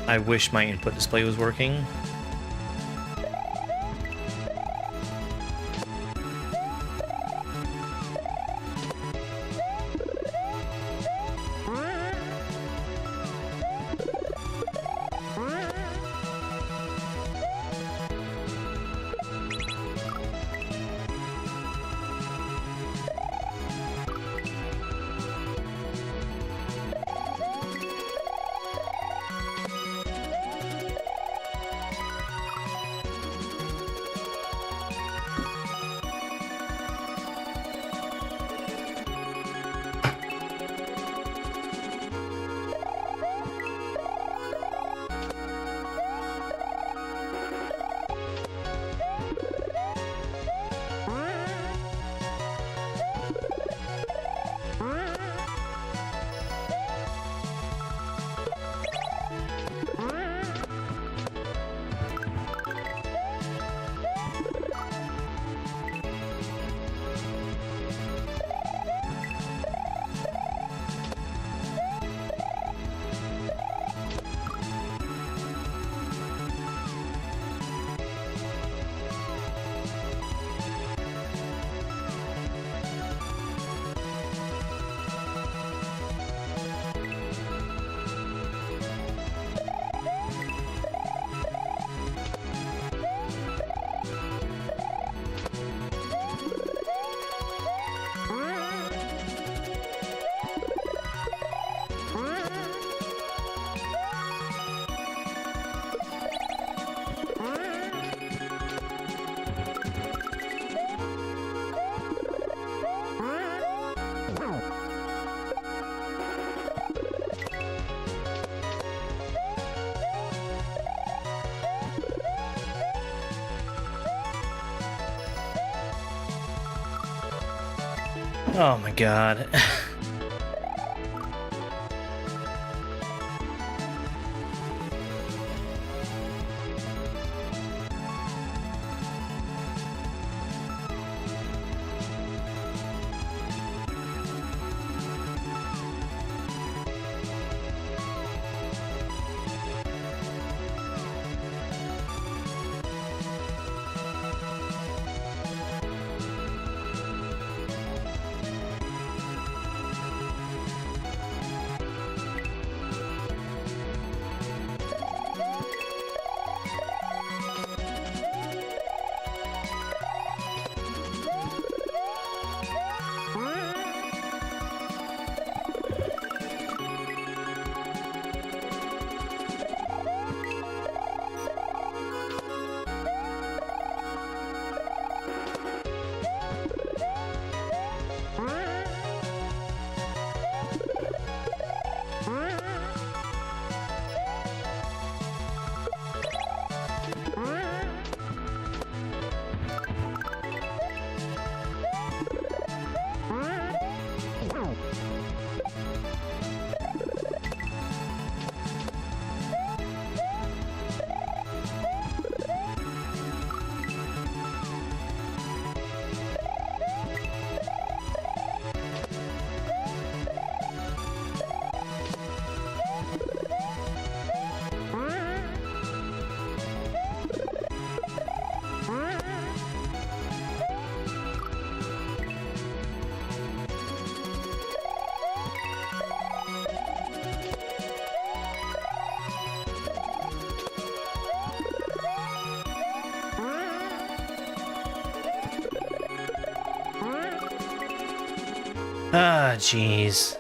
I wish my input display was working. Oh my god. jeez.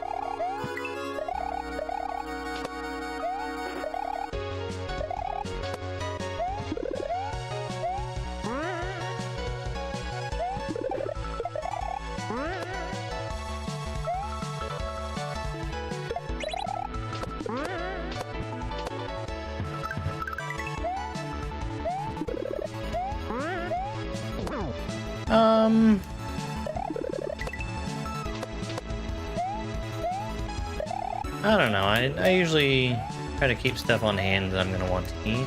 I don't know. I usually try to keep stuff on hand that I'm gonna want to eat.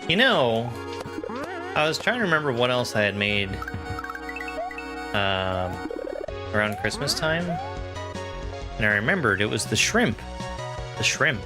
You know, I was trying to remember what else I had made around Christmas time, and I remembered it was the shrimp. The shrimp.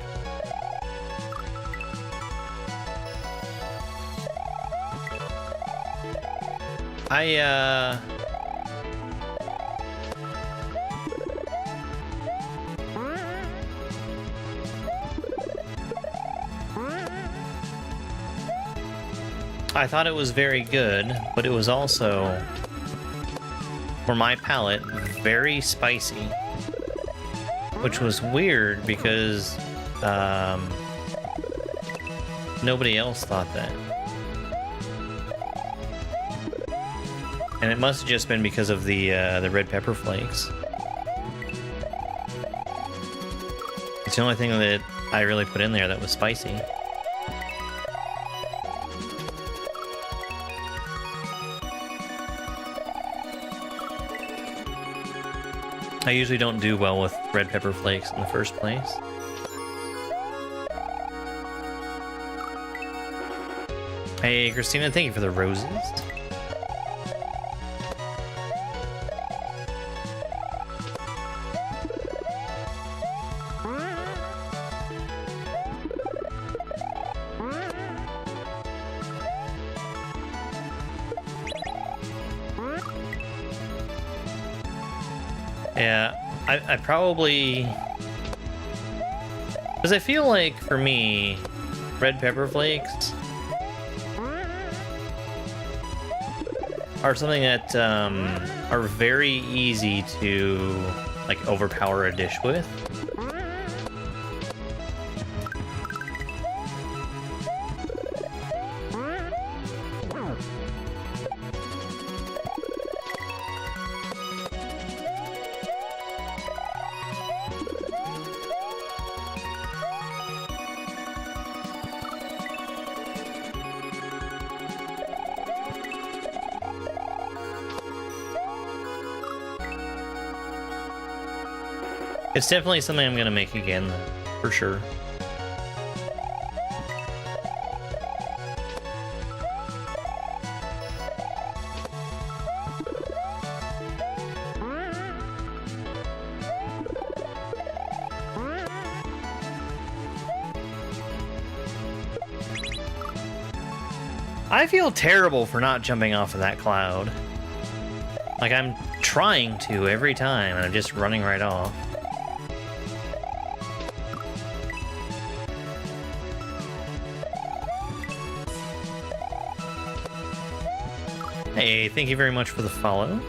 I thought it was very good, but it was also, for my palate, very spicy. Which was weird because nobody else thought that. And it must have just been because of the red pepper flakes. It's the only thing that I really put in there that was spicy. I usually don't do well with red pepper flakes in the first place. Hey, Christina, thank you for the roses. Yeah, I probably... Because I feel like, for me, red pepper flakes are something that are very easy to, like, overpower a dish with. It's definitely something I'm gonna make again, though, for sure. I feel terrible for not jumping off of that cloud. Like, I'm trying to every time, and I'm just running right off. Hey, thank you very much for the follow.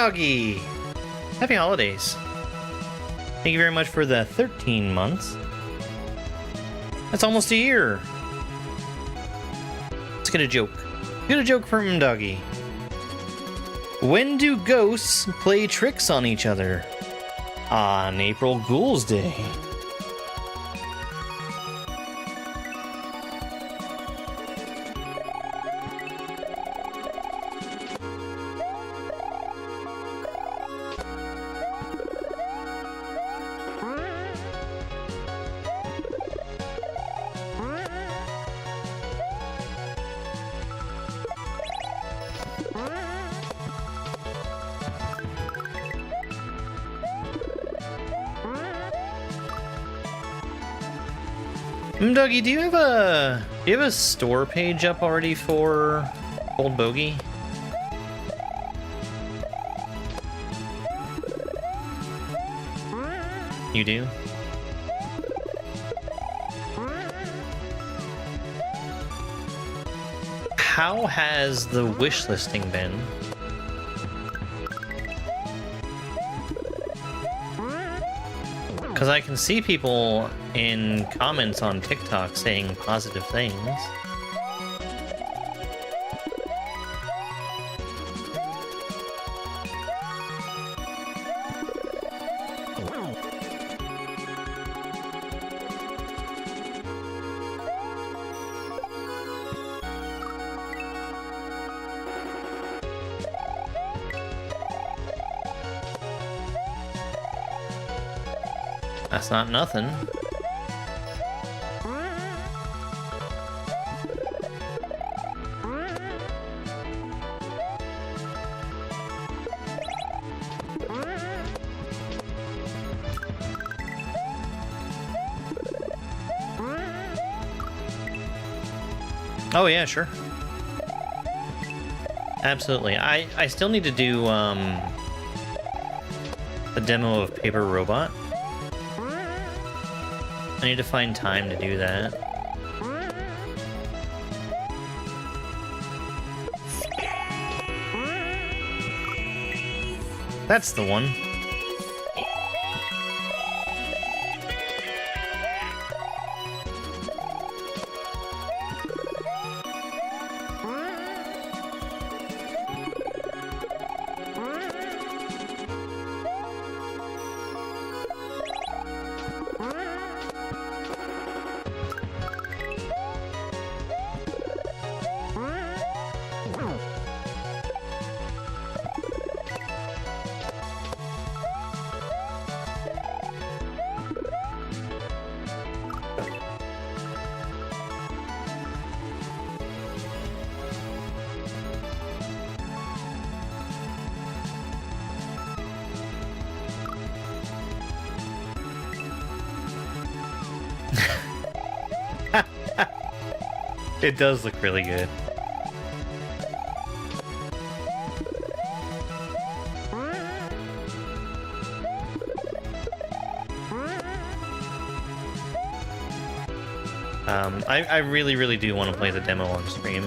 Doggy! Happy holidays. Thank you very much for the 13 months. That's almost a year. Let's get a joke. Get a joke from Doggy. When do ghosts play tricks on each other? On April Ghoul's Day. Dougie, do you have a store page up already for Old Bogey? You do? How has the wish listing been? Because I can see people in comments on TikTok saying positive things. That's not nothing. Oh yeah, sure. Absolutely. I still need to do the demo of Paper Robot. I need to find time to do that. That's the one. It does look really good. I really, really do want to play the demo on stream.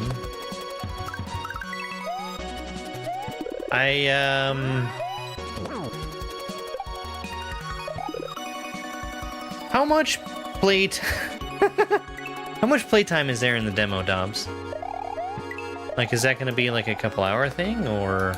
How much plate? How much playtime is there in the demo, Dobbs? Like, is that going to be like a couple hour thing, or?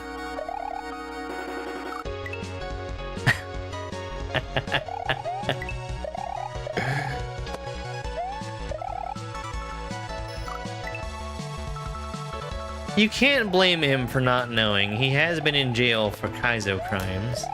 You can't blame him for not knowing. He has been in jail for kaizo crimes.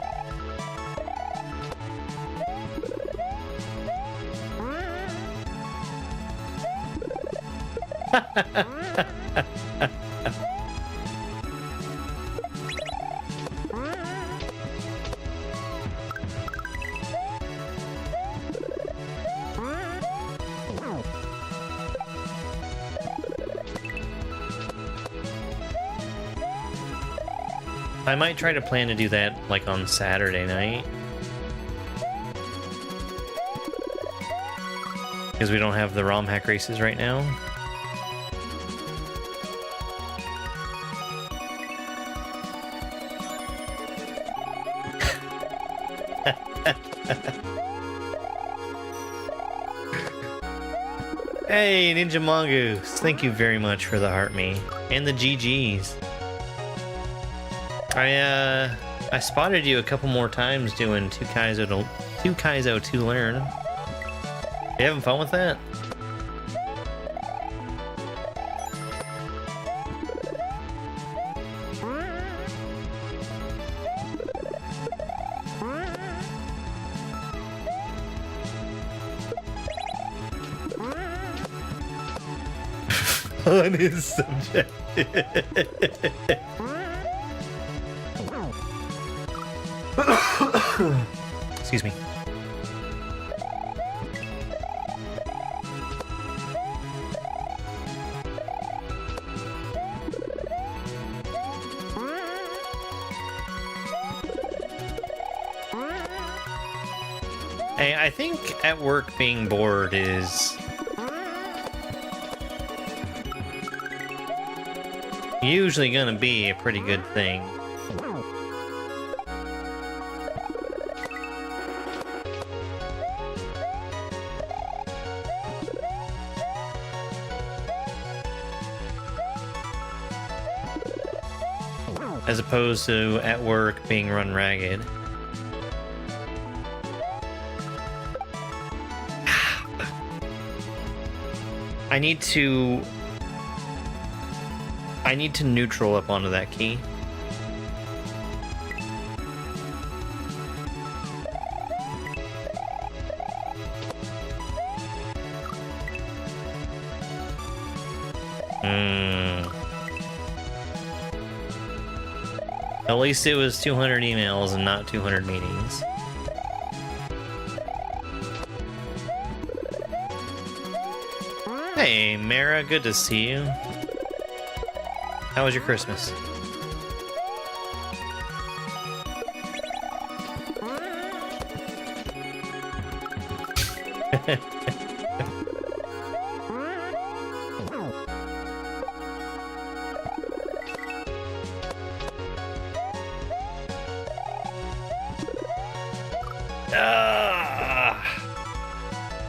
I might try to plan to do that like on Saturday night. Because we don't have the romhack races right now. Hey, Ninja Mongoose, thank you very much for the heart me and the GGs. I spotted you a couple more times doing two kaizo to learn. You having fun with that? On his subject. Excuse me. Hey, I think at work being bored is usually gonna be a pretty good thing. As opposed to at work being run ragged. I need to neutral up onto that key. At least it was 200 emails and not 200 meetings. Hey, Mara, good to see you. How was your Christmas?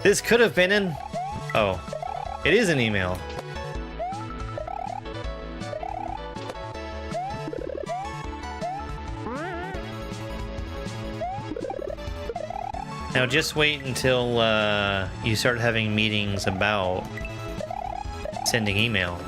This could have been an... Oh, it is an email. Now just wait until you start having meetings about sending email.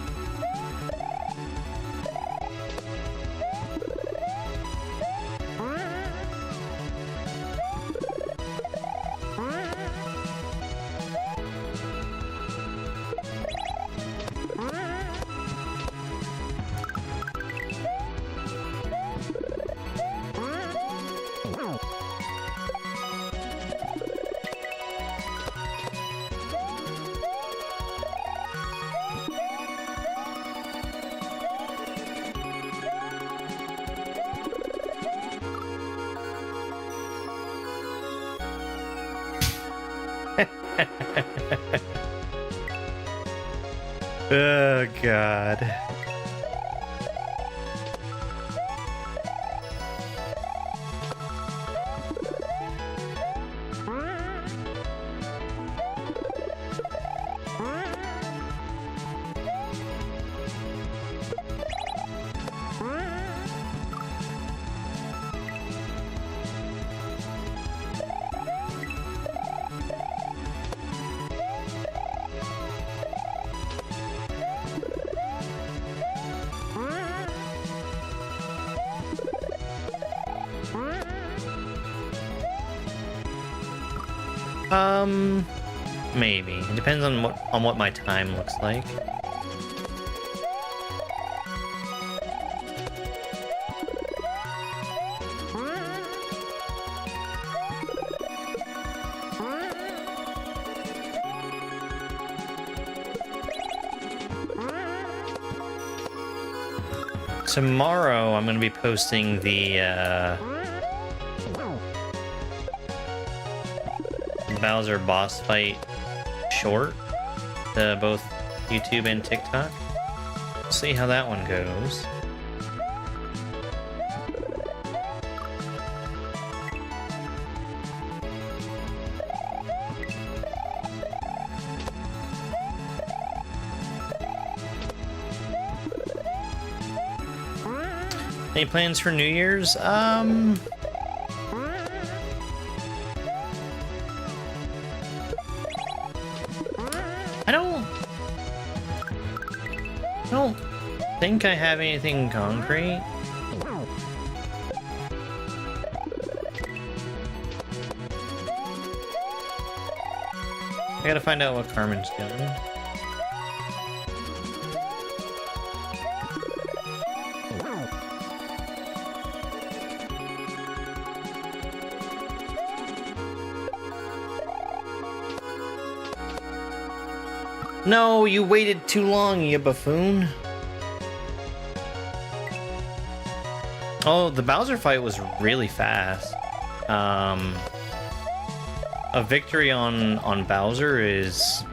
Oh, God. Maybe. It depends on what my time looks like. Tomorrow I'm going to be posting the Bowser boss fight short to both YouTube and TikTok. See how that one goes. Any plans for New Year's? I don't think I have anything concrete. I gotta find out what Carmen's doing. No, you waited too long, you buffoon. Oh, the Bowser fight was really fast. A victory on Bowser is,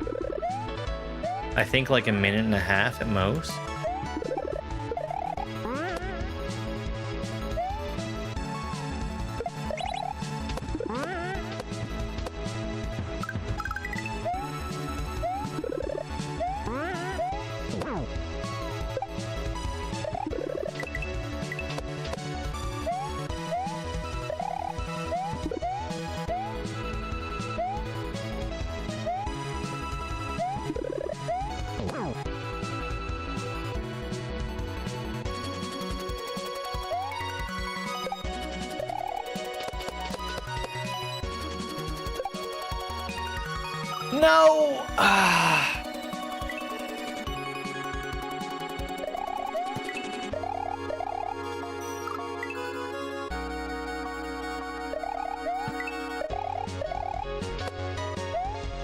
I think, like a minute and a half at most. No!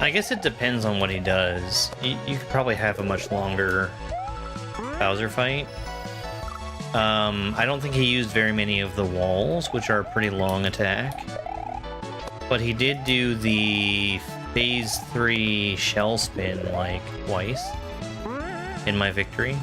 I guess it depends on what he does. You could probably have a much longer Bowser fight. I don't think he used very many of the walls, which are a pretty long attack. But he did do the Phase 3 shell spin like twice in my victory.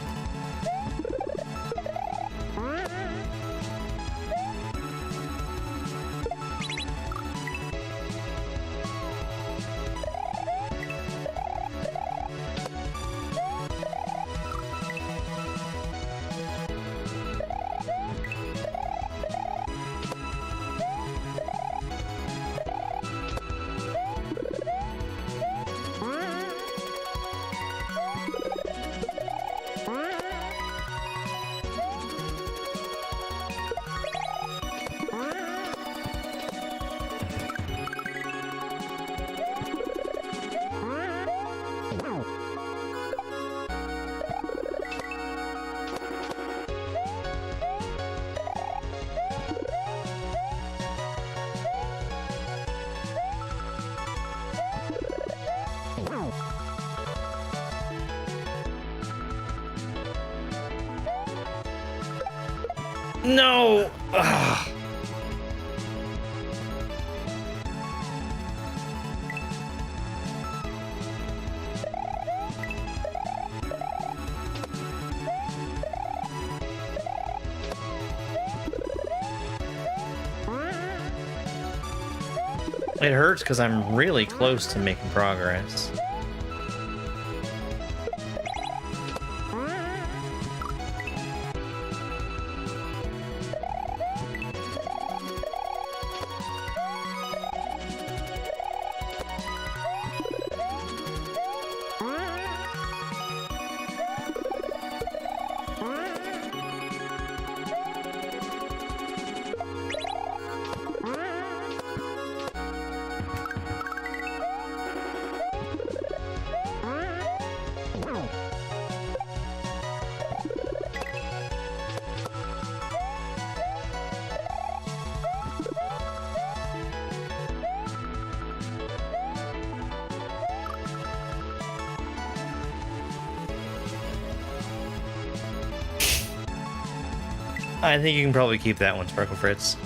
No! Ugh. It hurts because I'm really close to making progress. I think you can probably keep that one, Sparkle Fritz.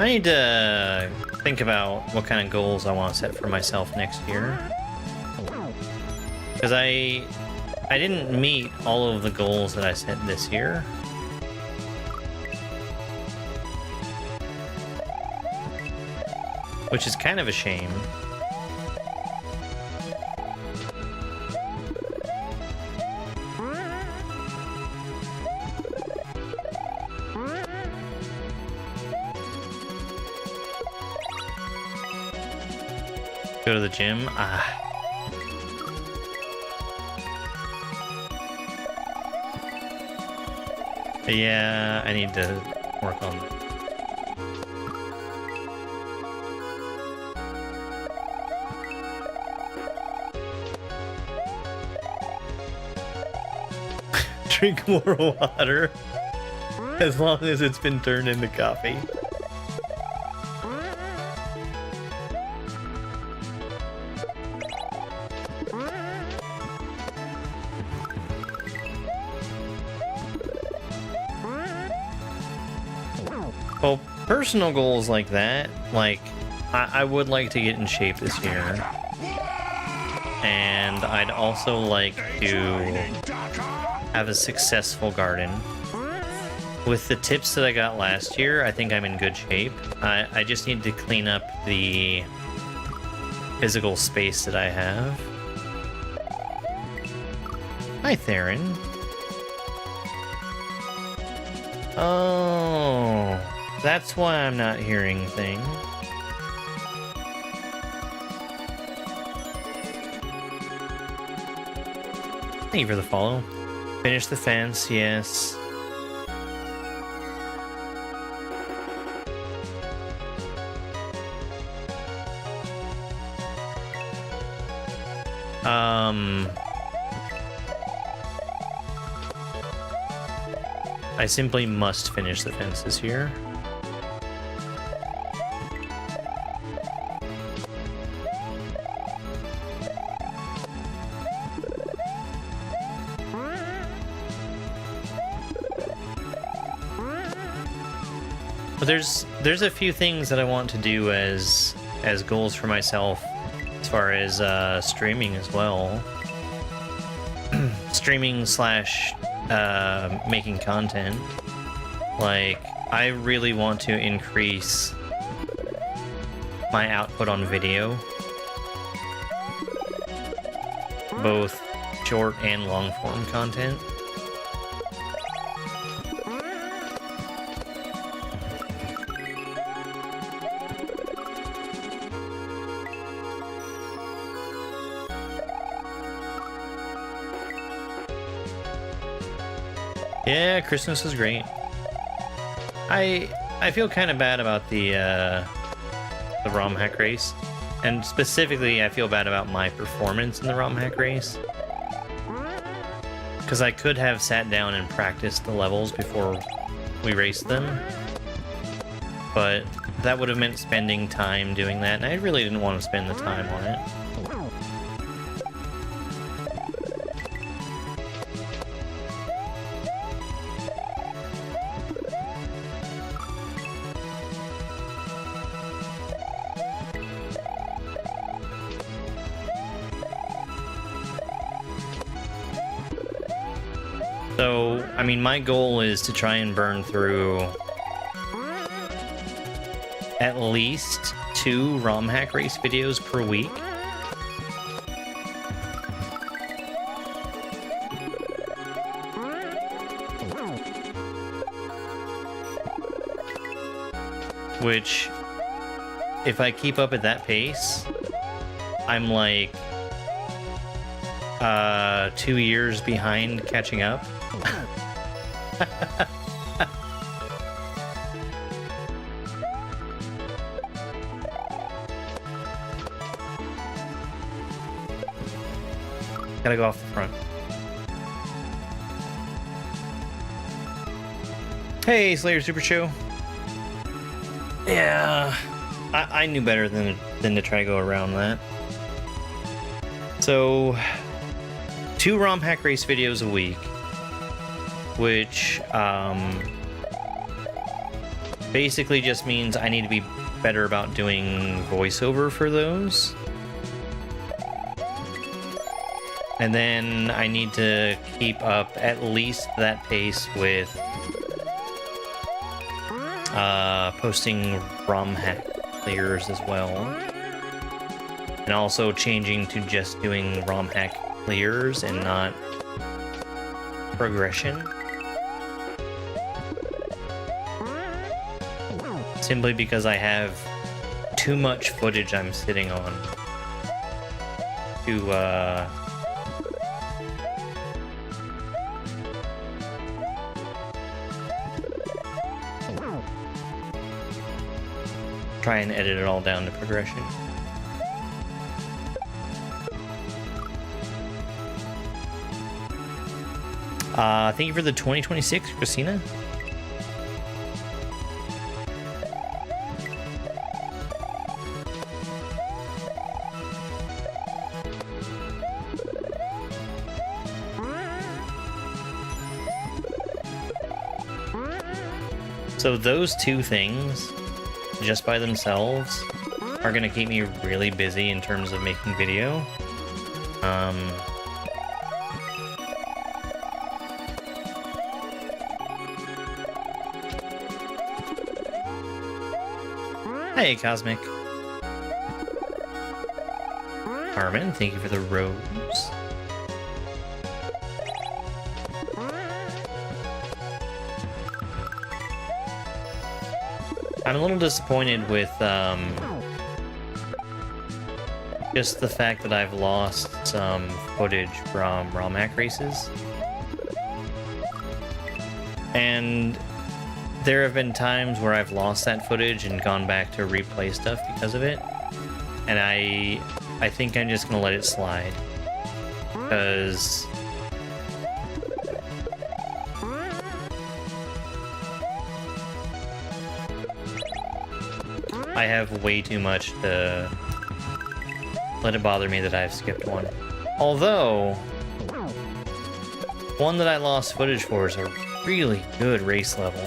I need to think about what kind of goals I want to set for myself next year. Because I didn't meet all of the goals that I set this year. Which is kind of a shame. Go to the gym? Ah. Yeah, I need to work on that. Drink more water, as long as it's been turned into coffee. Well, personal goals like that, like, I would like to get in shape this year. And I'd also like to have a successful garden. With the tips that I got last year, I think I'm in good shape. I just need to clean up the physical space that I have. Hi, Theron. Oh, that's why I'm not hearing things. Thank you for the follow. Finish the fence, yes. I simply must finish the fence this year. But there's a few things that I want to do as goals for myself, as far as streaming as well. Streaming slash making content. Like, I really want to increase my output on video, both short and long form content. Yeah, Christmas was great. I feel kind of bad about the romhack race, and specifically I feel bad about my performance in the romhack race, because I could have sat down and practiced the levels before we raced them, but that would have meant spending time doing that, and I really didn't want to spend the time on it. So, I mean, my goal is to try and burn through at least 2 romhack race videos per week. Which, if I keep up at that pace, I'm like 2 years behind catching up. Gotta go off the front. Hey, Slayer Super Show. Yeah, I knew better than to try to go around that. So, 2 romhack race videos a week, which basically just means I need to be better about doing voiceover for those. And then I need to keep up at least that pace with posting romhack clears as well. And also changing to just doing romhack clears and not progression. Simply because I have too much footage I'm sitting on to try and edit it all down to progression. Thank you for the 2026, Christina. So those two things, just by themselves, are gonna keep me really busy in terms of making video. Hey, Cosmic. Armin, thank you for the rose. I'm a little disappointed with just the fact that I've lost some footage from romhack races. And there have been times where I've lost that footage and gone back to replay stuff because of it. And I think I'm just gonna let it slide. Because I have way too much to let it bother me that I've skipped one. Although, one that I lost footage for is a really good race level.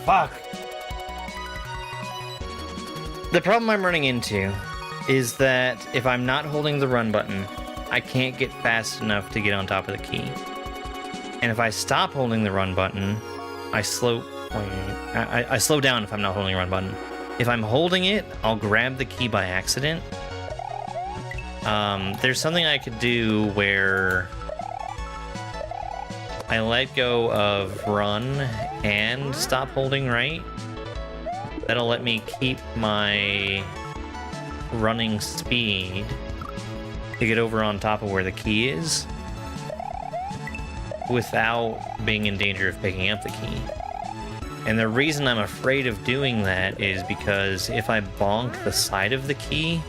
Fuck. The problem I'm running into is that if I'm not holding the run button, I can't get fast enough to get on top of the key. And if I stop holding the run button, I slow down if I'm not holding the run button. If I'm holding it, I'll grab the key by accident. There's something I could do where I let go of run and stop holding right. That'll let me keep my running speed to get over on top of where the key is without being in danger of picking up the key. And the reason I'm afraid of doing that is because if I bonk the side of the key,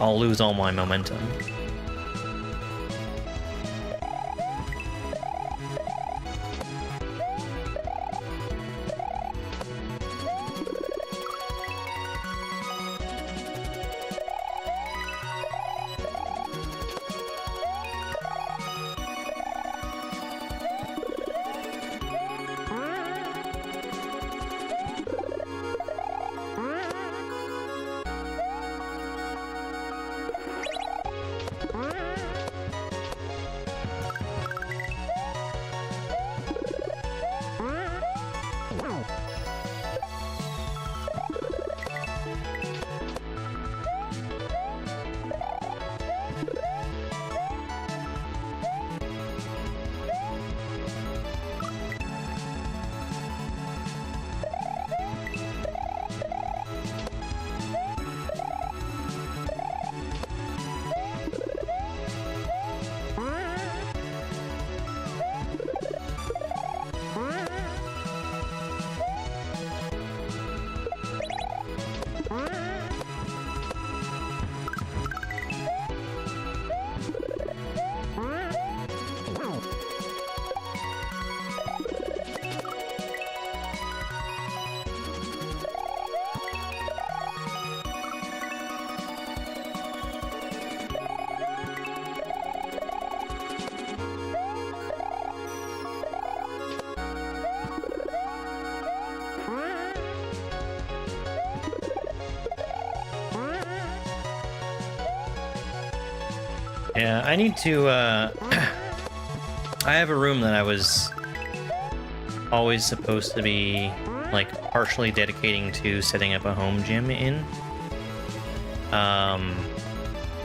I'll lose all my momentum. Yeah, I need to, I have a room that I was always supposed to be, like, partially dedicating to setting up a home gym in. And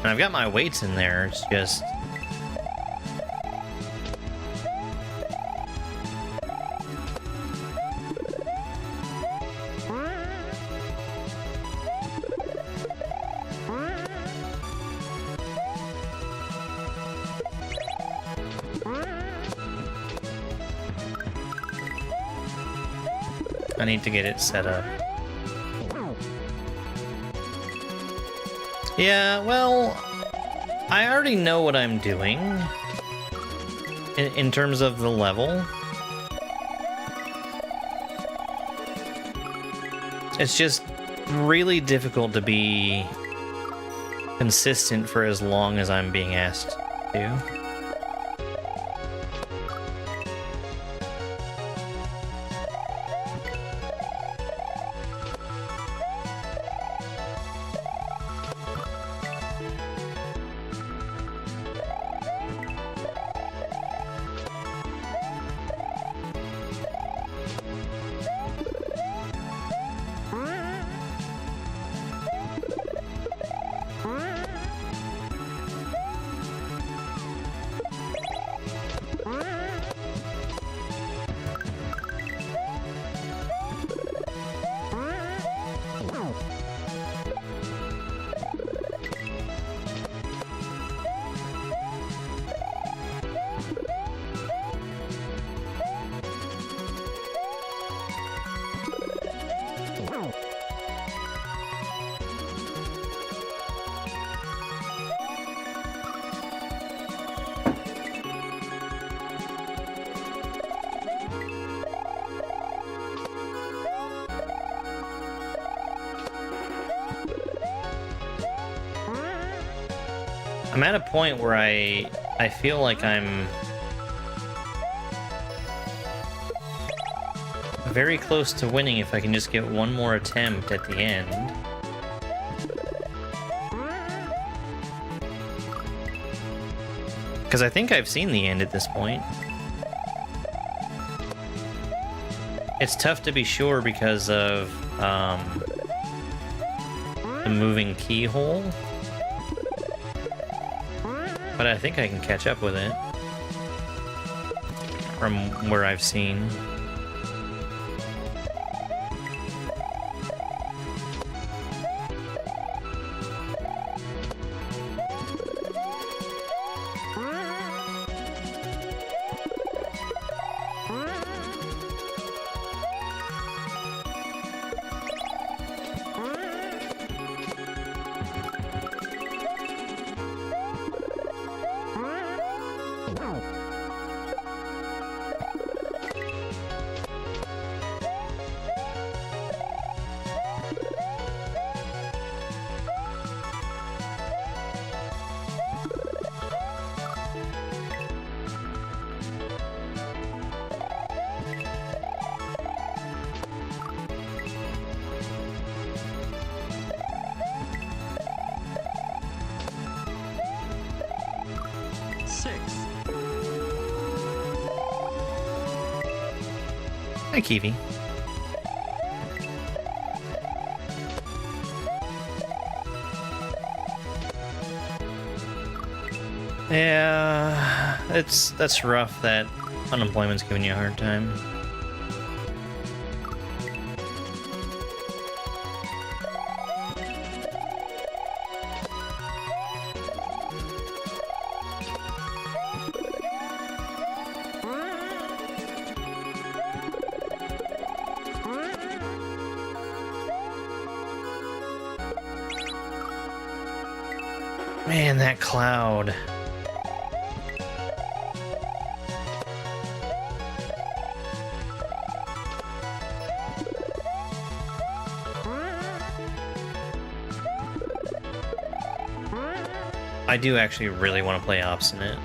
I've got my weights in there, it's just... I need to get it set up. Yeah, well, I already know what I'm doing in terms of the level. It's just really difficult to be consistent for as long as I'm being asked to. I'm at a point where I feel like I'm very close to winning if I can just get one more attempt at the end. Because I think I've seen the end at this point. It's tough to be sure because of the moving keyhole. But I think I can catch up with it from where I've seen. Hi, Kiwi. Yeah, that's rough that unemployment's giving you a hard time. Man, that cloud. I do actually really want to play Obstinate.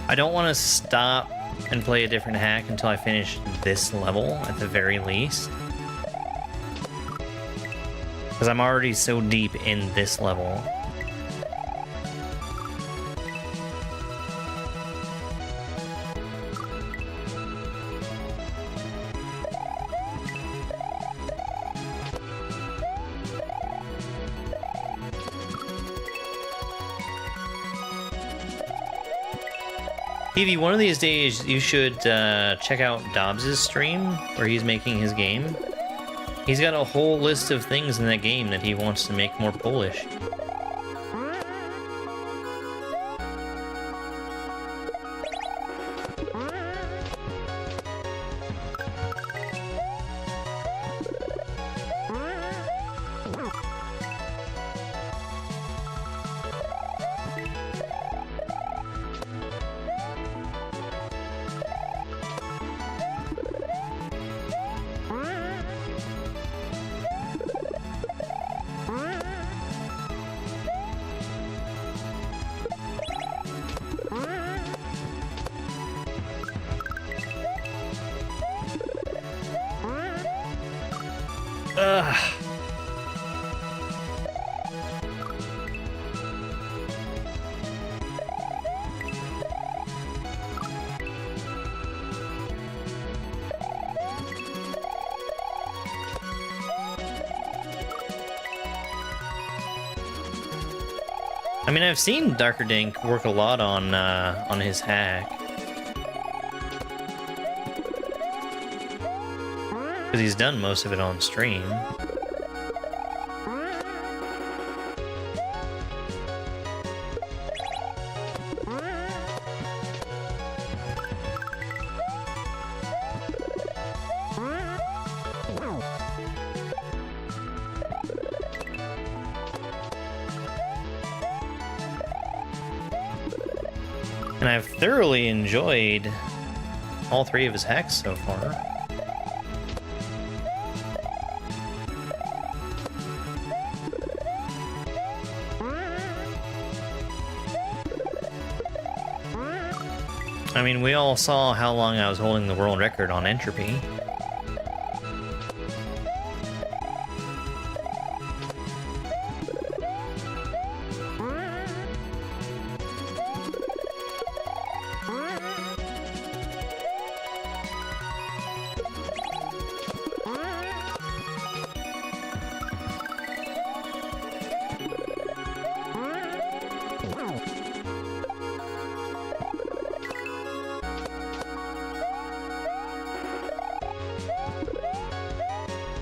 I don't want to stop and play a different hack until I finish this level, at the very least. Because I'm already so deep in this level. Evie, one of these days you should check out Dobbs's stream where he's making his game. He's got a whole list of things in that game that he wants to make more Polish. Ugh. I mean, I've seen Darker Dink work a lot on his hack. Because he's done most of it on stream. And I've thoroughly enjoyed all three of his hacks so far. I mean, we all saw how long I was holding the world record on entropy.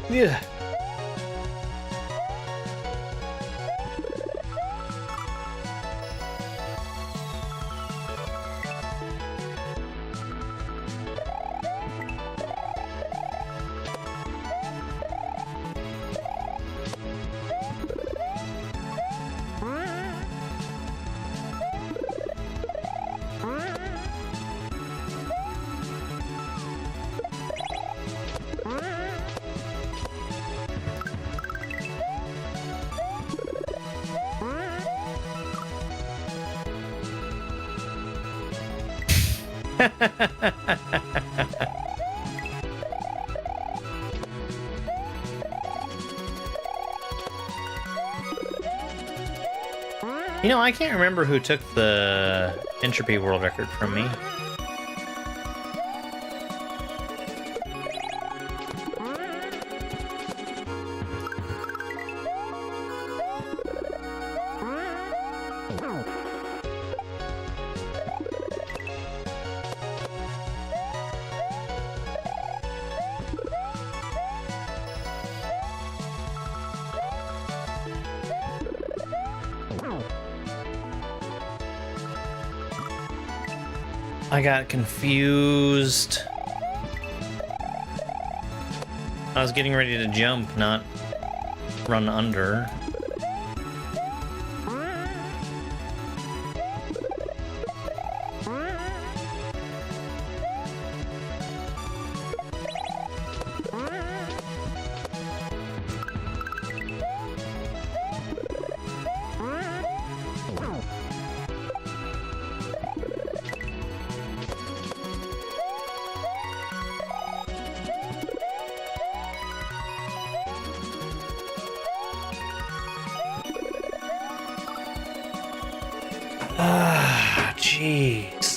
Yeah. You know, I can't remember who took the entropy world record from me. I got confused. I was getting ready to jump, not run under. Ah, jeez.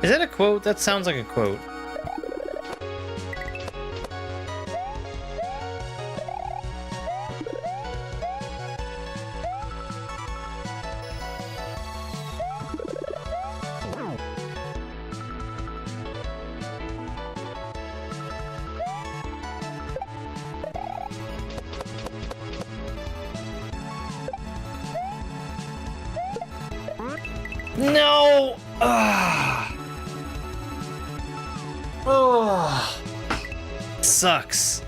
Is that a quote? That sounds like a quote. No! Ah. Oh. Sucks.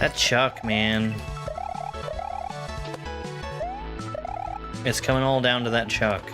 That Chuck, man. It's coming all down to that Chuck.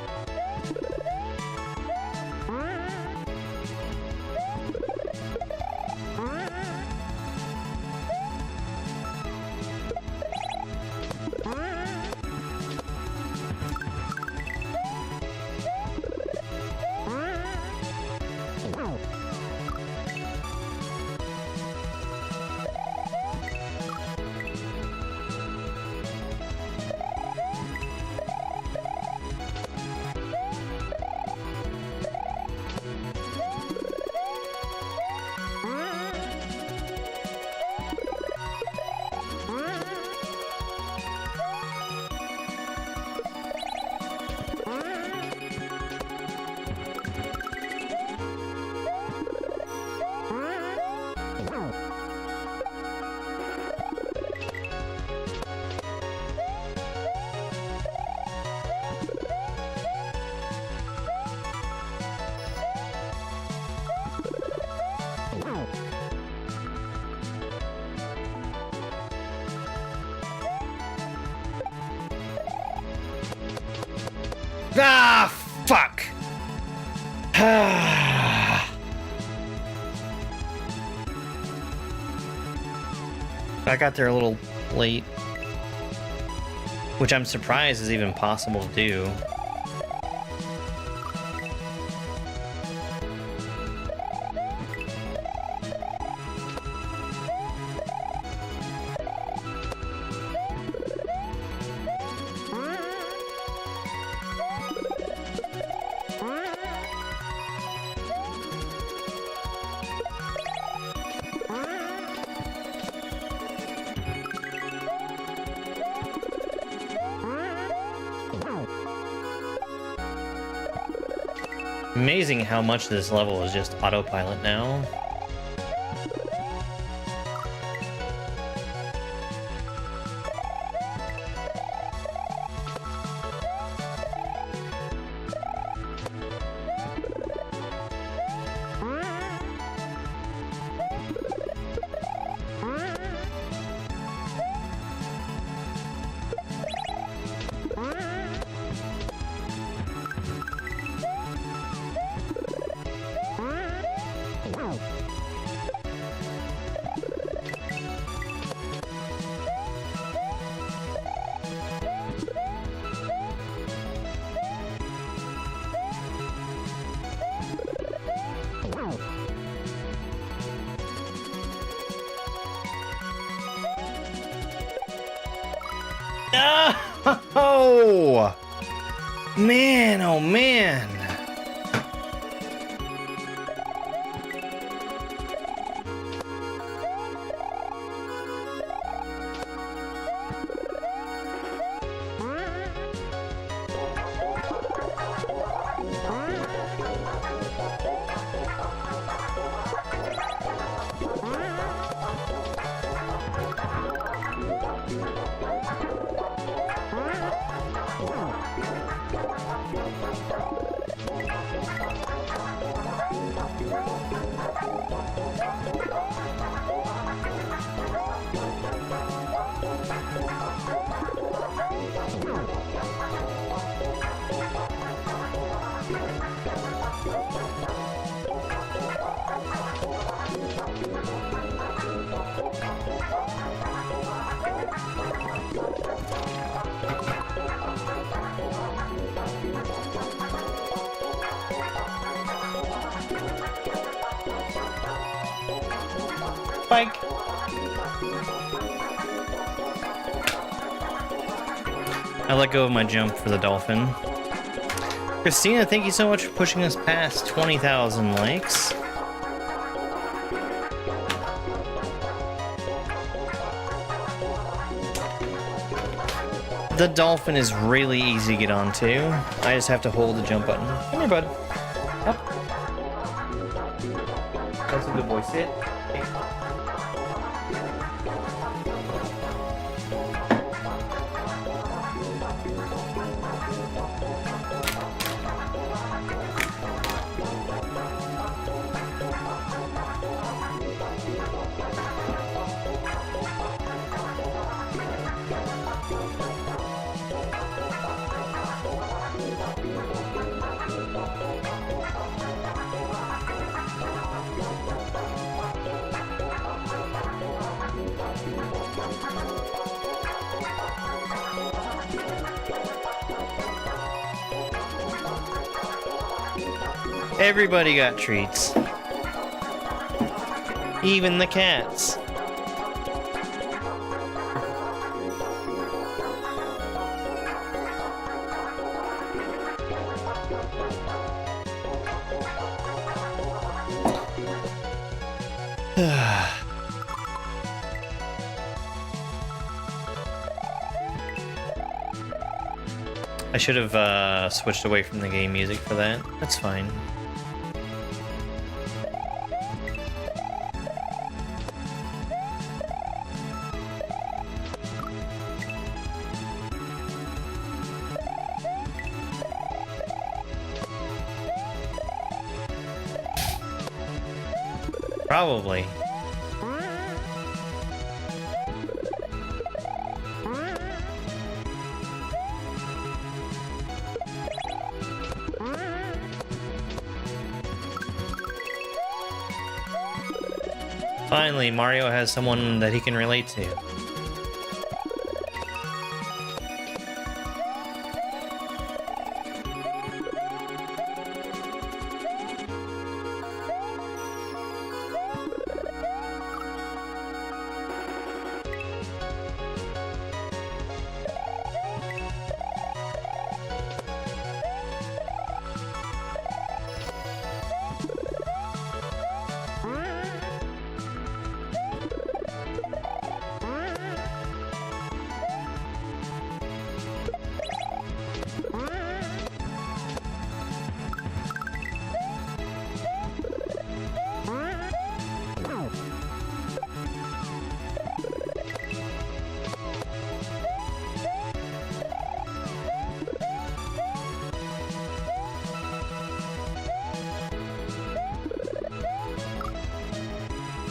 Ah, fuck! I got there a little late, which I'm surprised is even possible to do. Amazing how much this level is just autopilot now. Oh! Man, oh man. Spike. I let go of my jump for the dolphin. Christina, thank you so much for pushing us past 20,000 likes. The dolphin is really easy to get onto. I just have to hold the jump button. Come here, bud. Up. That's a good boy. Sit. Hey. Everybody got treats. Even the cats. I should have switched away from the game music for that. That's fine. Probably. Finally, Mario has someone that he can relate to.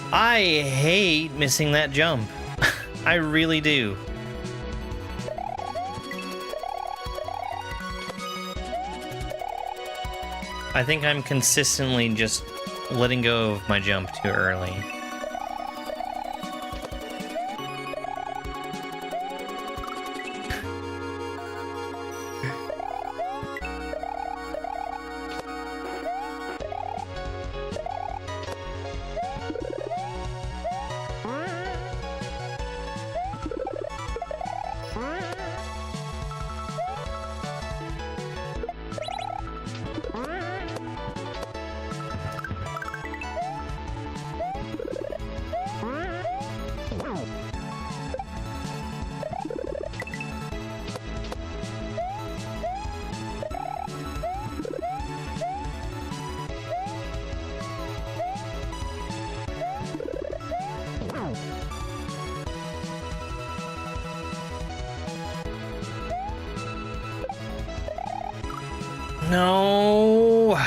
I hate missing that jump. I really do. I think I'm consistently just letting go of my jump too early. No.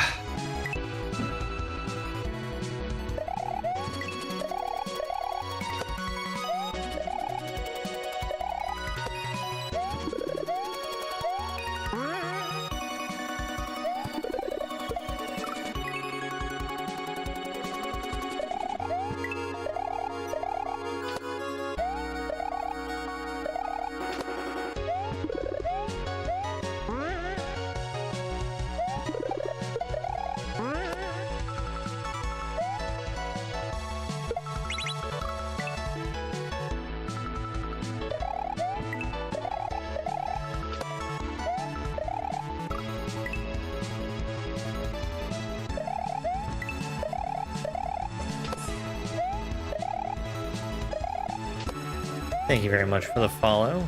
Thank you very much for the follow.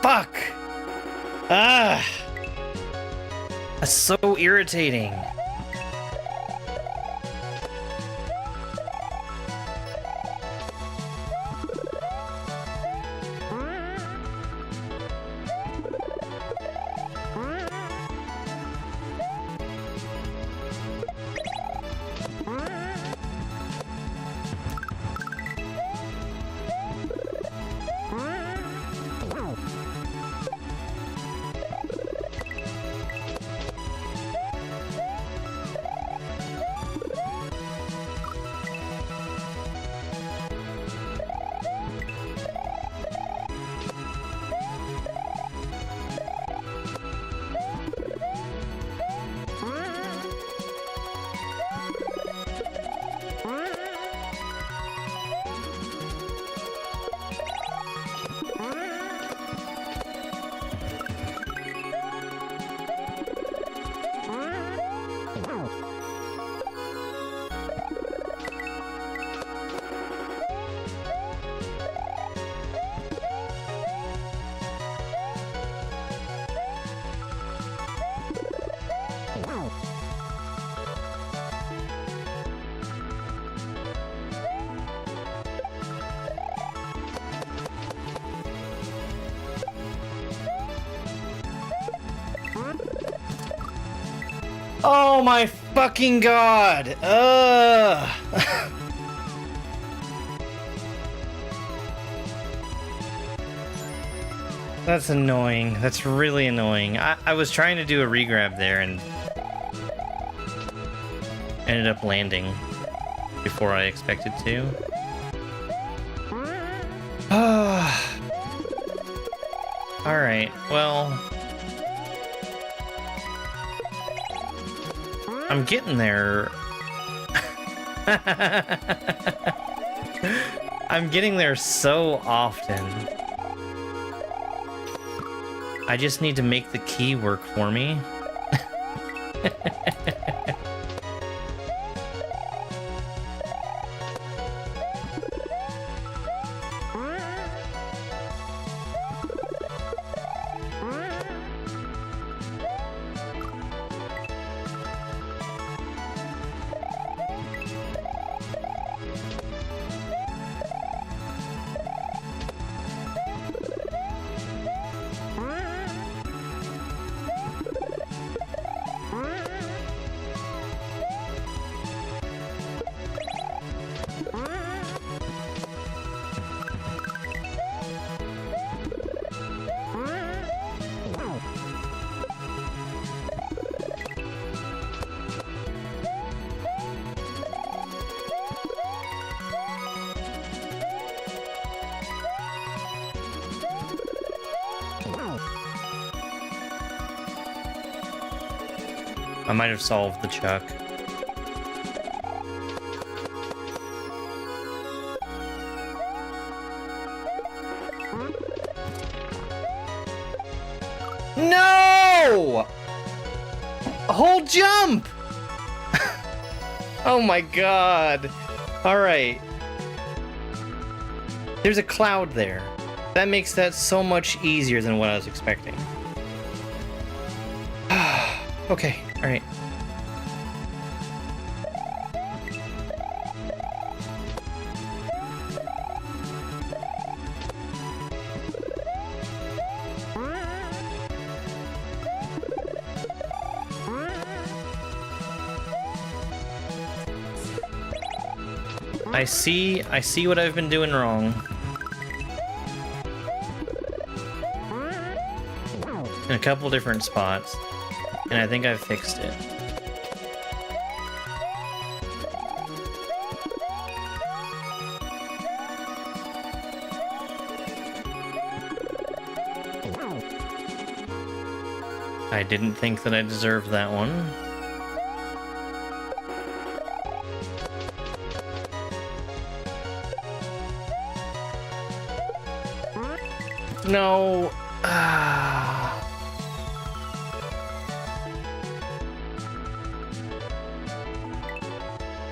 Fuck! Ah! That's so irritating. Oh my fucking god! That's annoying. That's really annoying. I was trying to do a regrab there and ended up landing before I expected to. Alright, well... I'm getting there. I'm getting there so often. I just need to make the key work for me. I might have solved the chuck. Hold jump! Oh my god. Alright. There's a cloud there. That makes that so much easier than what I was expecting. Okay, alright. I see what I've been doing wrong. In a couple different spots, and I think I've fixed it. I didn't think that I deserved that one. No.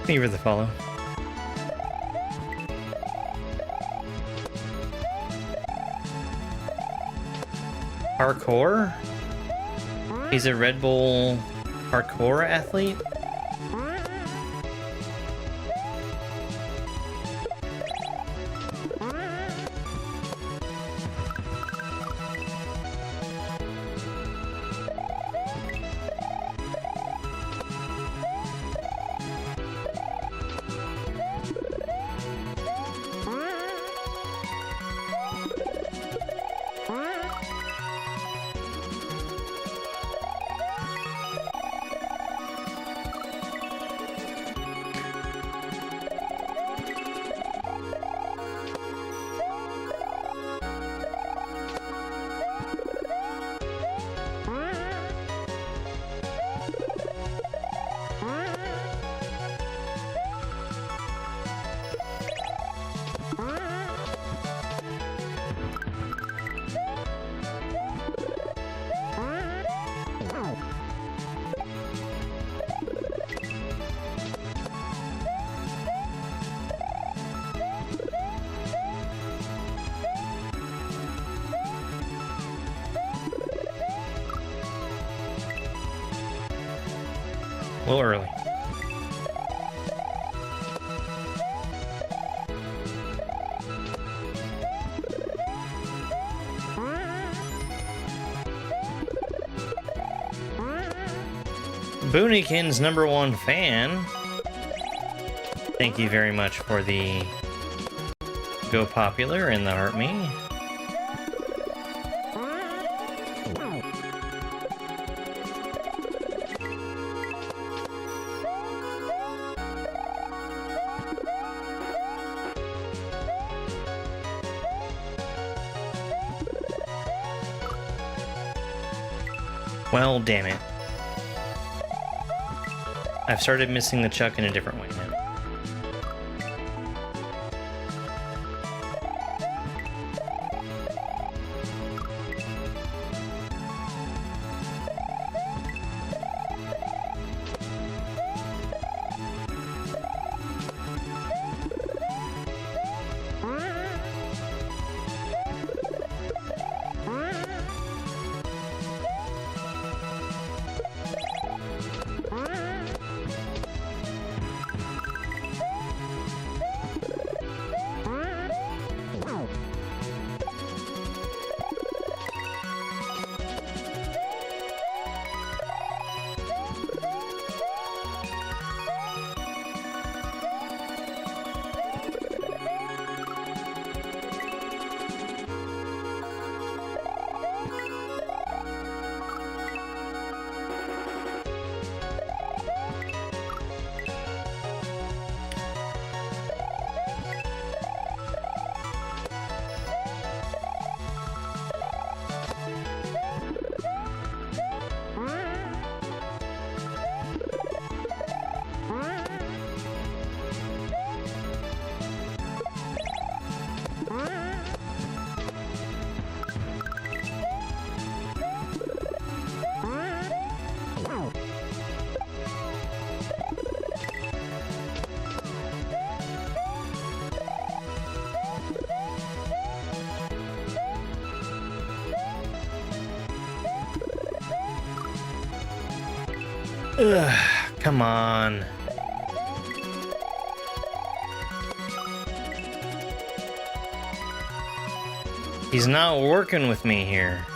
Thank you for the follow. Parkour? He's a Red Bull parkour athlete? A little early. Boonikin's #1 fan. Thank you very much for the go popular and the heart me. Well, damn it. I've started missing the chuck in a different way now. Ugh, come on. He's not working with me here.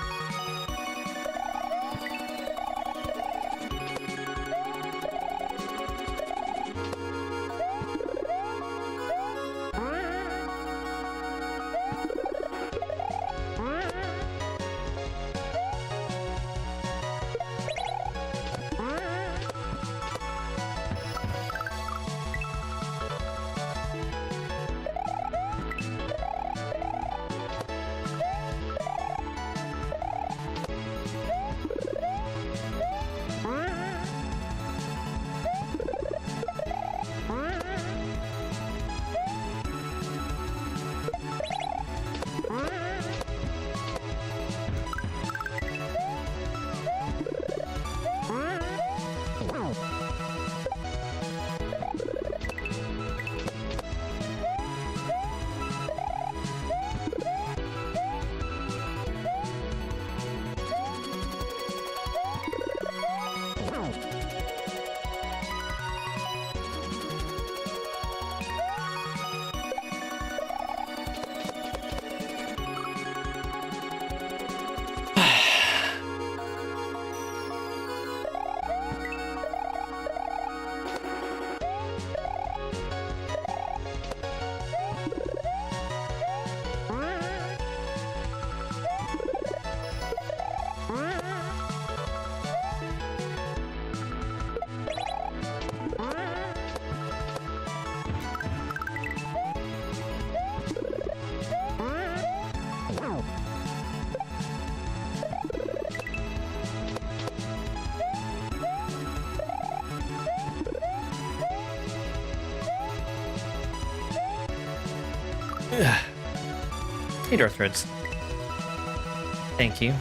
Ugh. Hey, Darth Threads. Thank you.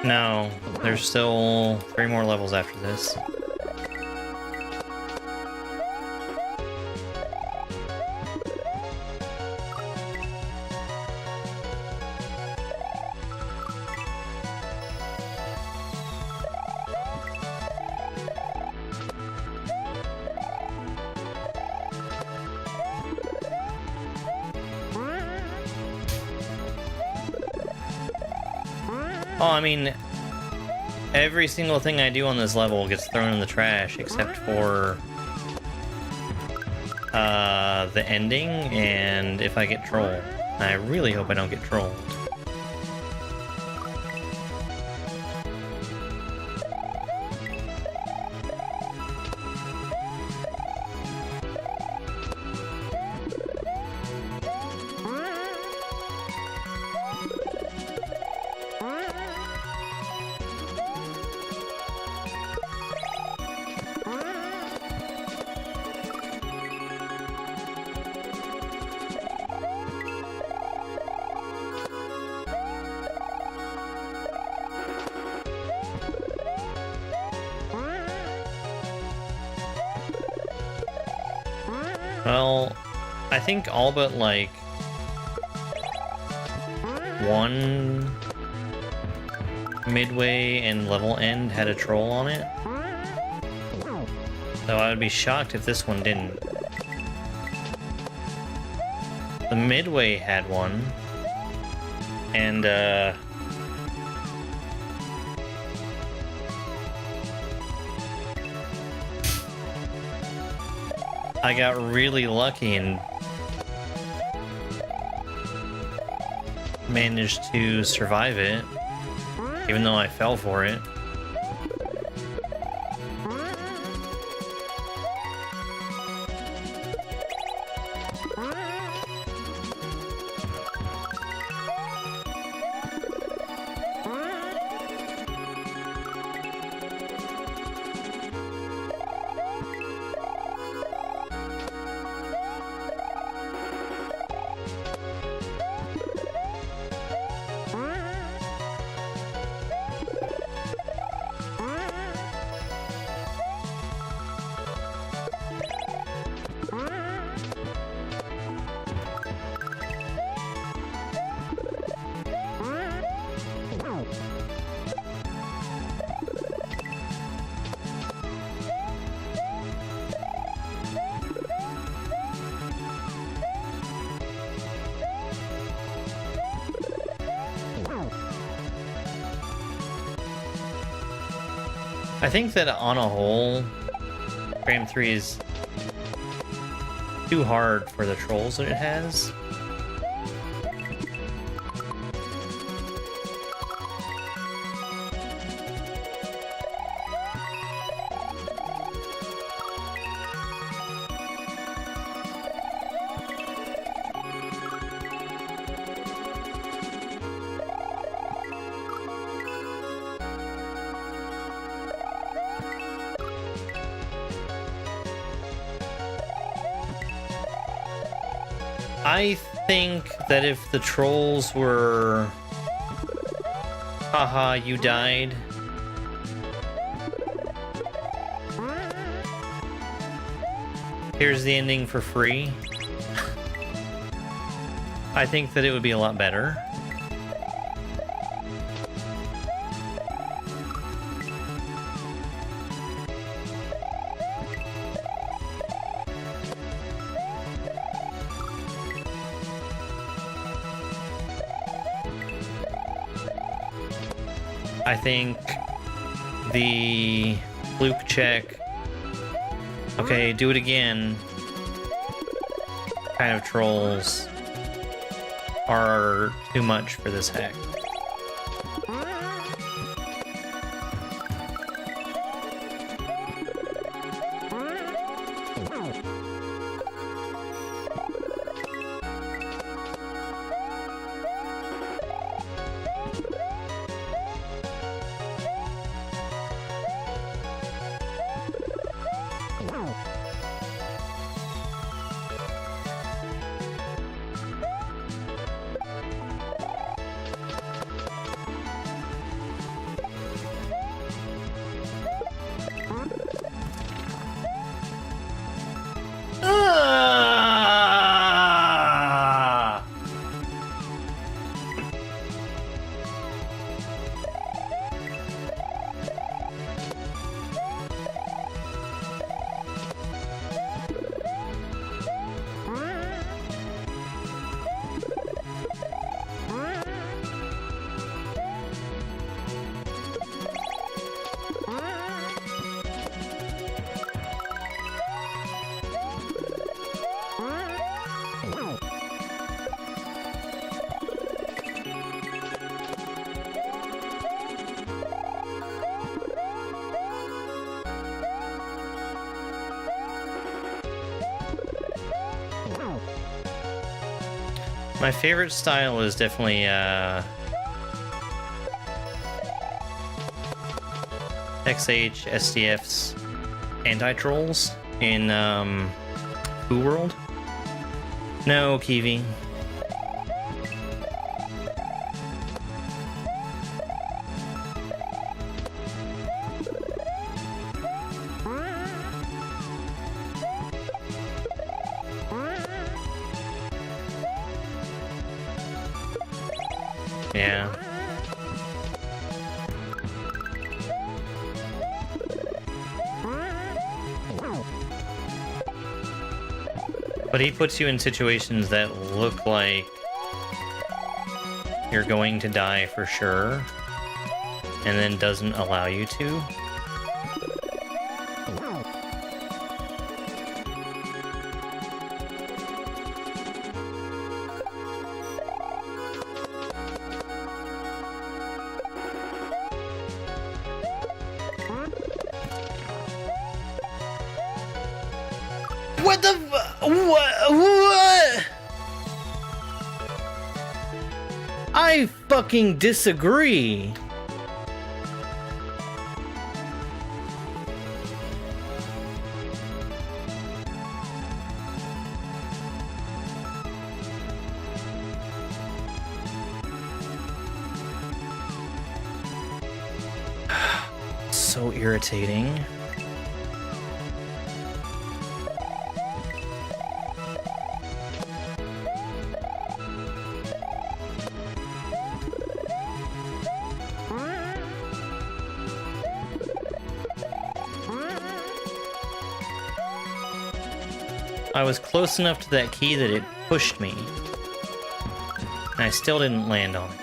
No, there's still 3 more levels after this. Oh, I mean, every single thing I do on this level gets thrown in the trash except for the ending and if I get trolled. I really hope I don't get trolled. Well, I think all but like one midway and level end had a troll on it. So I would be shocked if this one didn't. The midway had one, and I got really lucky and managed to survive it, even though I fell for it. I think that on a whole, Dram 3 is too hard for the trolls that it has. I think that if the trolls were, haha, you died, here's the ending for free, I think that it would be a lot better. I think the fluke check, okay, do it again, kind of trolls are too much for this hack. My favorite style is definitely XH SDF's anti-trolls in Foo World. No, Kiwi. Yeah. But he puts you in situations that look like you're going to die for sure, and then doesn't allow you to. What the what? I fucking disagree. So irritating. I was close enough to that key that it pushed me, and I still didn't land on it.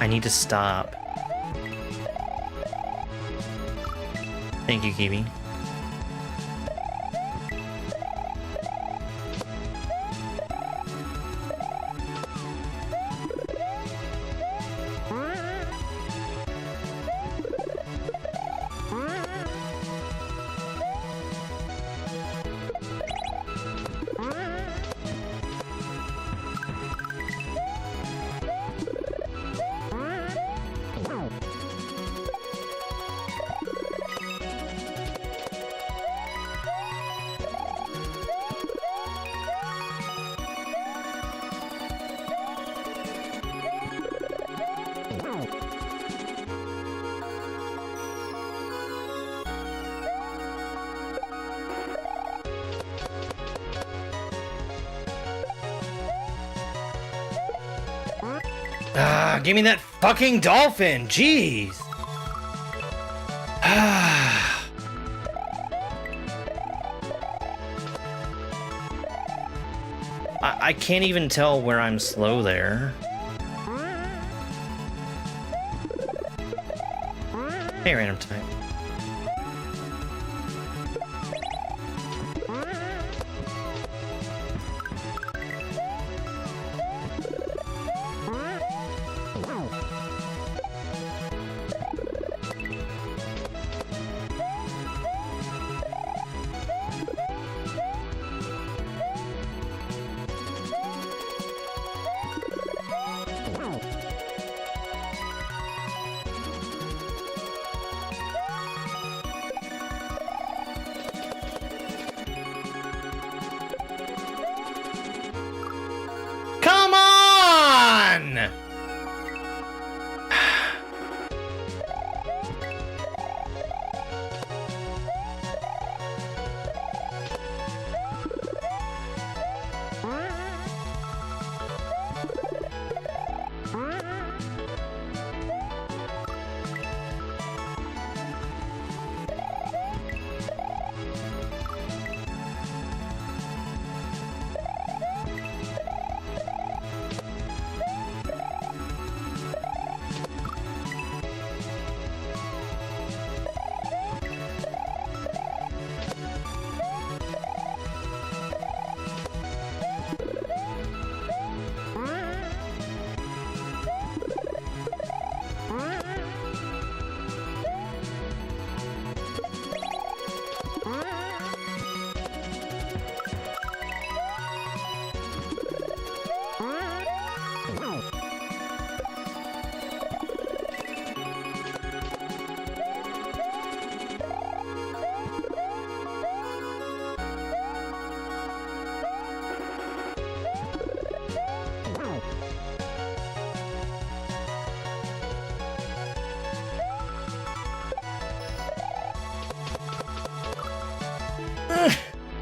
I need to stop. Thank you, Kiwi. Give me that fucking dolphin! Jeez! I can't even tell where I'm slow there. Hey, random type. Come on!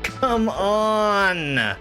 Come on!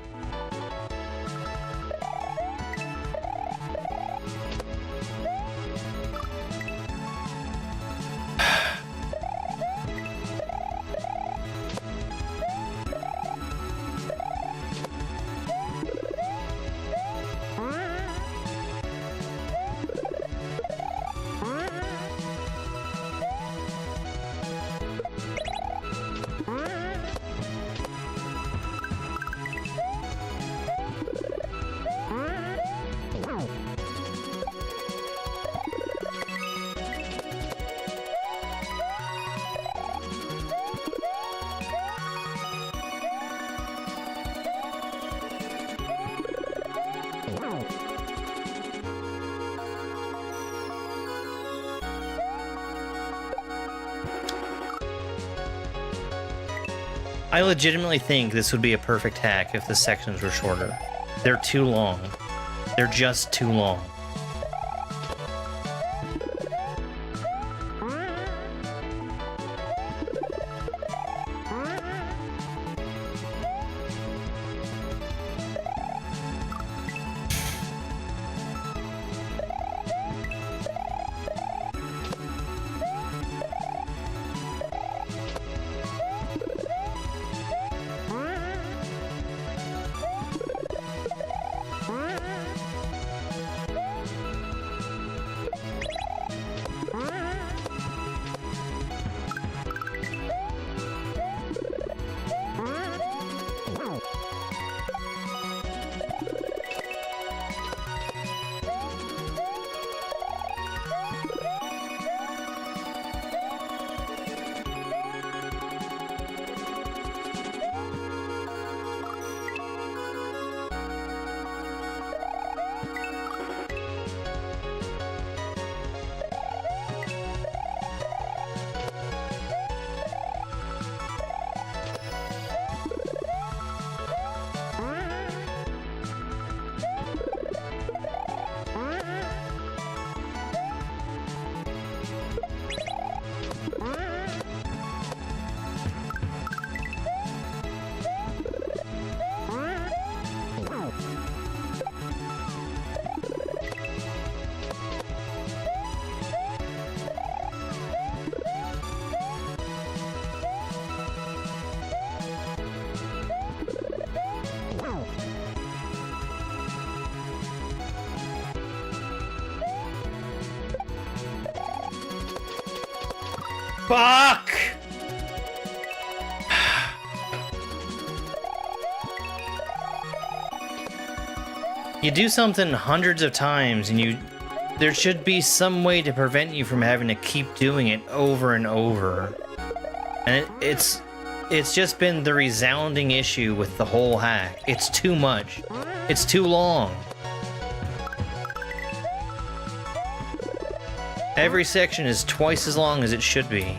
I legitimately think this would be a perfect hack if the sections were shorter. They're too long. They're just too long. Fuck! You do something hundreds of times and there should be some way to prevent you from having to keep doing it over and over. And it's just been the resounding issue with the whole hack. It's too much. It's too long. Every section is twice as long as it should be.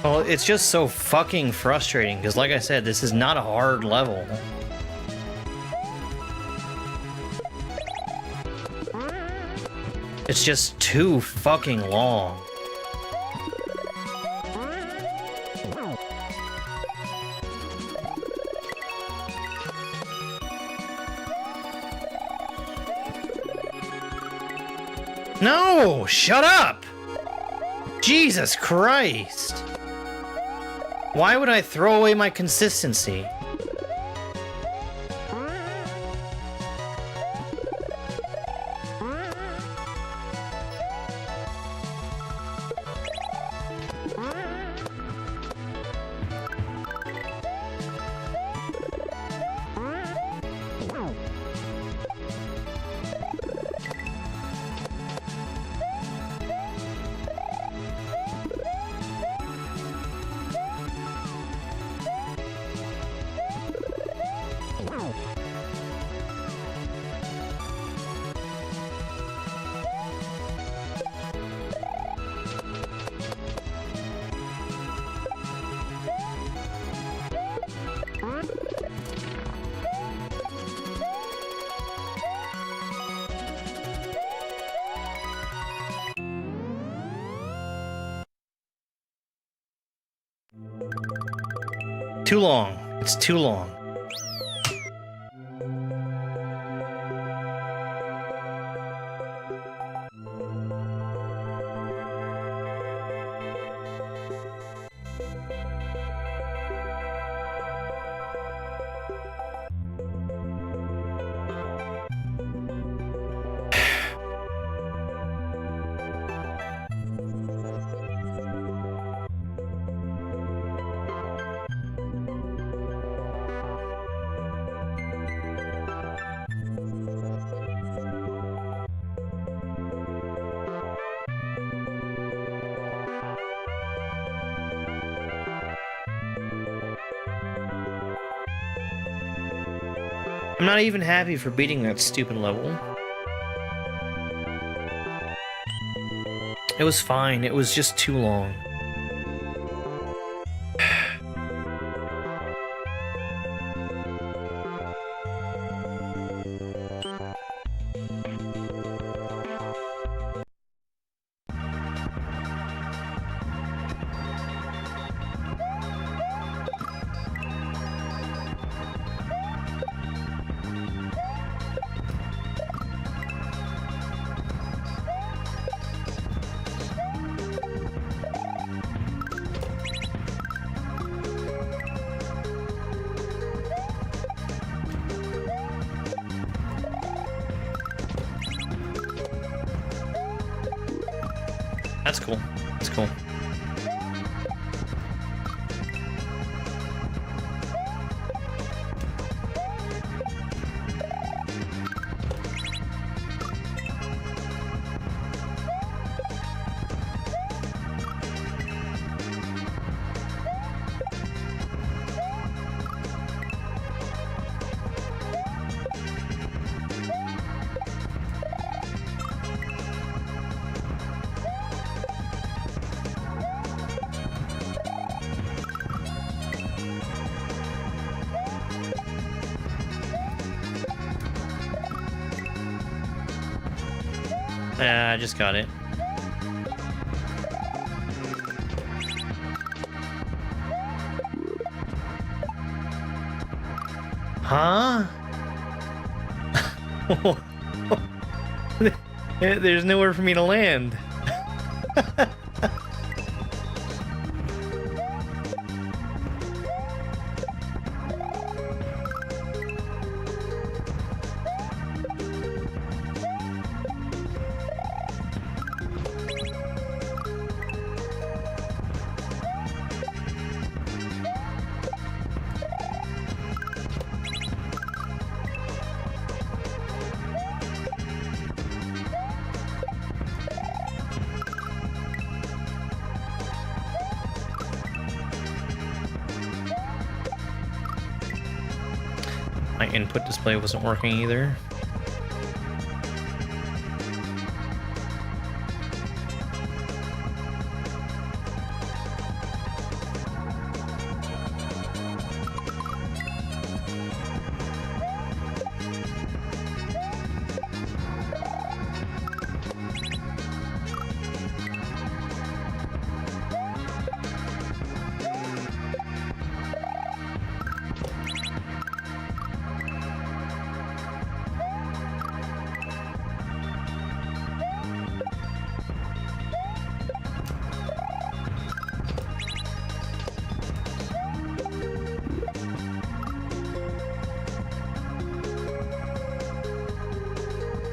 Well, it's just so fucking frustrating, because like I said, this is not a hard level. It's just too fucking long. No! Shut up! Jesus Christ! Why would I throw away my consistency? Too long. It's too long. I'm not even happy for beating that stupid level. It was fine, it was just too long. That's cool. That's cool. I just got it. Huh? There's nowhere for me to land. My input display wasn't working either.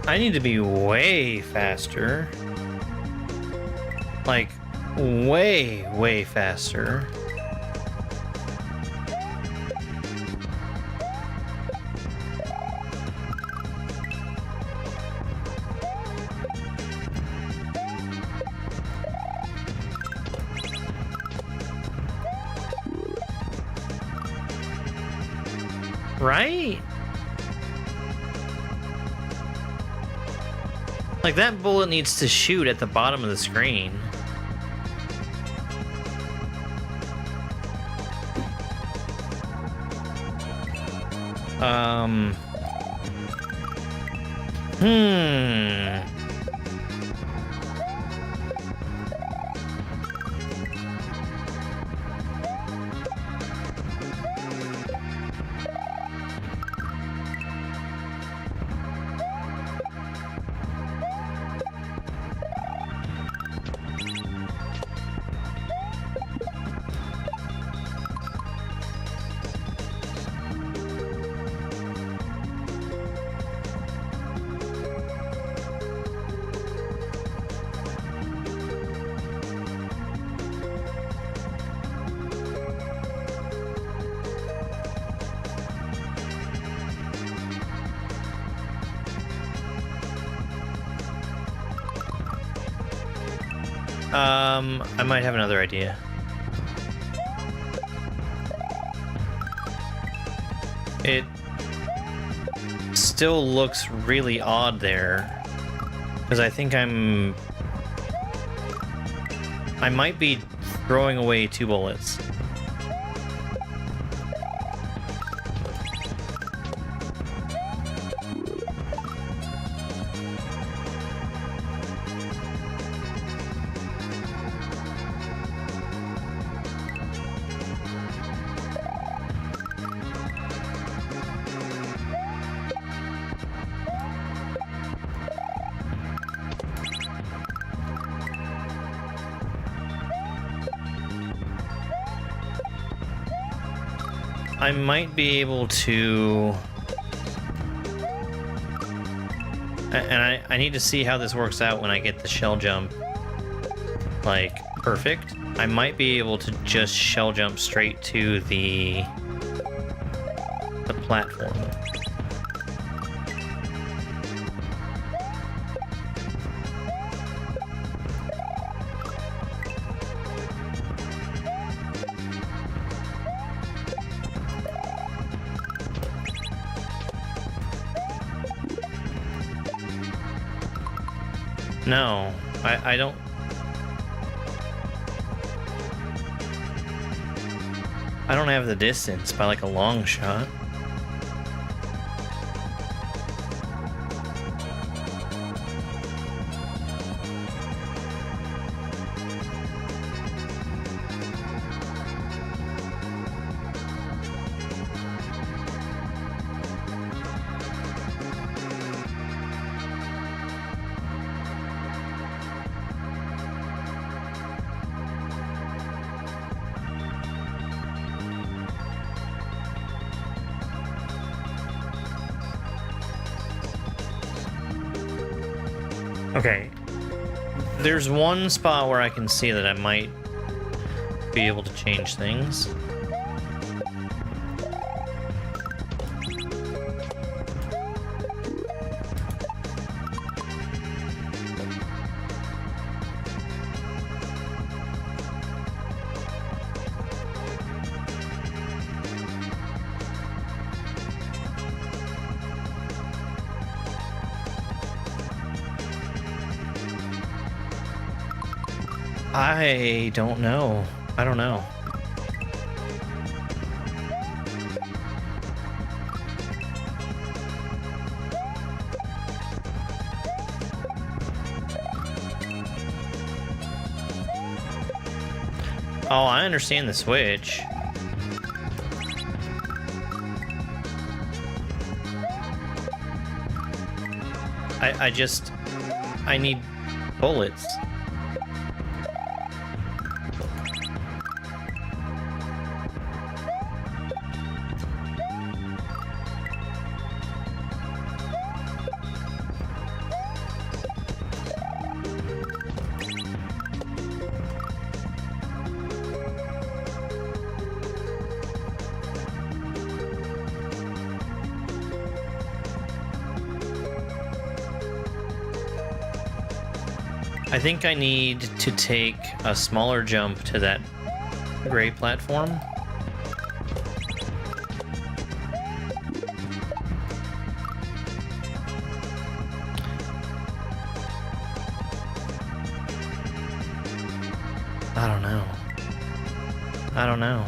I need to be way faster. Like, way faster. Right? Like, that bullet needs to shoot at the bottom of the screen. I might have another idea. It still looks really odd there, because I think I might be throwing away 2 bullets. I might be able to... And I need to see how this works out when I get the shell jump. like, perfect, I might be able to just shell jump straight to the platform. No, I don't. I don't have the distance by like a long shot. Okay, there's one spot where I can see that I might be able to change things. I don't know. I don't know. Oh, I understand the switch. I need bullets. I think I need to take a smaller jump to that gray platform. I don't know. I don't know.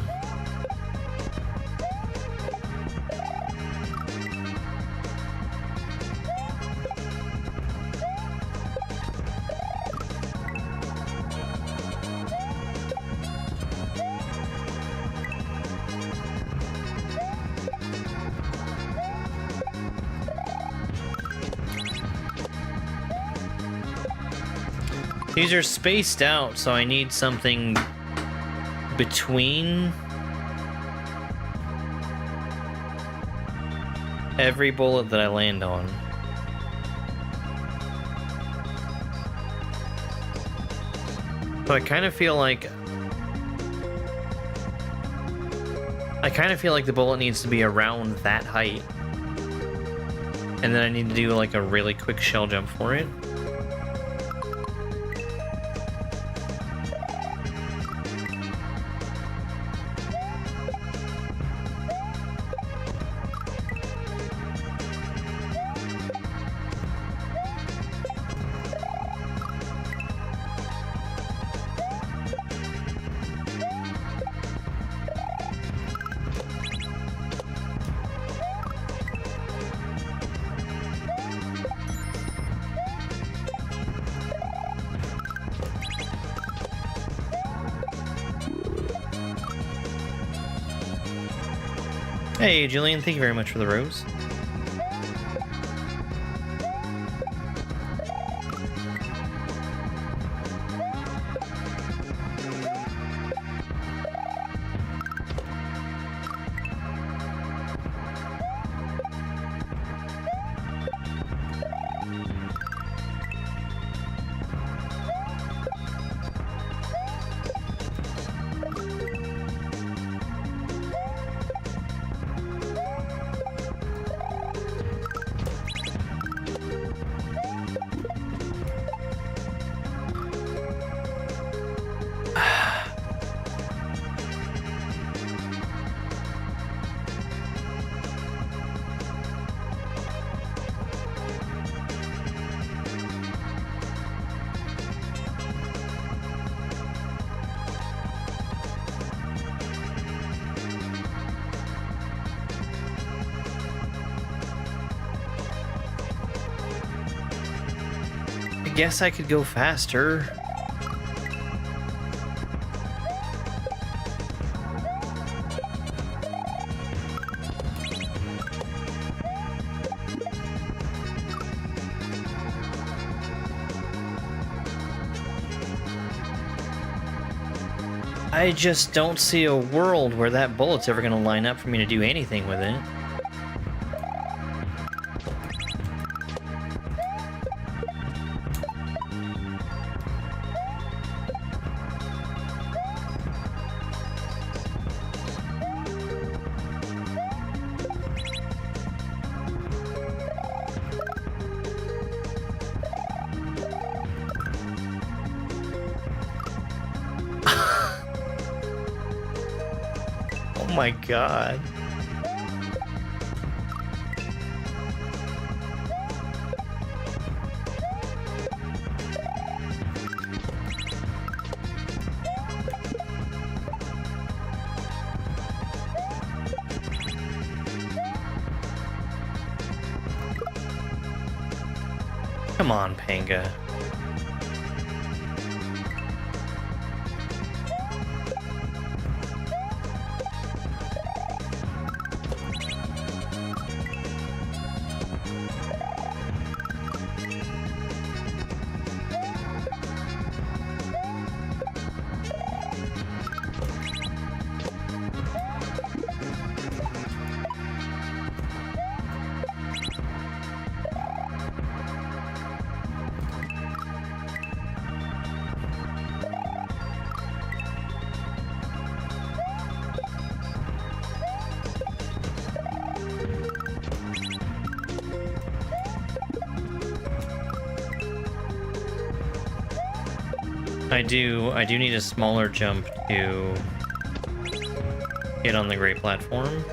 These are spaced out, so I need something between every bullet that I land on. So I kind of feel like the bullet needs to be around that height. And then I need to do like a really quick shell jump for it. Hey, Julian, thank you very much for the rose. guess I could go faster. I just don't see a world where that bullet's ever gonna line up for me to do anything with it. Oh my god. Come on, Panga. I do need a smaller jump to get on the great platform.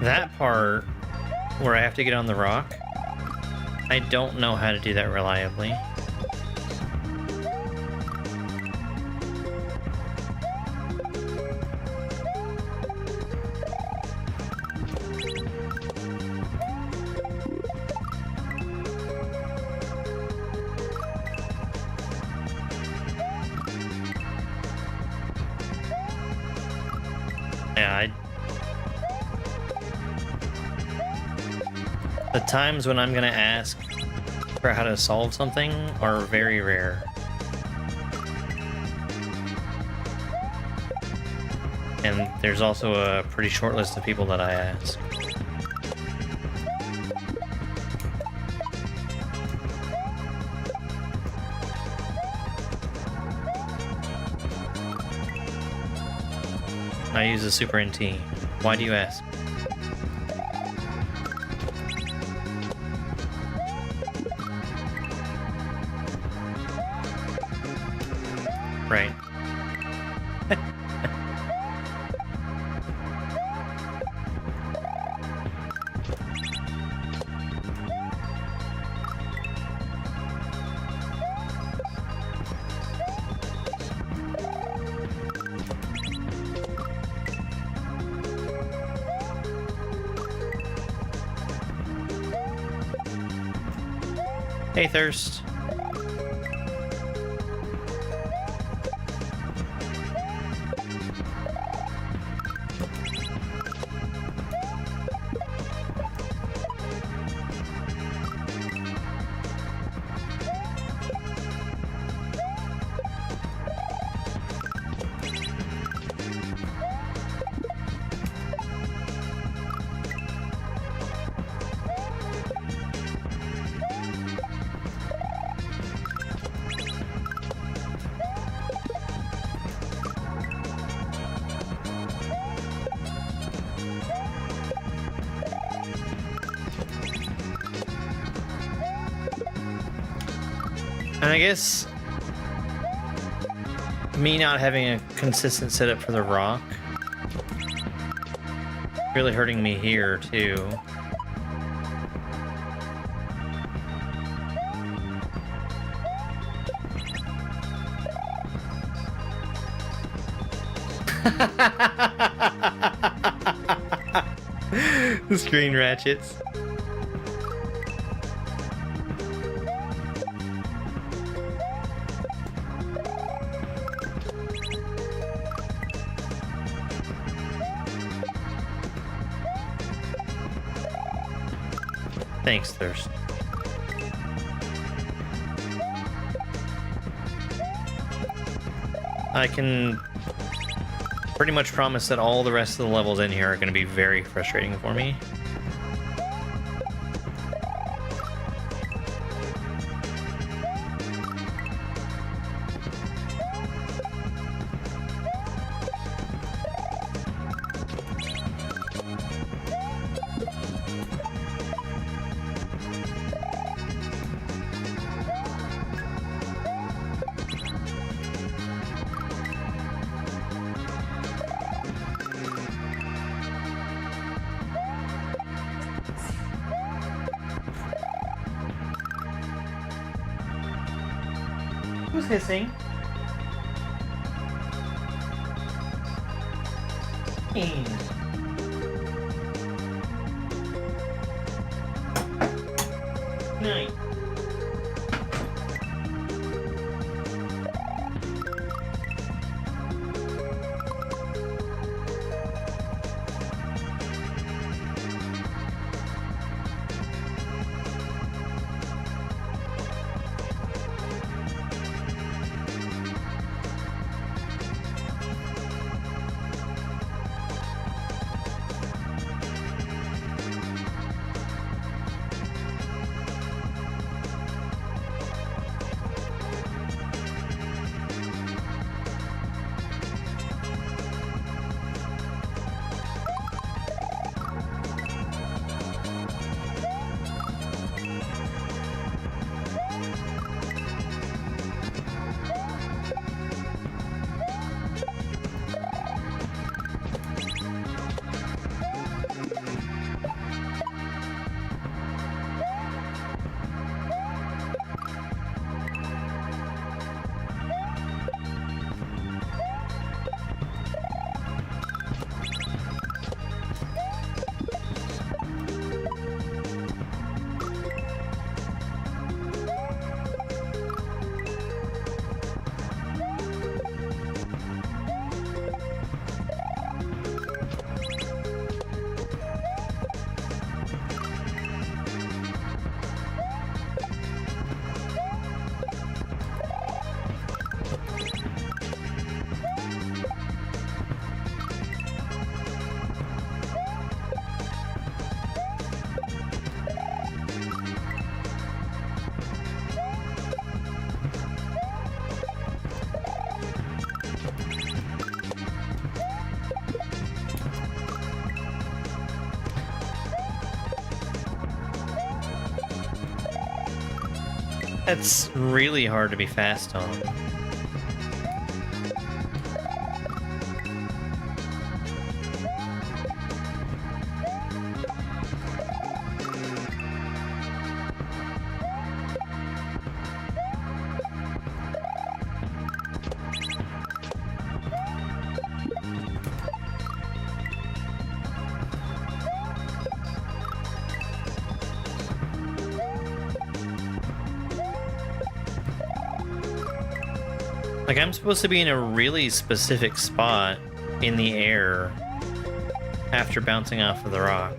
That part where I have to get on the rock, I don't know how to do that reliably. Yeah, the times when I'm gonna ask for how to solve something are very rare. And there's also a pretty short list of people that I ask. I use a Super NT. Why do you ask? Right. Hey, Thirst. And I guess me not having a consistent setup for the rock really hurting me here too. The screen ratchets. Thanks, Thirst. I can pretty much promise that all the rest of the levels in here are going to be very frustrating for me. Who's hissing? Night. That's really hard to be fast on. Like, I'm supposed to be in a really specific spot in the air after bouncing off of the rock.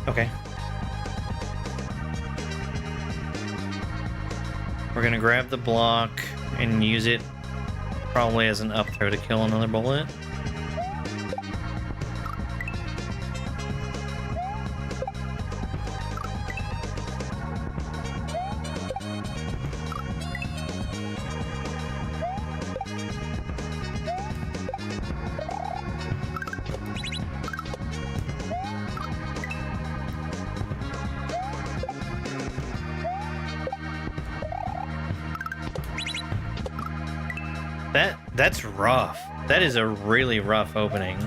Okay. We're gonna grab the block and use it probably as an up throw to kill another bullet. That's rough. That is a really rough opening.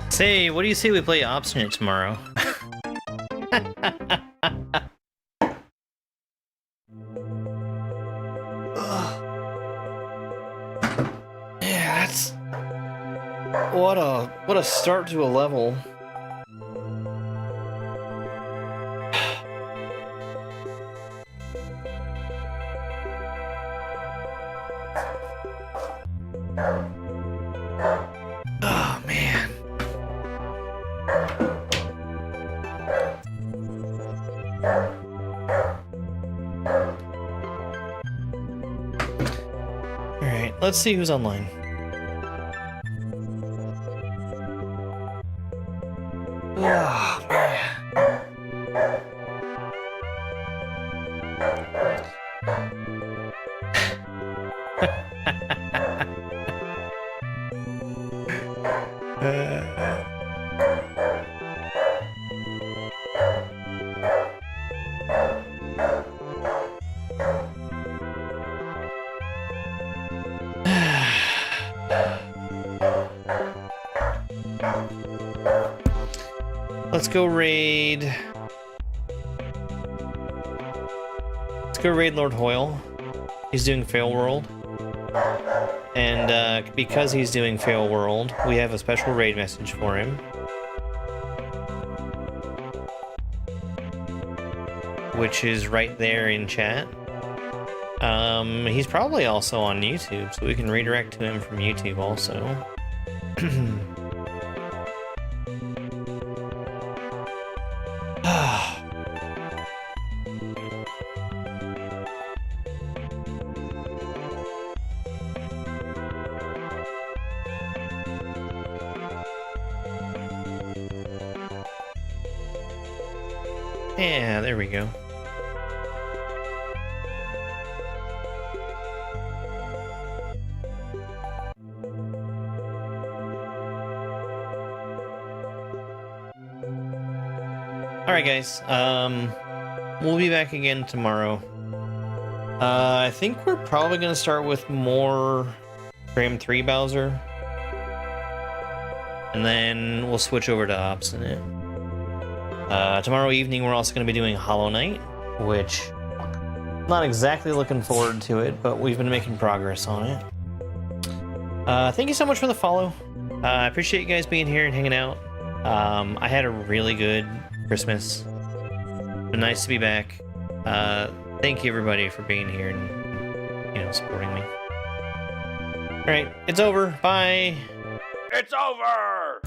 Say, what do you say we play Obstinate tomorrow? Yeah, that's what a start to a level. Oh man. Alright, let's see who's online. Oh, man. Let's go raid. Let's go raid Lord Hoyle. He's doing Fail World. And because he's doing Fail World, we have a special raid message for him. Which is right there in chat. He's probably also on YouTube, so we can redirect to him from YouTube also. Yeah, there we go. Alright guys, we'll be back again tomorrow. I think we're probably going to start with more Dram 3 Bowser. And then we'll switch over to Obstinate. Tomorrow evening we're also going to be doing Hollow Knight, which I'm not exactly looking forward to it, but we've been making progress on it. Thank you so much for the follow. I appreciate you guys being here and hanging out. I had a really good Christmas. Been nice to be back. Thank you everybody for being here and, you know, supporting me. Alright, it's over. Bye. It's over!